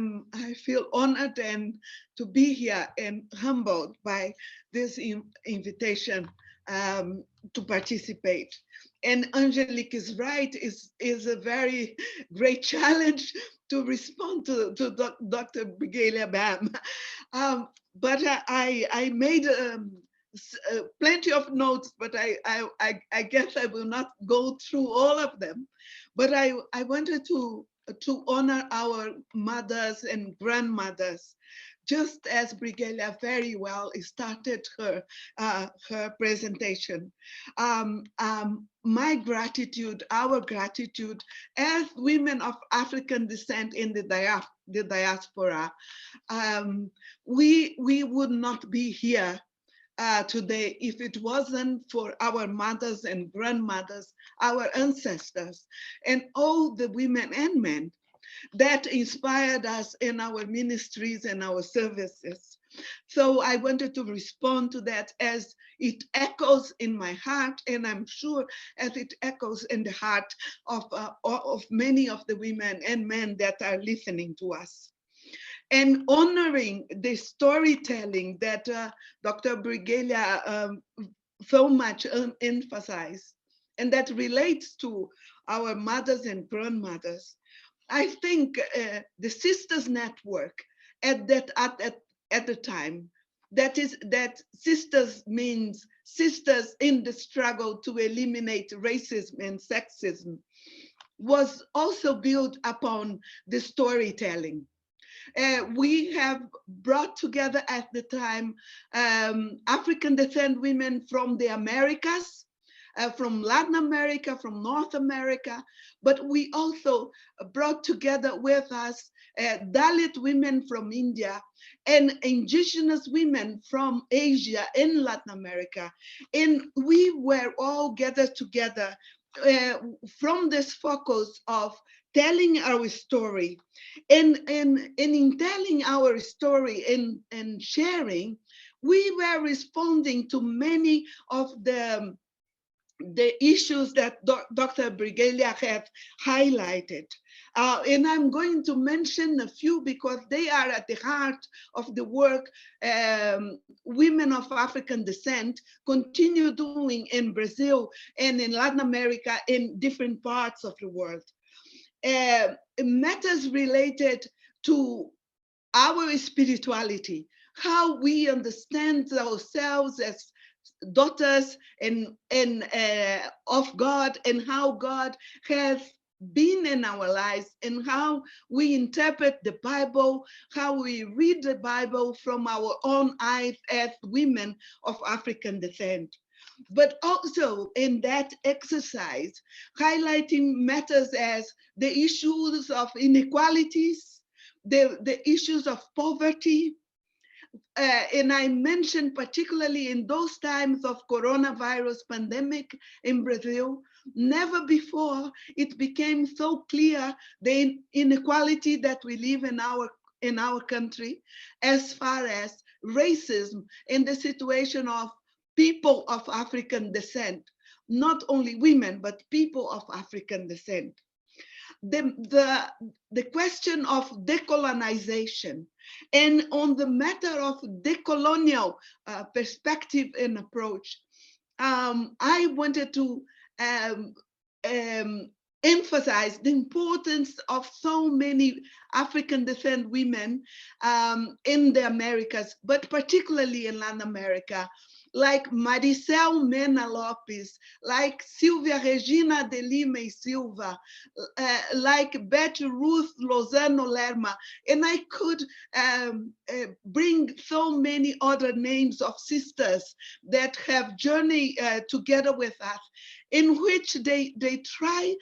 feel honored and to be here and humbled by this invitation to participate. And Angelique is right, is a very great challenge to respond to Dr. Brigalia Bam. But I made plenty of notes, but I guess I will not go through all of them. But I wanted to honor our mothers and grandmothers just as Brigelia very well started her presentation. My gratitude, our gratitude as women of African descent in the diaspora, we would not be here today if it wasn't for our mothers and grandmothers, our ancestors, and all the women and men that inspired us in our ministries and our services. So I wanted to respond to that as it echoes in my heart, and I'm sure as it echoes in the heart of many of the women and men that are listening to us. And honoring the storytelling that Dr. Brigelia so much emphasized, and that relates to our mothers and grandmothers. I think the Sisters Network at the time, that sisters means sisters in the struggle to eliminate racism and sexism, was also built upon the storytelling. We have brought together at the time African descent women from the Americas, from Latin America, from North America, but we also brought together with us Dalit women from India and indigenous women from Asia and Latin America. And we were all gathered together from this focus of telling our story. And in telling our story and sharing, we were responding to many of the issues that Dr. Brigelia had highlighted. And I'm going to mention a few because they are at the heart of the work women of African descent continue doing in Brazil and in Latin America, in different parts of the world. Matters related to our spirituality, how we understand ourselves as daughters and of God, and how God has been in our lives, and how we interpret the Bible, how we read the Bible from our own eyes as women of African descent. But also in that exercise, highlighting matters as the issues of inequalities, the issues of poverty, and I mentioned particularly in those times of coronavirus pandemic in Brazil, never before it became so clear the inequality that we live in our country, as far as racism and the situation of people of African descent, not only women, but people of African descent. The question of decolonization, and on the matter of decolonial perspective and approach, I wanted to emphasize the importance of so many African descent women in the Americas, but particularly in Latin America, like Maricel Mena Lopes, like Silvia Regina de Lima e Silva, like Betty Ruth Lozano Lerma, and I could bring so many other names of sisters that have journeyed together with us, in which they try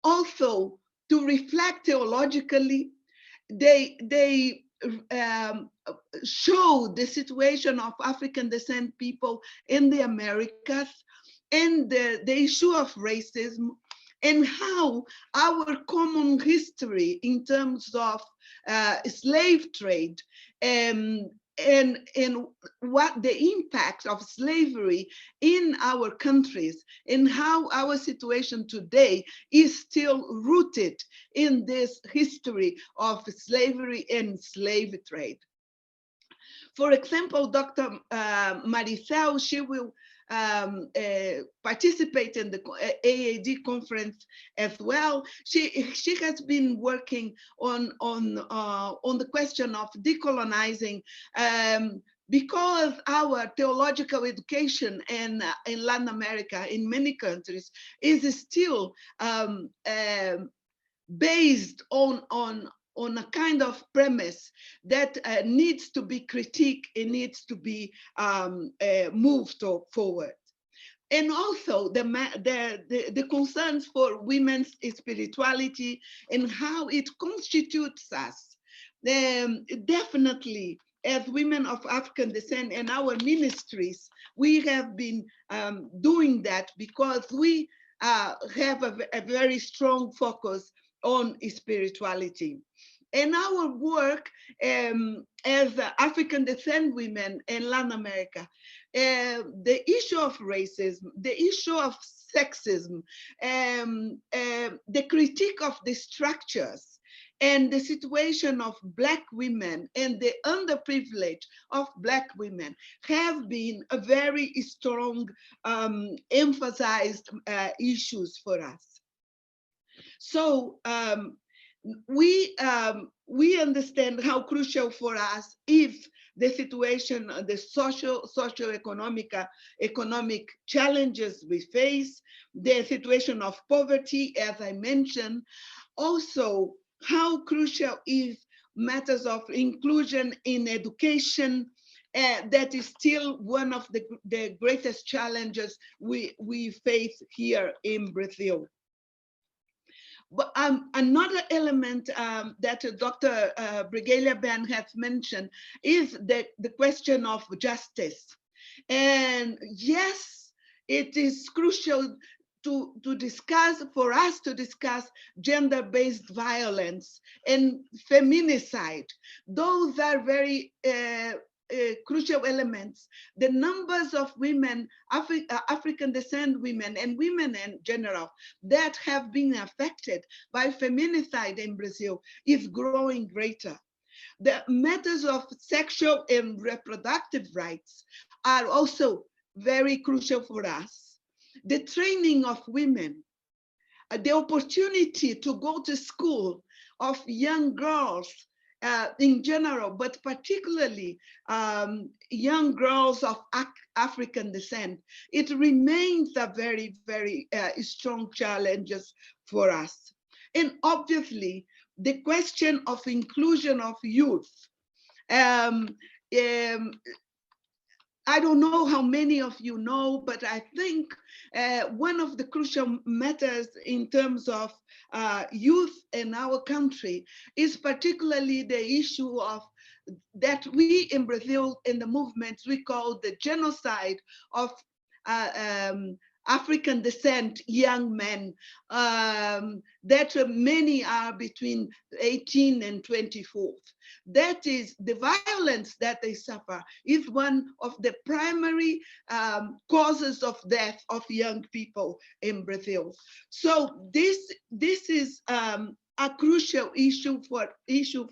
also to reflect theologically. They show the situation of African descent people in the Americas, and the issue of racism, and how our common history in terms of slave trade and what the impact of slavery in our countries, and how our situation today is still rooted in this history of slavery and slave trade. For example, Dr. Maricel, she will participate in the AAD conference as well. She has been working on the question of decolonizing, because our theological education in Latin America, in many countries, is still based on on a kind of premise that needs to be critiqued and needs to be moved forward. And also the concerns for women's spirituality and how it constitutes us. Definitely, as women of African descent in our ministries, we have been doing that because we have a very strong focus on spirituality. And our work as African descent women in Latin America, the issue of racism, the issue of sexism, the critique of the structures, and the situation of Black women and the underprivilege of Black women have been a very strong emphasized issues for us. So we understand how crucial for us is the situation, the socio-economic challenges we face, the situation of poverty, as I mentioned, also how crucial is matters of inclusion in education. That is still one of the greatest challenges we face here in Brazil. But another element that Dr. Brigalia Ben has mentioned is the question of justice. And yes, it is crucial for us to discuss gender-based violence and feminicide. Those are very crucial elements. The numbers of women, African descent women and women in general that have been affected by feminicide in Brazil is growing greater. The matters of sexual and reproductive rights are also very crucial for us. The training of women, the opportunity to go to school of young girls in general, but particularly young girls of African descent, it remains a very, very strong challenge for us. And obviously, the question of inclusion of youth. I don't know how many of you know, but I think one of the crucial matters in terms of youth in our country is particularly the issue of that we in Brazil, in the movements, we call the genocide of African descent young men, that many are between 18 and 24. That is, the violence that they suffer is one of the primary causes of death of young people in Brazil. So this is a crucial issue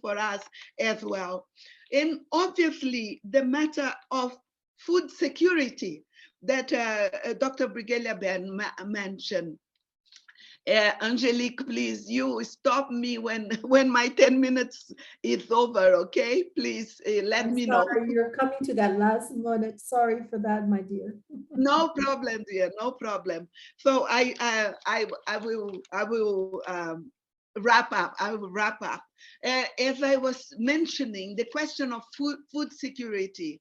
for us as well. And obviously the matter of food security that Dr. Brigalia Ben mentioned. Angelique, please, you stop me when my 10 minutes is over, okay? Please let me know. You're coming to that last minute. Sorry for that, my dear. No problem, dear, no problem. So I will wrap up. I will wrap up. As I was mentioning, the question of food security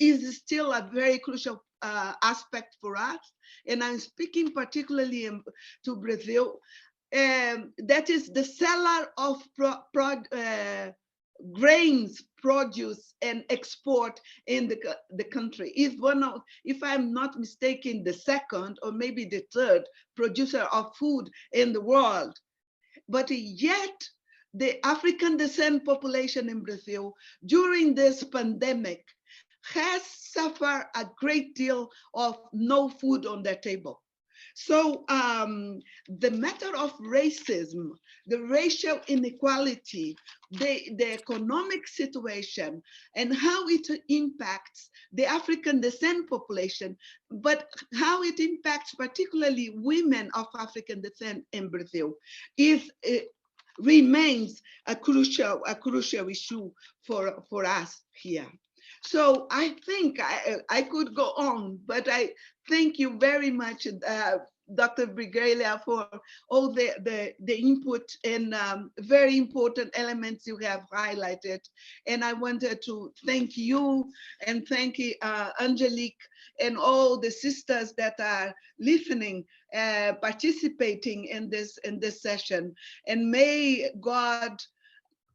is still a very crucial aspect for us. And I'm speaking particularly to Brazil. That is the seller of grains, produce, and export in the country. Is one of, if I'm not mistaken, the second or maybe the third producer of food in the world. But yet, the African descent population in Brazil during this pandemic has suffered a great deal of no food on their table. So the matter of racism, the racial inequality, the economic situation, and how it impacts the African descent population, but how it impacts particularly women of African descent in Brazil, remains a crucial issue for us here. So I think I could go on, but I thank you very much Dr. Brigalia, for all the input and very important elements you have highlighted. And I wanted to thank you and thank Angelique and all the sisters that are listening, participating in this session. And may God,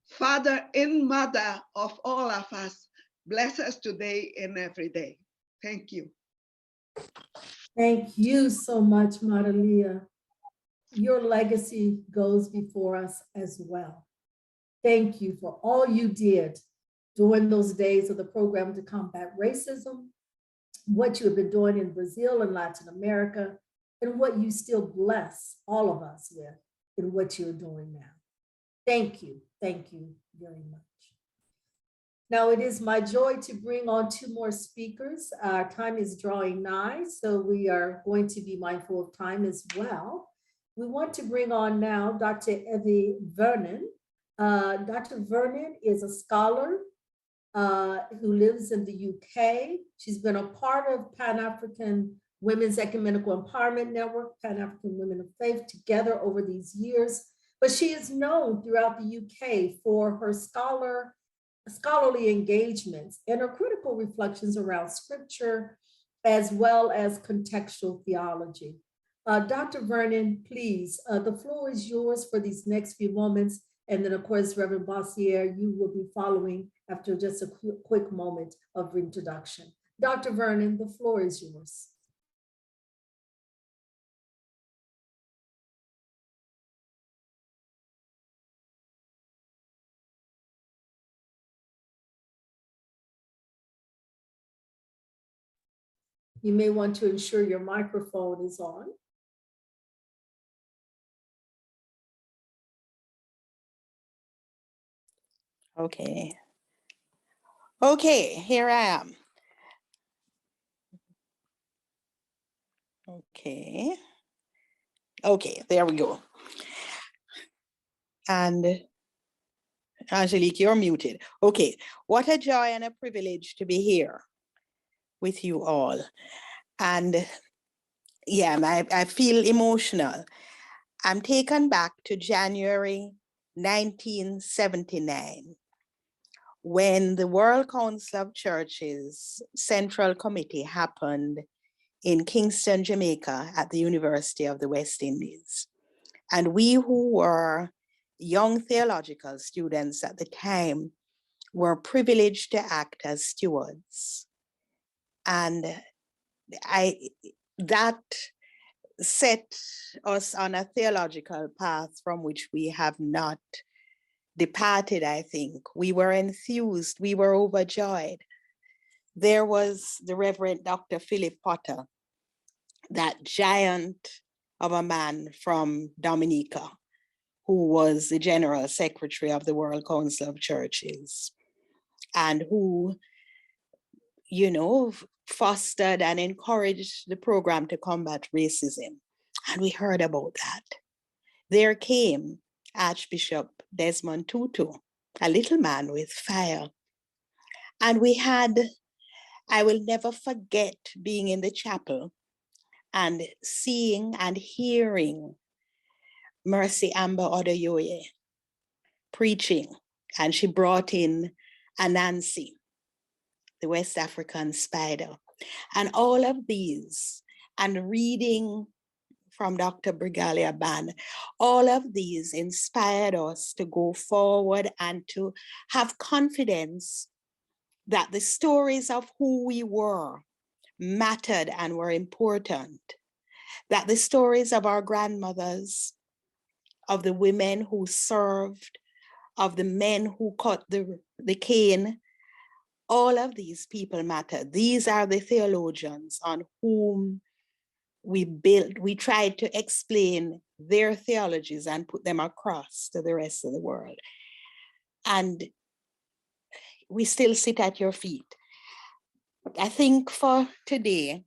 Father and Mother of all of us, bless us today and every day. Thank you. Thank you so much, Maralia. Your legacy goes before us as well. Thank you for all you did during those days of the program to combat racism, what you have been doing in Brazil and Latin America, and what you still bless all of us with in what you're doing now. Thank you very much. Now it is my joy to bring on two more speakers. Our time is drawing nigh, so we are going to be mindful of time as well. We want to bring on now Dr. Evie Vernon. Dr. Vernon is a scholar who lives in the UK. She's been a part of Pan-African Women's Ecumenical Empowerment Network, Pan-African Women of Faith, together over these years. But she is known throughout the UK for her scholarly engagements and her critical reflections around scripture, as well as contextual theology. Dr. Vernon, please, the floor is yours for these next few moments. And then of course, Reverend Bossier, you will be following after just a quick moment of introduction. Dr. Vernon, the floor is yours. You may want to ensure your microphone is on. Okay. Okay, here I am. Okay. Okay, there we go. And Angelique, you're muted. Okay, what a joy and a privilege to be here with you all. And yeah, I feel emotional. I'm taken back to January 1979, when the World Council of Churches Central Committee happened in Kingston, Jamaica, at the University of the West Indies. And we who were young theological students at the time were privileged to act as stewards. And that set us on a theological path from which we have not departed, I think. We were enthused, we were overjoyed. There was the Reverend Dr. Philip Potter, that giant of a man from Dominica, who was the General Secretary of the World Council of Churches, and who, you know, fostered and encouraged the program to combat racism. And we heard about that. There came Archbishop Desmond Tutu, a little man with fire. And we had, I will never forget being in the chapel and seeing and hearing Mercy Amber Odoyoye preaching. And she brought in Anansi, the West African spider. And all of these, and reading from Dr. Brigalia Ban, all of these inspired us to go forward and to have confidence that the stories of who we were mattered and were important, that the stories of our grandmothers, of the women who served, of the men who cut the cane, all of these people matter. These are the theologians on whom we built. We tried to explain their theologies and put them across to the rest of the world. And we still sit at your feet. I think for today,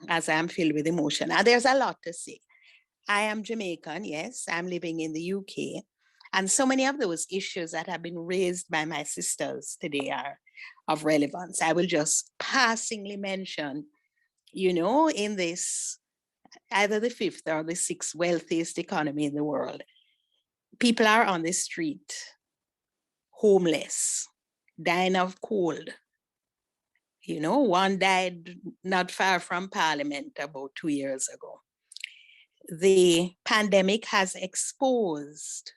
as I'm filled with emotion, and there's a lot to say. I am Jamaican, yes, I'm living in the UK. And so many of those issues that have been raised by my sisters today are of relevance. I will just passingly mention, you know, in this either the fifth or the sixth wealthiest economy in the world. People are on the street, homeless, dying of cold. You know, one died not far from Parliament about 2 years ago. The pandemic has exposed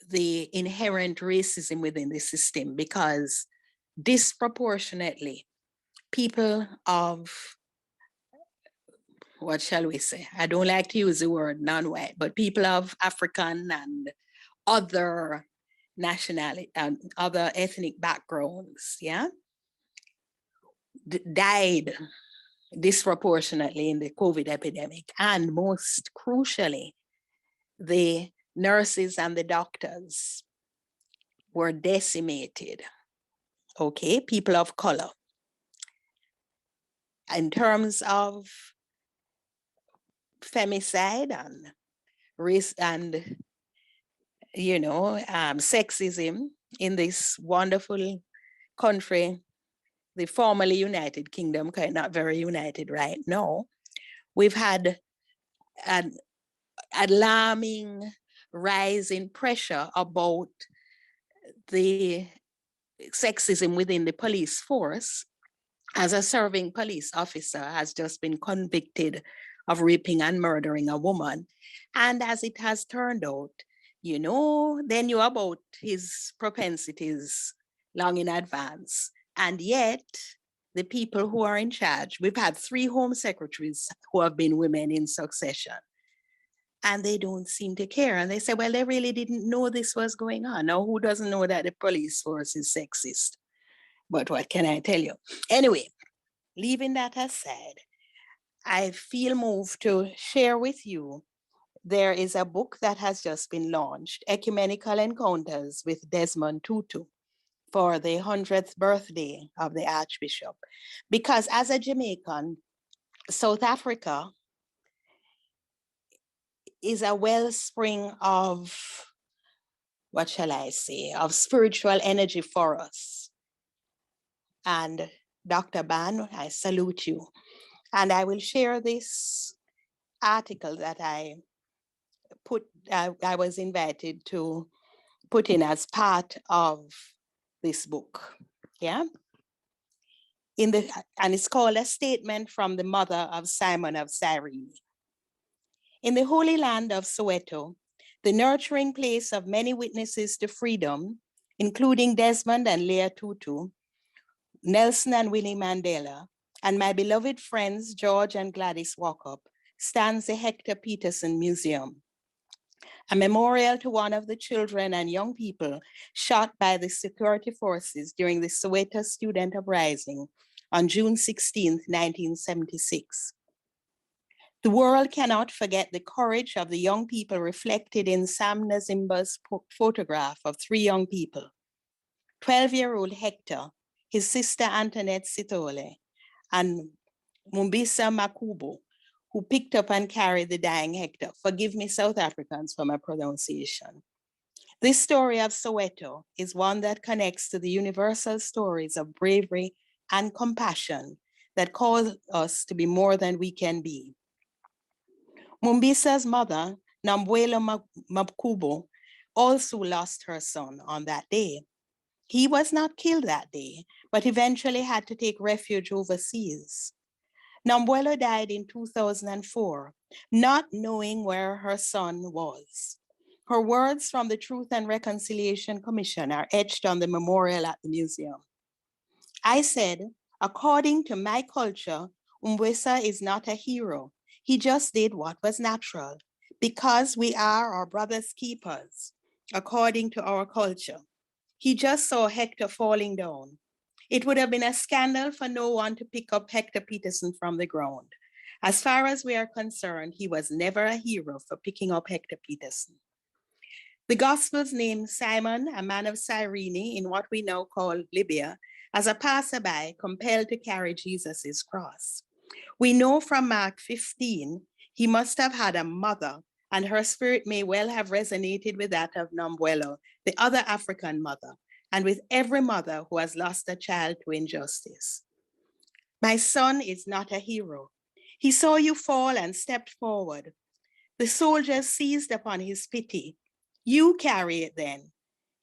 the inherent racism within the system because disproportionately people of, what shall we say? I don't like to use the word non-white, but people of African and other nationality and other ethnic backgrounds, yeah, died disproportionately in the COVID epidemic. And most crucially, the nurses and the doctors were decimated, okay, people of color. In terms of femicide and race and, you know, sexism in this wonderful country, the formerly United Kingdom, not very united right now, we've had an alarming rise in pressure about the sexism within the police force, as a serving police officer has just been convicted of raping and murdering a woman. And as it has turned out, you know, they knew about his propensities long in advance. And yet, the people who are in charge, we've had 3 home secretaries who have been women in succession, and they don't seem to care. And they say, well, they really didn't know this was going on. Now, who doesn't know that the police force is sexist? But what can I tell you? Anyway, leaving that aside, I feel moved to share with you, there is a book that has just been launched, Ecumenical Encounters with Desmond Tutu, for the 100th birthday of the Archbishop. Because as a Jamaican, South Africa is a wellspring of, what shall I say, of spiritual energy for us. And Dr. Ban, I salute you. And I will share this article that I was invited to put in as part of this book, yeah? And it's called A Statement from the Mother of Simon of Cyrene. In the Holy Land of Soweto, the nurturing place of many witnesses to freedom, including Desmond and Leah Tutu, Nelson and Winnie Mandela, and my beloved friends George and Gladys Walkup, stands the Hector Peterson Museum, a memorial to one of the children and young people shot by the security forces during the Soweto student uprising on June 16, 1976. The world cannot forget the courage of the young people reflected in Sam Nazimba's photograph of 3 young people, 12-year-old Hector, his sister Antoinette Sithole, and Mumbisa Makubo, who picked up and carried the dying Hector. Forgive me, South Africans, for my pronunciation. This story of Soweto is one that connects to the universal stories of bravery and compassion that cause us to be more than we can be. Mumbisa's mother, Nambwelo Makubo, also lost her son on that day. He was not killed that day, but eventually had to take refuge overseas. Nambwelo died in 2004, not knowing where her son was. Her words from the Truth and Reconciliation Commission are etched on the memorial at the museum. I said, according to my culture, Umbwesa is not a hero. He just did what was natural, because we are our brother's keepers, according to our culture. He just saw Hector falling down. It would have been a scandal for no one to pick up Hector Peterson from the ground. As far as we are concerned, he was never a hero for picking up Hector Peterson. The Gospels name Simon, a man of Cyrene in what we now call Libya, as a passerby compelled to carry Jesus's cross. We know from Mark 15, he must have had a mother, and her spirit may well have resonated with that of Nambwelo, the other African mother, and with every mother who has lost a child to injustice. My son is not a hero. He saw you fall and stepped forward. The soldiers seized upon his pity. You carry it then.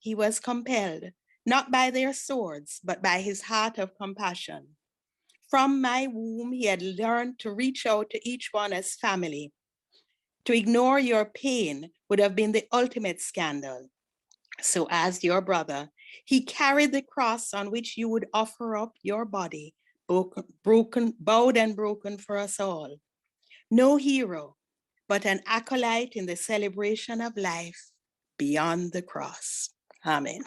He was compelled, not by their swords, but by his heart of compassion. From my womb, he had learned to reach out to each one as family. To ignore your pain would have been the ultimate scandal. So as your brother, he carried the cross on which you would offer up your body, bowed and broken for us all. No hero, but an acolyte in the celebration of life beyond the cross. Amen.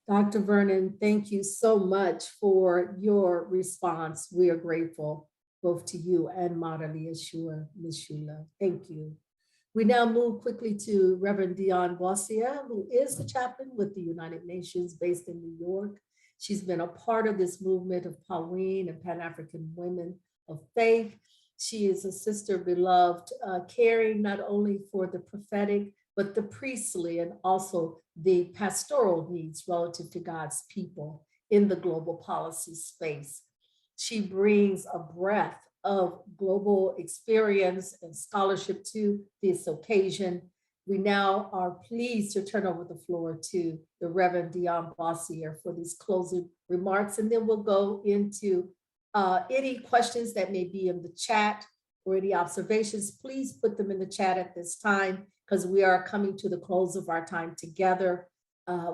Dr. Vernon, thank you so much for your response. We are grateful both to you and Madali Yeshua, Ms. Shula. Thank you. We now move quickly to Reverend Dion Bossier, who is the chaplain with the United Nations based in New York. She's been a part of this movement of Pauline and Pan-African women of faith. She is a sister beloved, caring not only for the prophetic, but the priestly and also the pastoral needs relative to God's people in the global policy space. She brings a breadth of global experience and scholarship to this occasion. We now are pleased to turn over the floor to the Reverend Dion Bossier for these closing remarks, and then we'll go into any questions that may be in the chat or any observations. Please put them in the chat at this time, because we are coming to the close of our time together.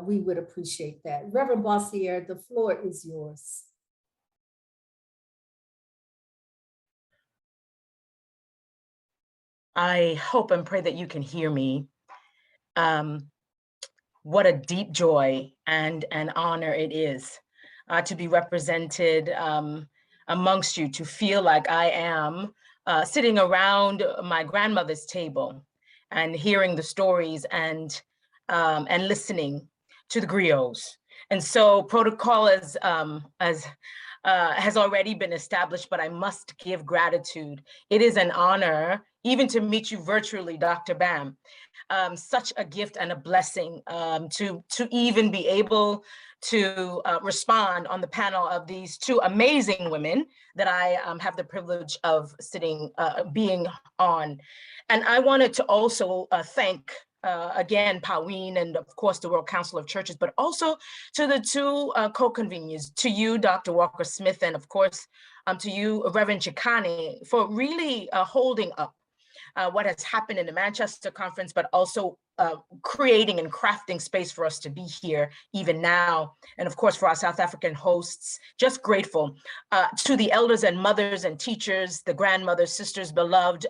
We would appreciate that. Reverend Bossier, the floor is yours. I hope and pray that you can hear me. What a deep joy and an honor it is to be represented amongst you, to feel like I am sitting around my grandmother's table and hearing the stories and listening to the griots. And so protocol has already been established, but I must give gratitude. It is an honor even to meet you virtually, Dr. Bam. Such a gift and a blessing to even be able to respond on the panel of these two amazing women that I have the privilege of being on. And I wanted to also thank again, Pauline, and of course, the World Council of Churches, but also to the two co-conveners, to you, Dr. Walker Smith, and of course, to you, Reverend Chikani, for really holding up what has happened in the Manchester Conference, but also creating and crafting space for us to be here even now. And of course, for our South African hosts, just grateful to the elders and mothers and teachers, the grandmothers, sisters, beloved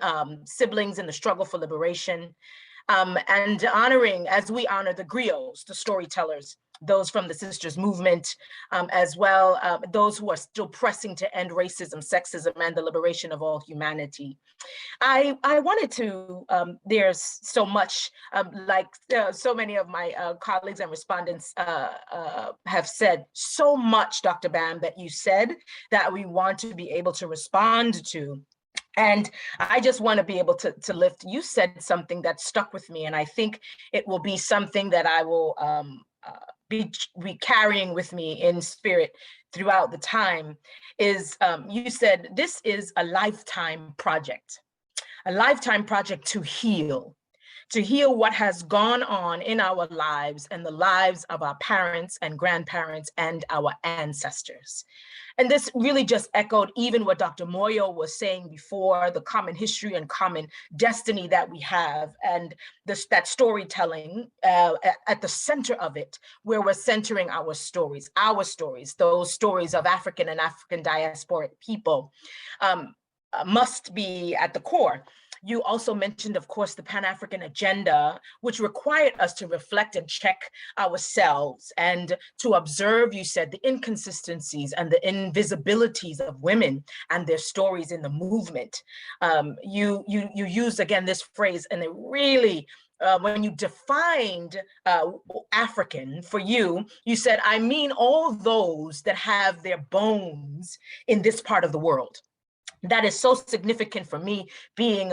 siblings in the struggle for liberation. And honoring, as we honor the griots, the storytellers, those from the Sisters Movement, as well, those who are still pressing to end racism, sexism, and the liberation of all humanity. I wanted to, there's so much, like so many of my colleagues and respondents have said, so much, Dr. Bam, that you said that we want to be able to respond to. And I just want to be able to lift. You said something that stuck with me, and I think it will be something that I will be carrying with me in spirit throughout the time, is you said this is a lifetime project to heal what has gone on in our lives and the lives of our parents and grandparents and our ancestors. And this really just echoed even what Dr. Moyo was saying before, the common history and common destiny that we have, and that storytelling at the center of it, where we're centering our stories, those stories of African and African diasporic people must be at the core. You also mentioned, of course, the Pan-African agenda, which required us to reflect and check ourselves and to observe, you said, the inconsistencies and the invisibilities of women and their stories in the movement. You used, again, this phrase, and it really, when you defined African for you, you said, I mean all those that have their bones in this part of the world. that is so significant for me, being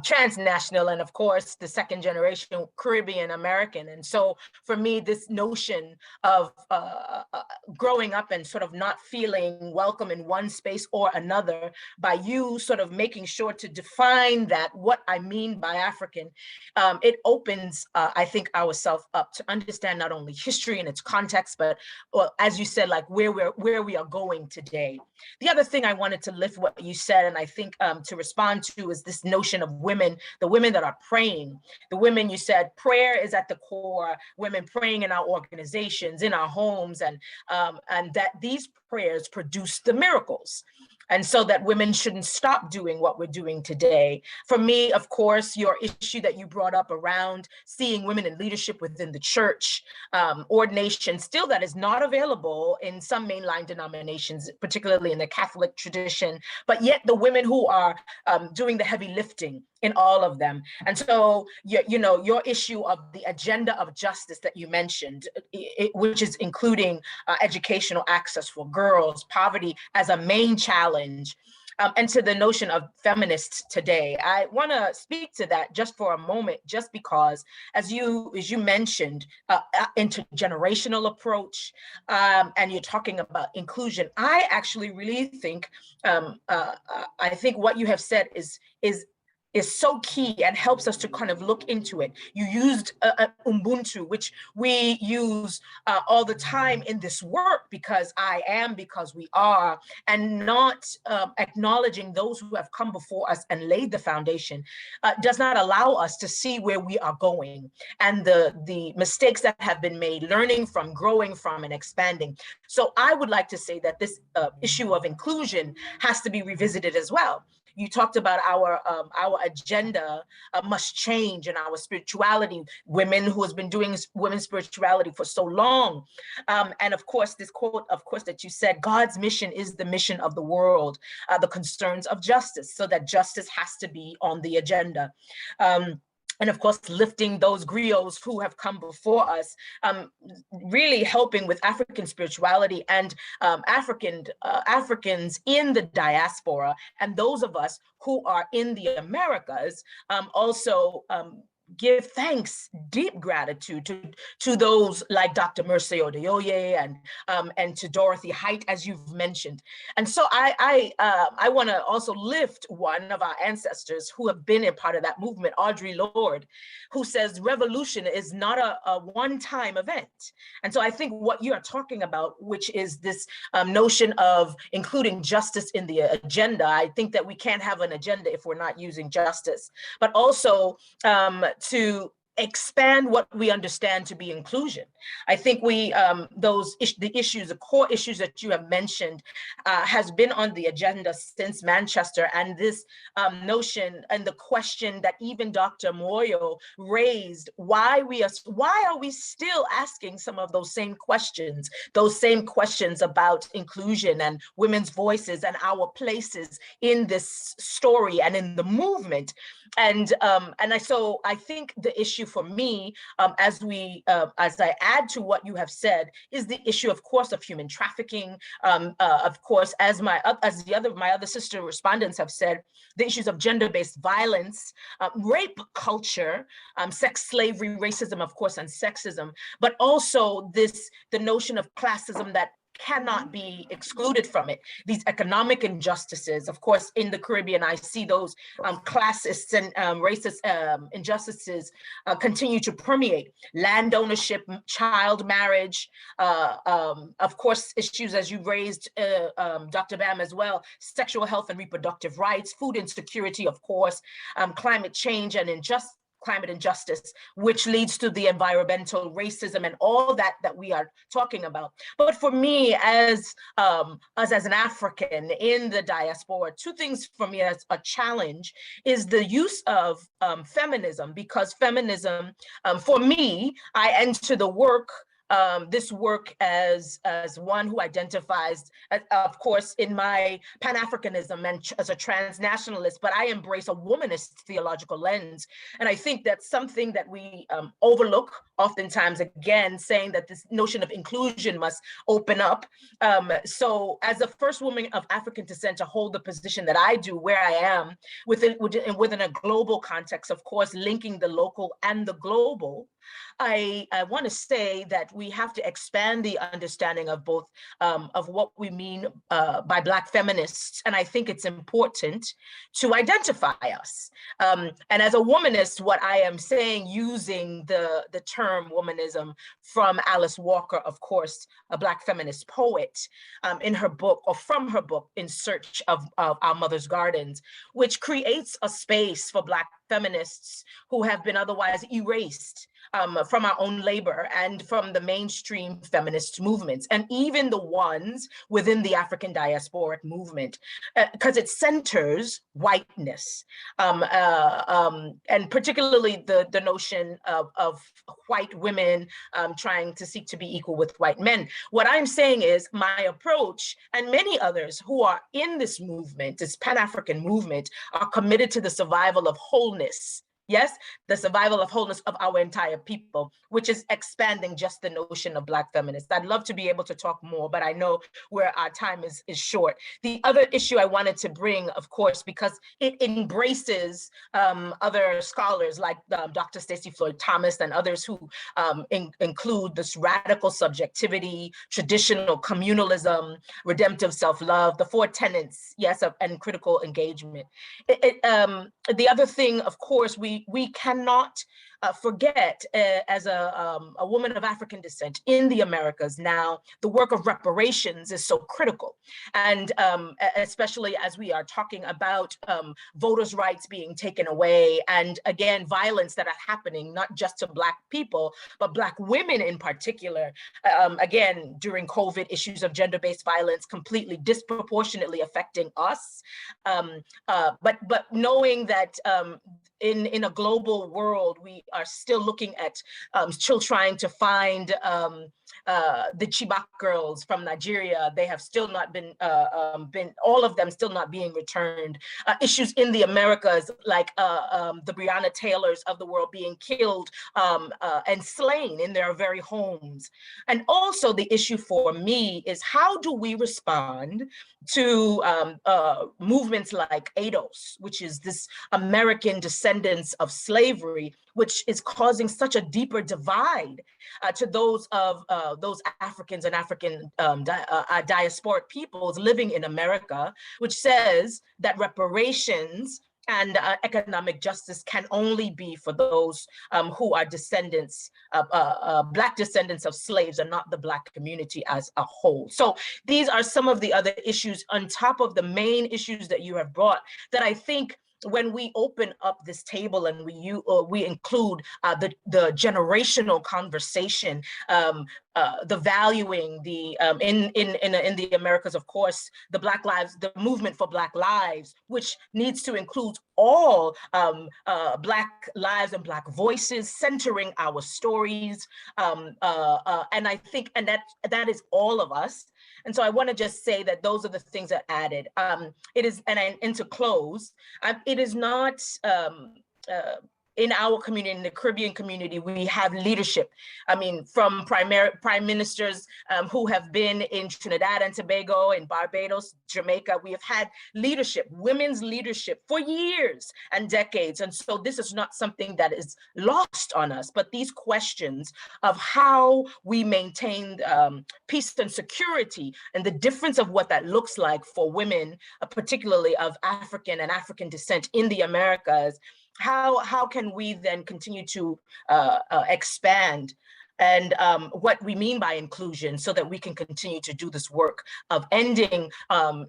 transnational and of course the second generation Caribbean American. And so for me, this notion of growing up and sort of not feeling welcome in one space or another, by you sort of making sure to define that, what I mean by African, it opens, I think, ourselves up to understand not only history and its context, but, well, as you said, like where we are going today. The other thing I wanted to lift what you said, and I think to respond to, is this notion of women, the women that are praying. The women, you said, prayer is at the core, women praying in our organizations, in our homes, and that these prayers produce the miracles. And so that women shouldn't stop doing what we're doing today. For me, of course, your issue that you brought up around seeing women in leadership within the church, ordination, still that is not available in some mainline denominations, particularly in the Catholic tradition, but yet the women who are doing the heavy lifting in all of them. And so, you know, your issue of the agenda of justice that you mentioned, which is including educational access for girls, poverty as a main challenge, and to the notion of feminists today. I want to speak to that just for a moment, just because, as you mentioned, intergenerational approach, and you're talking about inclusion. I actually really think, I think what you have said is so key and helps us to kind of look into it. You used Ubuntu, which we use all the time in this work, because I am, because we are, and not acknowledging those who have come before us and laid the foundation does not allow us to see where we are going and the mistakes that have been made, learning from, growing from, and expanding. So I would like to say that this issue of inclusion has to be revisited as well. You talked about our agenda must change, and our spirituality, women who has been doing women's spirituality for so long. And of course, this quote, of course, that you said, God's mission is the mission of the world, the concerns of justice, so that justice has to be on the agenda. And of course, lifting those griots who have come before us, really helping with African spirituality and Africans in the diaspora, and those of us who are in the Americas also give thanks, deep gratitude to those like Dr. Mercy Odeoye and to Dorothy Height, as you've mentioned. And so I want to also lift one of our ancestors who have been a part of that movement, Audre Lorde, who says revolution is not a one-time event. And so I think what you are talking about, which is this notion of including justice in the agenda, I think that we can't have an agenda if we're not using justice, but also to expand what we understand to be inclusion. I think the core issues that you have mentioned has been on the agenda since Manchester, and this notion and the question that even Dr. Moyo raised, why are we still asking some of those same questions about inclusion and women's voices and our places in this story and in the movement. And so I think the issue for me, as I add to what you have said, is the issue, of course, of human trafficking. Of course, as my other sister respondents have said, the issues of gender-based violence, rape culture, sex slavery, racism, of course, and sexism, but also the notion of classism that cannot be excluded from it. These economic injustices, of course, in the Caribbean, I see those classist and racist injustices continue to permeate. Land ownership, child marriage, of course, issues as you raised, Dr. Bam, as well, sexual health and reproductive rights, food insecurity, of course, climate change and climate injustice, which leads to the environmental racism and all that we are talking about. But for me, as an African in the diaspora, two things for me as a challenge is the use of feminism, because feminism, for me, I enter the work this work as one who identifies, of course, in my Pan-Africanism and as a transnationalist, but I embrace a womanist theological lens. And I think that's something that we overlook oftentimes, again, saying that this notion of inclusion must open up. So as the first woman of African descent to hold the position that I do, where I am, within a global context, of course, linking the local and the global, I want to say that we have to expand the understanding of both of what we mean by Black feminists. And I think it's important to identify us. And as a womanist, what I am saying, using the term womanism from Alice Walker, of course, a Black feminist poet, in her book, or from her book, In Search of Our Mother's Gardens, which creates a space for Black feminists who have been otherwise erased from our own labor and from the mainstream feminist movements, and even the ones within the African diasporic movement, because it centers whiteness, and particularly the notion of white women trying to seek to be equal with white men. What I'm saying is my approach, and many others who are in this movement, this Pan-African movement, are committed to the survival of wholeness. Yes, the survival of wholeness of our entire people, which is expanding just the notion of Black feminists. I'd love to be able to talk more, but I know where our time is short. The other issue I wanted to bring, of course, because it embraces other scholars like Dr. Stacey Floyd Thomas and others who include this radical subjectivity, traditional communalism, redemptive self-love, the four tenets, yes, and critical engagement. The other thing, of course, we cannot forget, as a woman of African descent in the Americas now, the work of reparations is so critical. And especially as we are talking about voters' rights being taken away, and again, violence that are happening, not just to Black people, but Black women in particular. Again, during COVID, issues of gender-based violence completely disproportionately affecting us. But knowing that in a global world, we are still looking at still trying to find the Chibok girls from Nigeria. They have still not been all of them still not being returned. Issues in the Americas, like the Breonna Taylors of the world being killed and slain in their very homes. And also the issue for me is, how do we respond to movements like ADOS, which is this American descendants of slavery, which is causing such a deeper divide to those of those Africans and African diasporic peoples living in America, which says that reparations and economic justice can only be for those who are descendants, Black descendants of slaves, and not the Black community as a whole. So these are some of the other issues on top of the main issues that you have brought, that I think when we open up this table and we include the generational conversation, the valuing the in the Americas, of course, the Black Lives, the movement for Black Lives, which needs to include all Black lives and Black voices, centering our stories, and I think, and that is all of us. And so I want to just say that those are the things that added. It is, and to close, it is not, in our community, in the Caribbean community, we have leadership. I mean, from prime ministers who have been in Trinidad and Tobago, in Barbados, Jamaica, we have had leadership, women's leadership for years and decades. And so this is not something that is lost on us, but these questions of how we maintain peace and security, and the difference of what that looks like for women, particularly of African and African descent in the Americas. How can we then continue to expand and what we mean by inclusion, so that we can continue to do this work of ending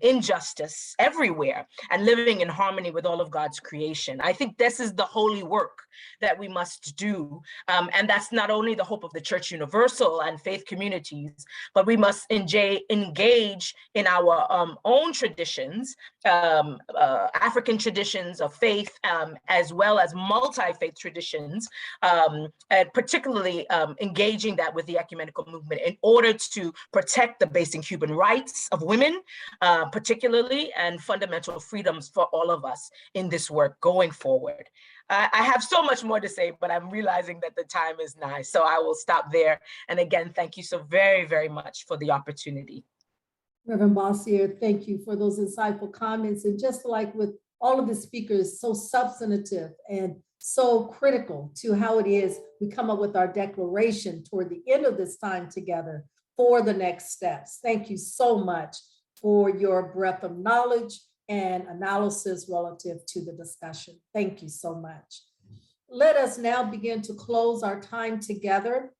injustice everywhere and living in harmony with all of God's creation. I think this is the holy work that we must do. And that's not only the hope of the Church Universal and faith communities, but we must engage in our own traditions, African traditions of faith, as well as multi-faith traditions, and particularly engage engaging that with the ecumenical movement in order to protect the basic human rights of women, particularly, and fundamental freedoms for all of us in this work going forward. I have so much more to say, but I'm realizing that the time is nigh, so I will stop there. And again, thank you so very, very much for the opportunity. Reverend Bossier, thank you for those insightful comments. And just like with all of the speakers, so substantive and so critical to how it is we come up with our declaration toward the end of this time together for the next steps. Thank you so much for your breadth of knowledge and analysis relative to the discussion. Thank you so much. Let us now begin to close our time together.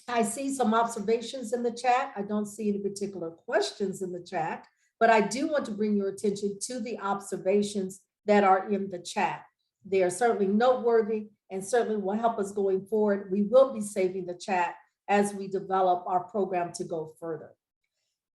I see some observations in the chat. I don't see any particular questions in the chat, but I do want to bring your attention to the observations that are in the chat. They are certainly noteworthy and certainly will help us going forward. We will be saving the chat as we develop our program to go further.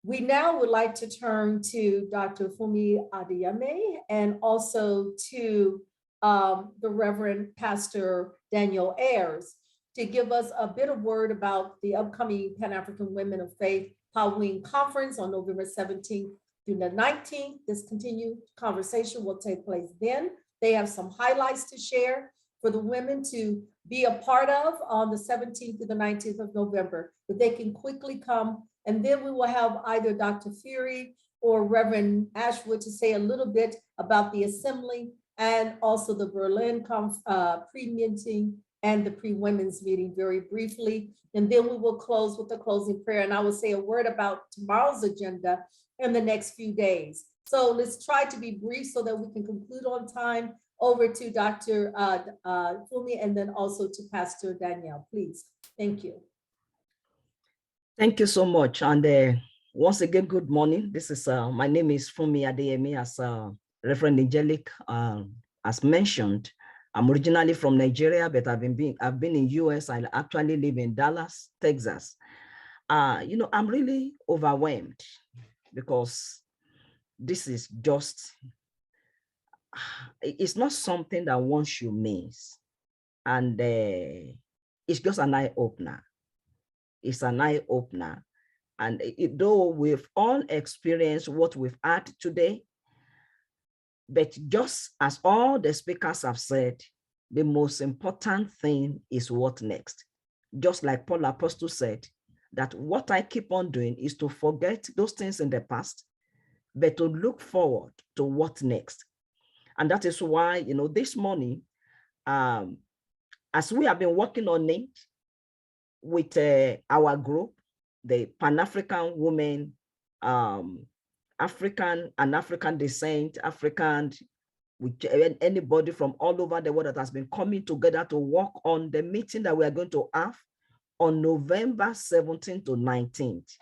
We now would like to turn to Dr. Funmi Adeyemi and also to the Reverend Pastor Daniel Ayers to give us a bit of word about the upcoming Pan-African Women of Faith Halloween Conference on November 17th through the 19th. This continued conversation will take place then. They have some highlights to share for the women to be a part of on the 17th to the 19th of November, but they can quickly come. And then we will have either Dr. Fury or Reverend Ashwood to say a little bit about the assembly and also the Berlin pre-meeting and the pre-women's meeting very briefly. And then we will close with the closing prayer. And I will say a word about tomorrow's agenda in the next few days. So let's try to be brief so that we can conclude on time. Over to Dr. Funmi and then also to Pastor Danielle, please. Thank you. Thank you so much. And once again, good morning. This is my name is Funmi Adeyemi, as Reverend Angelic as mentioned. I'm originally from Nigeria, but I've been in US. I actually live in Dallas, Texas. I'm really overwhelmed because this is just, it's not something that one should miss. And it's just an eye-opener. It's an eye-opener. And though we've all experienced what we've had today, but just as all the speakers have said, the most important thing is what next. Just like Paul Apostle said, that what I keep on doing is to forget those things in the past, but to look forward to what next. And that is why, this morning, as we have been working on it with our group, the Pan-African Women, African and African descent, African, with anybody from all over the world that has been coming together to work on the meeting that we are going to have on November 17th to 19th.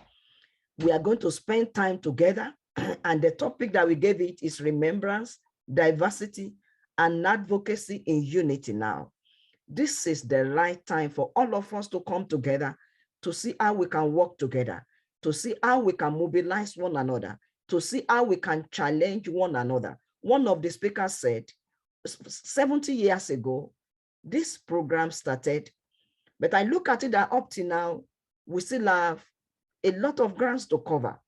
We are going to spend time together, and the topic that we gave it is remembrance, diversity, and advocacy in unity now. This is the right time for all of us to come together to see how we can work together, to see how we can mobilize one another, to see how we can challenge one another. One of the speakers said, 70 years ago, this program started, but I look at it that up to now, we still have a lot of grounds to cover.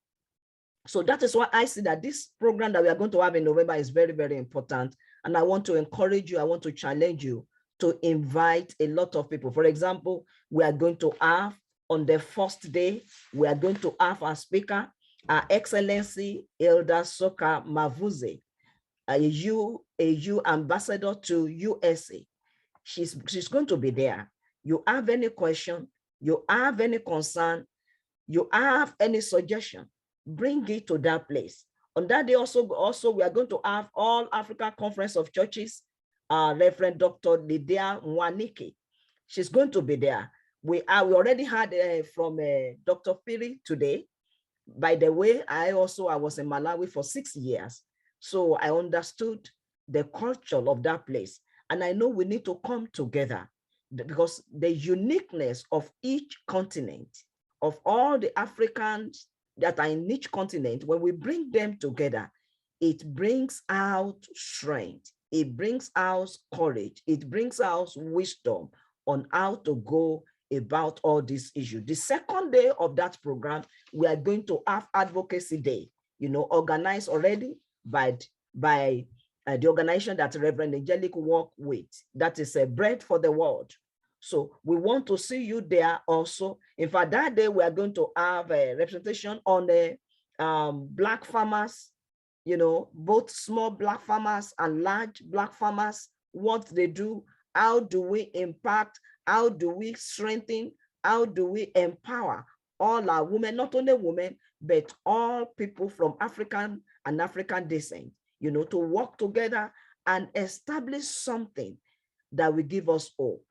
So that is why I see that this program that we are going to have in November is very, very important. And I want to encourage you, I want to challenge you to invite a lot of people. For example, we are going to have on the first day, we are going to have our speaker, Her Excellency Elder Soka Mavuze, a EU ambassador to USA. She's going to be there. You have any question, you have any concern, you have any suggestion, bring it to that place. On that day also we are going to have All Africa Conference of Churches, Reverend Dr. Lydia Mwanike. She's going to be there. We already had from Dr. Phiri today. By the way, I was in Malawi for 6 years. So I understood the culture of that place. And I know we need to come together because the uniqueness of each continent, of all the Africans that are in each continent, when we bring them together, it brings out strength, it brings out courage, it brings out wisdom on how to go about all these issues. The second day of that program, we are going to have Advocacy Day, organized already by the organization that Reverend Angelic work with. That is a Bread for the World. So we want to see you there also. In fact, that day we are going to have a representation on the Black farmers, both small Black farmers and large Black farmers, what they do, how do we impact, how do we strengthen, how do we empower all our women, not only women, but all people from African and African descent, to work together and establish something that will give us hope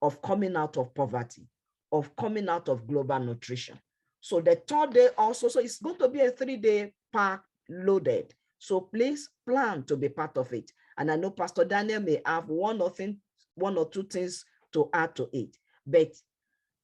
of coming out of poverty, of coming out of global nutrition. So the third day also, so it's going to be a 3-day pack loaded. So please plan to be part of it. And I know Pastor Daniel may have one or two things to add to it. But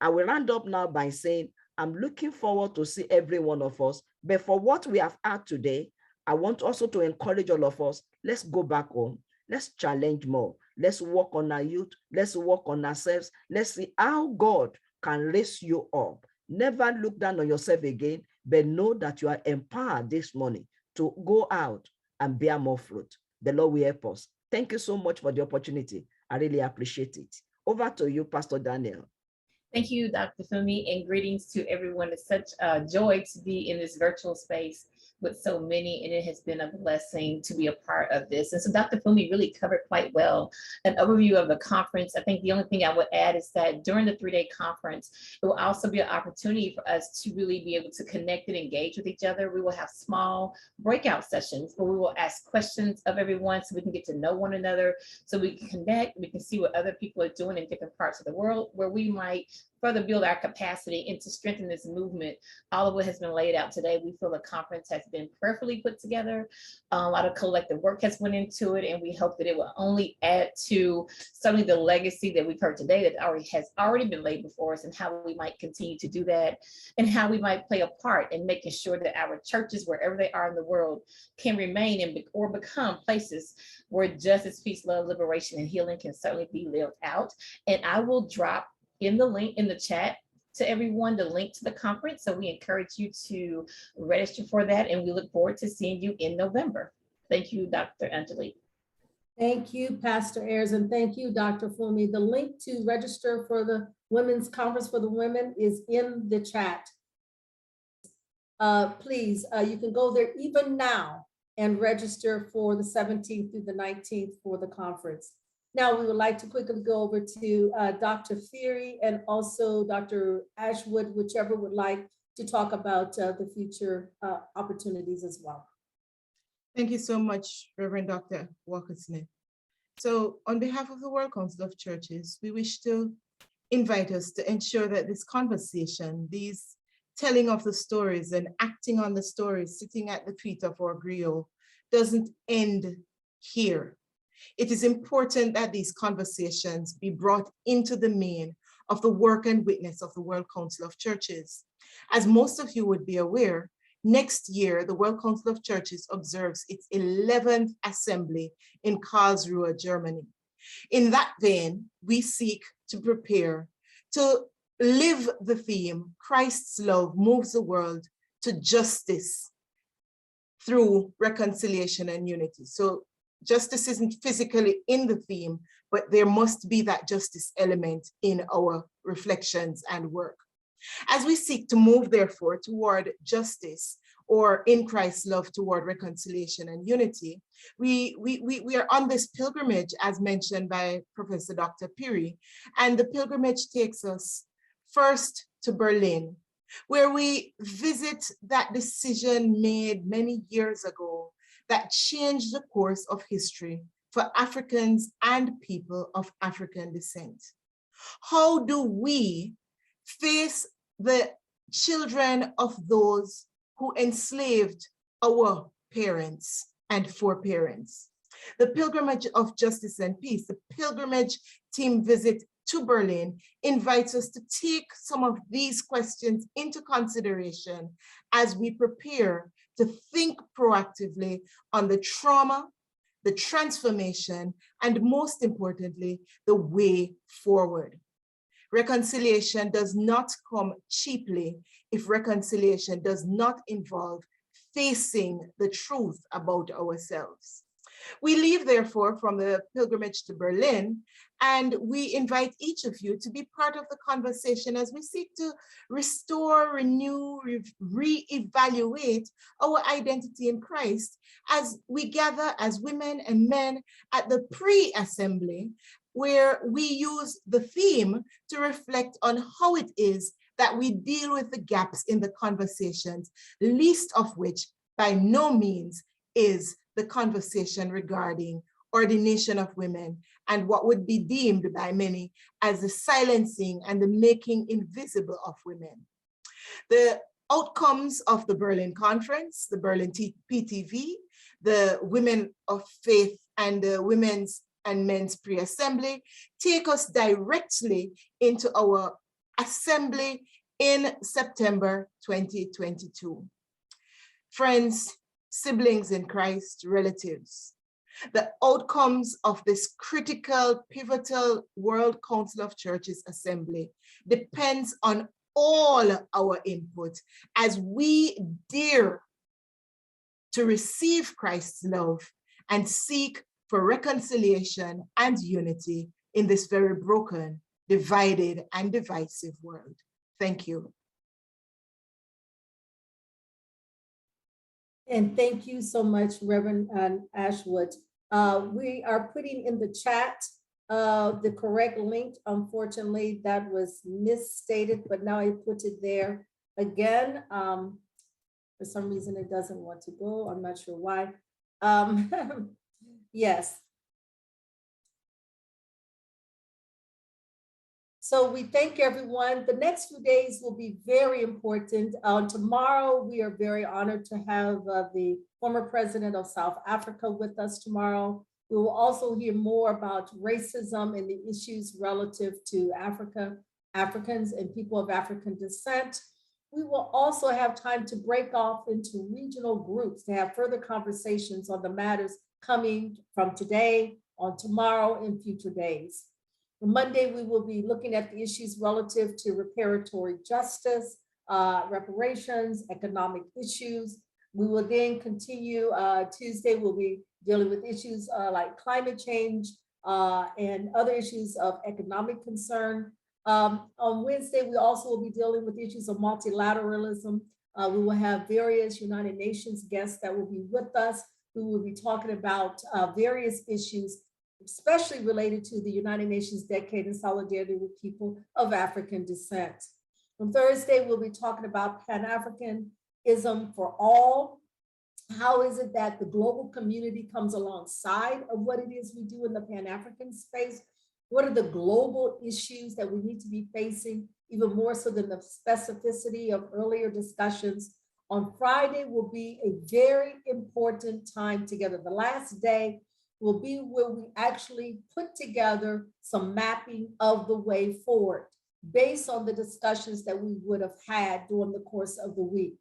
I will round up now by saying, I'm looking forward to see every one of us. But for what we have had today, I want also to encourage all of us, let's go back home. Let's challenge more. Let's work on our youth. Let's work on ourselves. Let's see how God can raise you up. Never look down on yourself again, but know that you are empowered this morning to go out and bear more fruit. The Lord will help us. Thank you so much for the opportunity. I really appreciate it. Over to you, Pastor Daniel. Thank you, Dr. Funmi, and greetings to everyone. It's such a joy to be in this virtual space with so many, and it has been a blessing to be a part of this. And so Dr. Funmi really covered quite well an overview of the conference. I think the only thing I would add is that during the 3-day conference, it will also be an opportunity for us to really be able to connect and engage with each other. We will have small breakout sessions where we will ask questions of everyone so we can get to know one another, so we can connect, we can see what other people are doing in different parts of the world, where we might further build our capacity and to strengthen this movement. All of what has been laid out today, we feel the conference has been prayerfully put together. A lot of collective work has went into it, and we hope that it will only add to certainly the legacy that we've heard today that has already been laid before us, and how we might continue to do that, and how we might play a part in making sure that our churches, wherever they are in the world, can remain or become places where justice, peace, love, liberation, and healing can certainly be lived out. And I will drop in the link in the chat to everyone, the link to the conference. So we encourage you to register for that, and we look forward to seeing you in November. Thank you, Dr. Angelique. Thank you, Pastor Ayers, and thank you, Dr. Funmi. The link to register for the Women's Conference for the Women is in the chat. Please, you can go there even now and register for the 17th through the 19th for the conference. Now, we would like to quickly go over to Dr. Feary and also Dr. Ashwood, whichever would like to talk about the future opportunities as well. Thank you so much, Reverend Dr. Walker-Smith. So on behalf of the World Council of Churches, we wish to invite us to ensure that this conversation, these telling of the stories and acting on the stories, sitting at the feet of our griot, doesn't end here. It is important that these conversations be brought into the main of the work and witness of the World Council of Churches. As most of you would be aware, next year, the World Council of Churches observes its 11th assembly in Karlsruhe, Germany. In that vein, we seek to prepare to live the theme, Christ's love moves the world to justice through reconciliation and unity. So justice isn't physically in the theme, but there must be that justice element in our reflections and work. As we seek to move, therefore, toward justice, or in Christ's love toward reconciliation and unity, we are on this pilgrimage, as mentioned by Professor Dr. Phiri, and the pilgrimage takes us first to Berlin, where we visit that decision made many years ago that changed the course of history for Africans and people of African descent. How do we face the children of those who enslaved our parents and foreparents? The Pilgrimage of Justice and Peace, the pilgrimage team visit to Berlin, invites us to take some of these questions into consideration as we prepare to think proactively on the trauma, the transformation, and most importantly, the way forward. Reconciliation does not come cheaply if reconciliation does not involve facing the truth about ourselves. We leave, therefore, from the pilgrimage to Berlin, and we invite each of you to be part of the conversation as we seek to restore, renew, reevaluate our identity in Christ as we gather as women and men at the pre-assembly, where we use the theme to reflect on how it is that we deal with the gaps in the conversations, least of which by no means is the conversation regarding ordination of women and what would be deemed by many as the silencing and the making invisible of women. The outcomes of the Berlin Conference, the Berlin PTV, the Women of Faith and the Women's and Men's Pre-Assembly take us directly into our assembly in September 2022. Friends, siblings in Christ, relatives, the outcomes of this critical, pivotal World Council of Churches Assembly depends on all our input as we dare to receive Christ's love and seek for reconciliation and unity in this very broken, divided, and divisive world. Thank you. And thank you so much, Reverend Ashwood. We are putting in the chat the correct link. Unfortunately, that was misstated, but now I put it there again. For some reason, it doesn't want to go. I'm not sure why. Yes. So we thank everyone. The next few days will be very important. Tomorrow, we are very honored to have the former president of South Africa with us tomorrow. We will also hear more about racism and the issues relative to Africans and people of African descent. We will also have time to break off into regional groups to have further conversations on the matters coming from today, on tomorrow, and future days. On Monday, we will be looking at the issues relative to reparatory justice, reparations, economic issues. We will then continue, Tuesday, we'll be dealing with issues like climate change and other issues of economic concern. On Wednesday, we also will be dealing with issues of multilateralism. We will have various United Nations guests that will be with us, who will be talking about various issues, especially related to the United Nations Decade in Solidarity with People of African Descent. On Thursday, we'll be talking about Pan-Africanism for all. How is it that the global community comes alongside of what it is we do in the Pan-African space? What are the global issues that we need to be facing, even more so than the specificity of earlier discussions? On Friday will be a very important time together. The last day will be where we actually put together some mapping of the way forward based on the discussions that we would have had during the course of the week.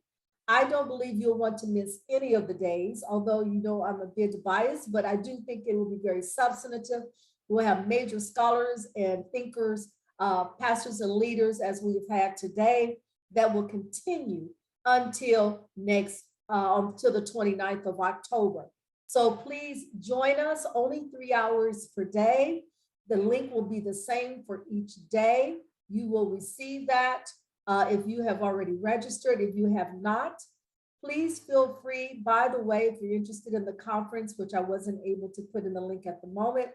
I don't believe you'll want to miss any of the days, although you know I'm a bit biased, but I do think it will be very substantive. We'll have major scholars and thinkers, pastors and leaders, as we've had today, that will continue until the 29th of October. So please join us, only 3 hours per day. The link will be the same for each day. You will receive that if you have already registered. If you have not, please feel free, by the way, if you're interested in the conference, which I wasn't able to put in the link at the moment,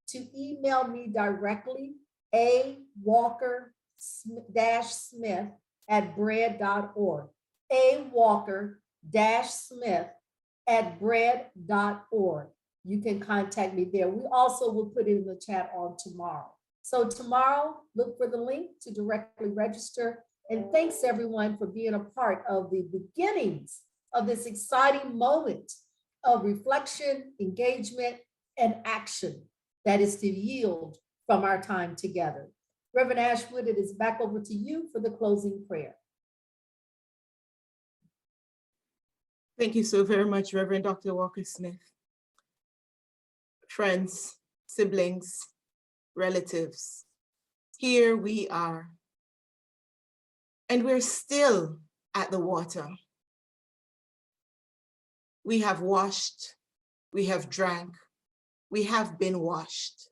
to email me directly, awalker-smith@bread.org, awalker-smith@bread.org. You can contact me there. We also will put it in the chat on tomorrow. So tomorrow, look for the link to directly register. And thanks everyone for being a part of the beginnings of this exciting moment of reflection, engagement, and action that is to yield from our time together. Reverend Ashwood, it is back over to you for the closing prayer. Thank you so very much, Reverend Dr. Walker-Smith. Friends, siblings, relatives, here we are. And we're still at the water. We have washed, we have drank, we have been washed.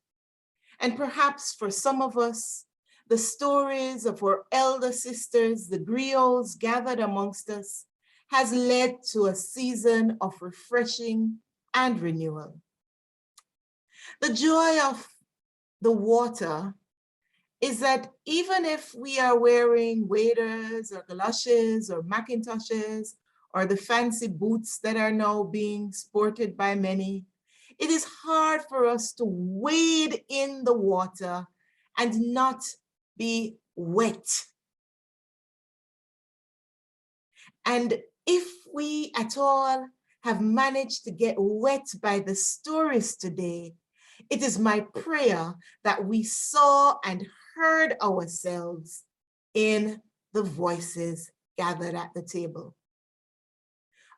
And perhaps for some of us, the stories of our elder sisters, the griots gathered amongst us, has led to a season of refreshing and renewal. The joy of the water is that even if we are wearing waders or galoshes or Macintoshes or the fancy boots that are now being sported by many, it is hard for us to wade in the water and not be wet. And if we at all have managed to get wet by the stories today, it is my prayer that we saw and heard ourselves in the voices gathered at the table.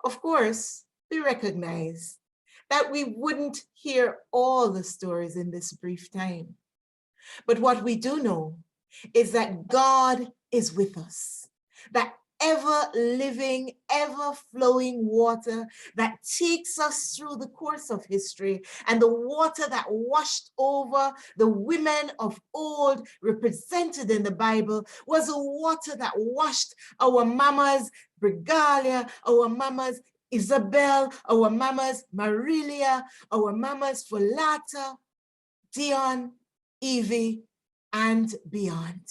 Of course, we recognize that we wouldn't hear all the stories in this brief time. But what we do know is that God is with us, that ever-living, ever-flowing water that takes us through the course of history, and the water that washed over the women of old represented in the Bible was a water that washed our mamas Brigalia, our mamas Isabel, our mamas Marilia, our mamas Folata, Dion, Evie, and beyond.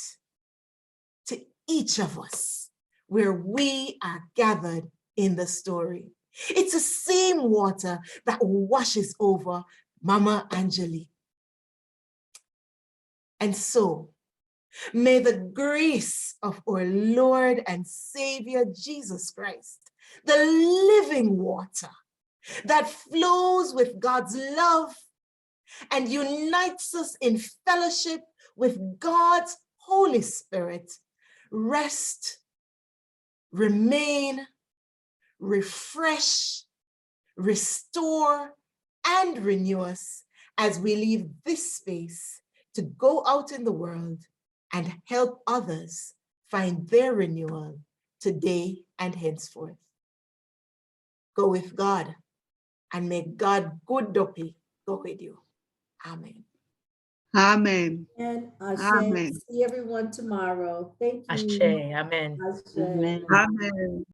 To each of us, where we are gathered in the story. It's the same water that washes over Mama Angelique. And so, may the grace of our Lord and Savior Jesus Christ, the living water that flows with God's love and unites us in fellowship with God's Holy Spirit, rest, remain, refresh, restore, and renew us as we leave this space to go out in the world and help others find their renewal today and henceforth. Go with God, and may God good dopey go with you. Amen. Amen. And Ashe, Amen. see everyone tomorrow. Thank you. Ashe, amen. Ashe. Amen. Amen.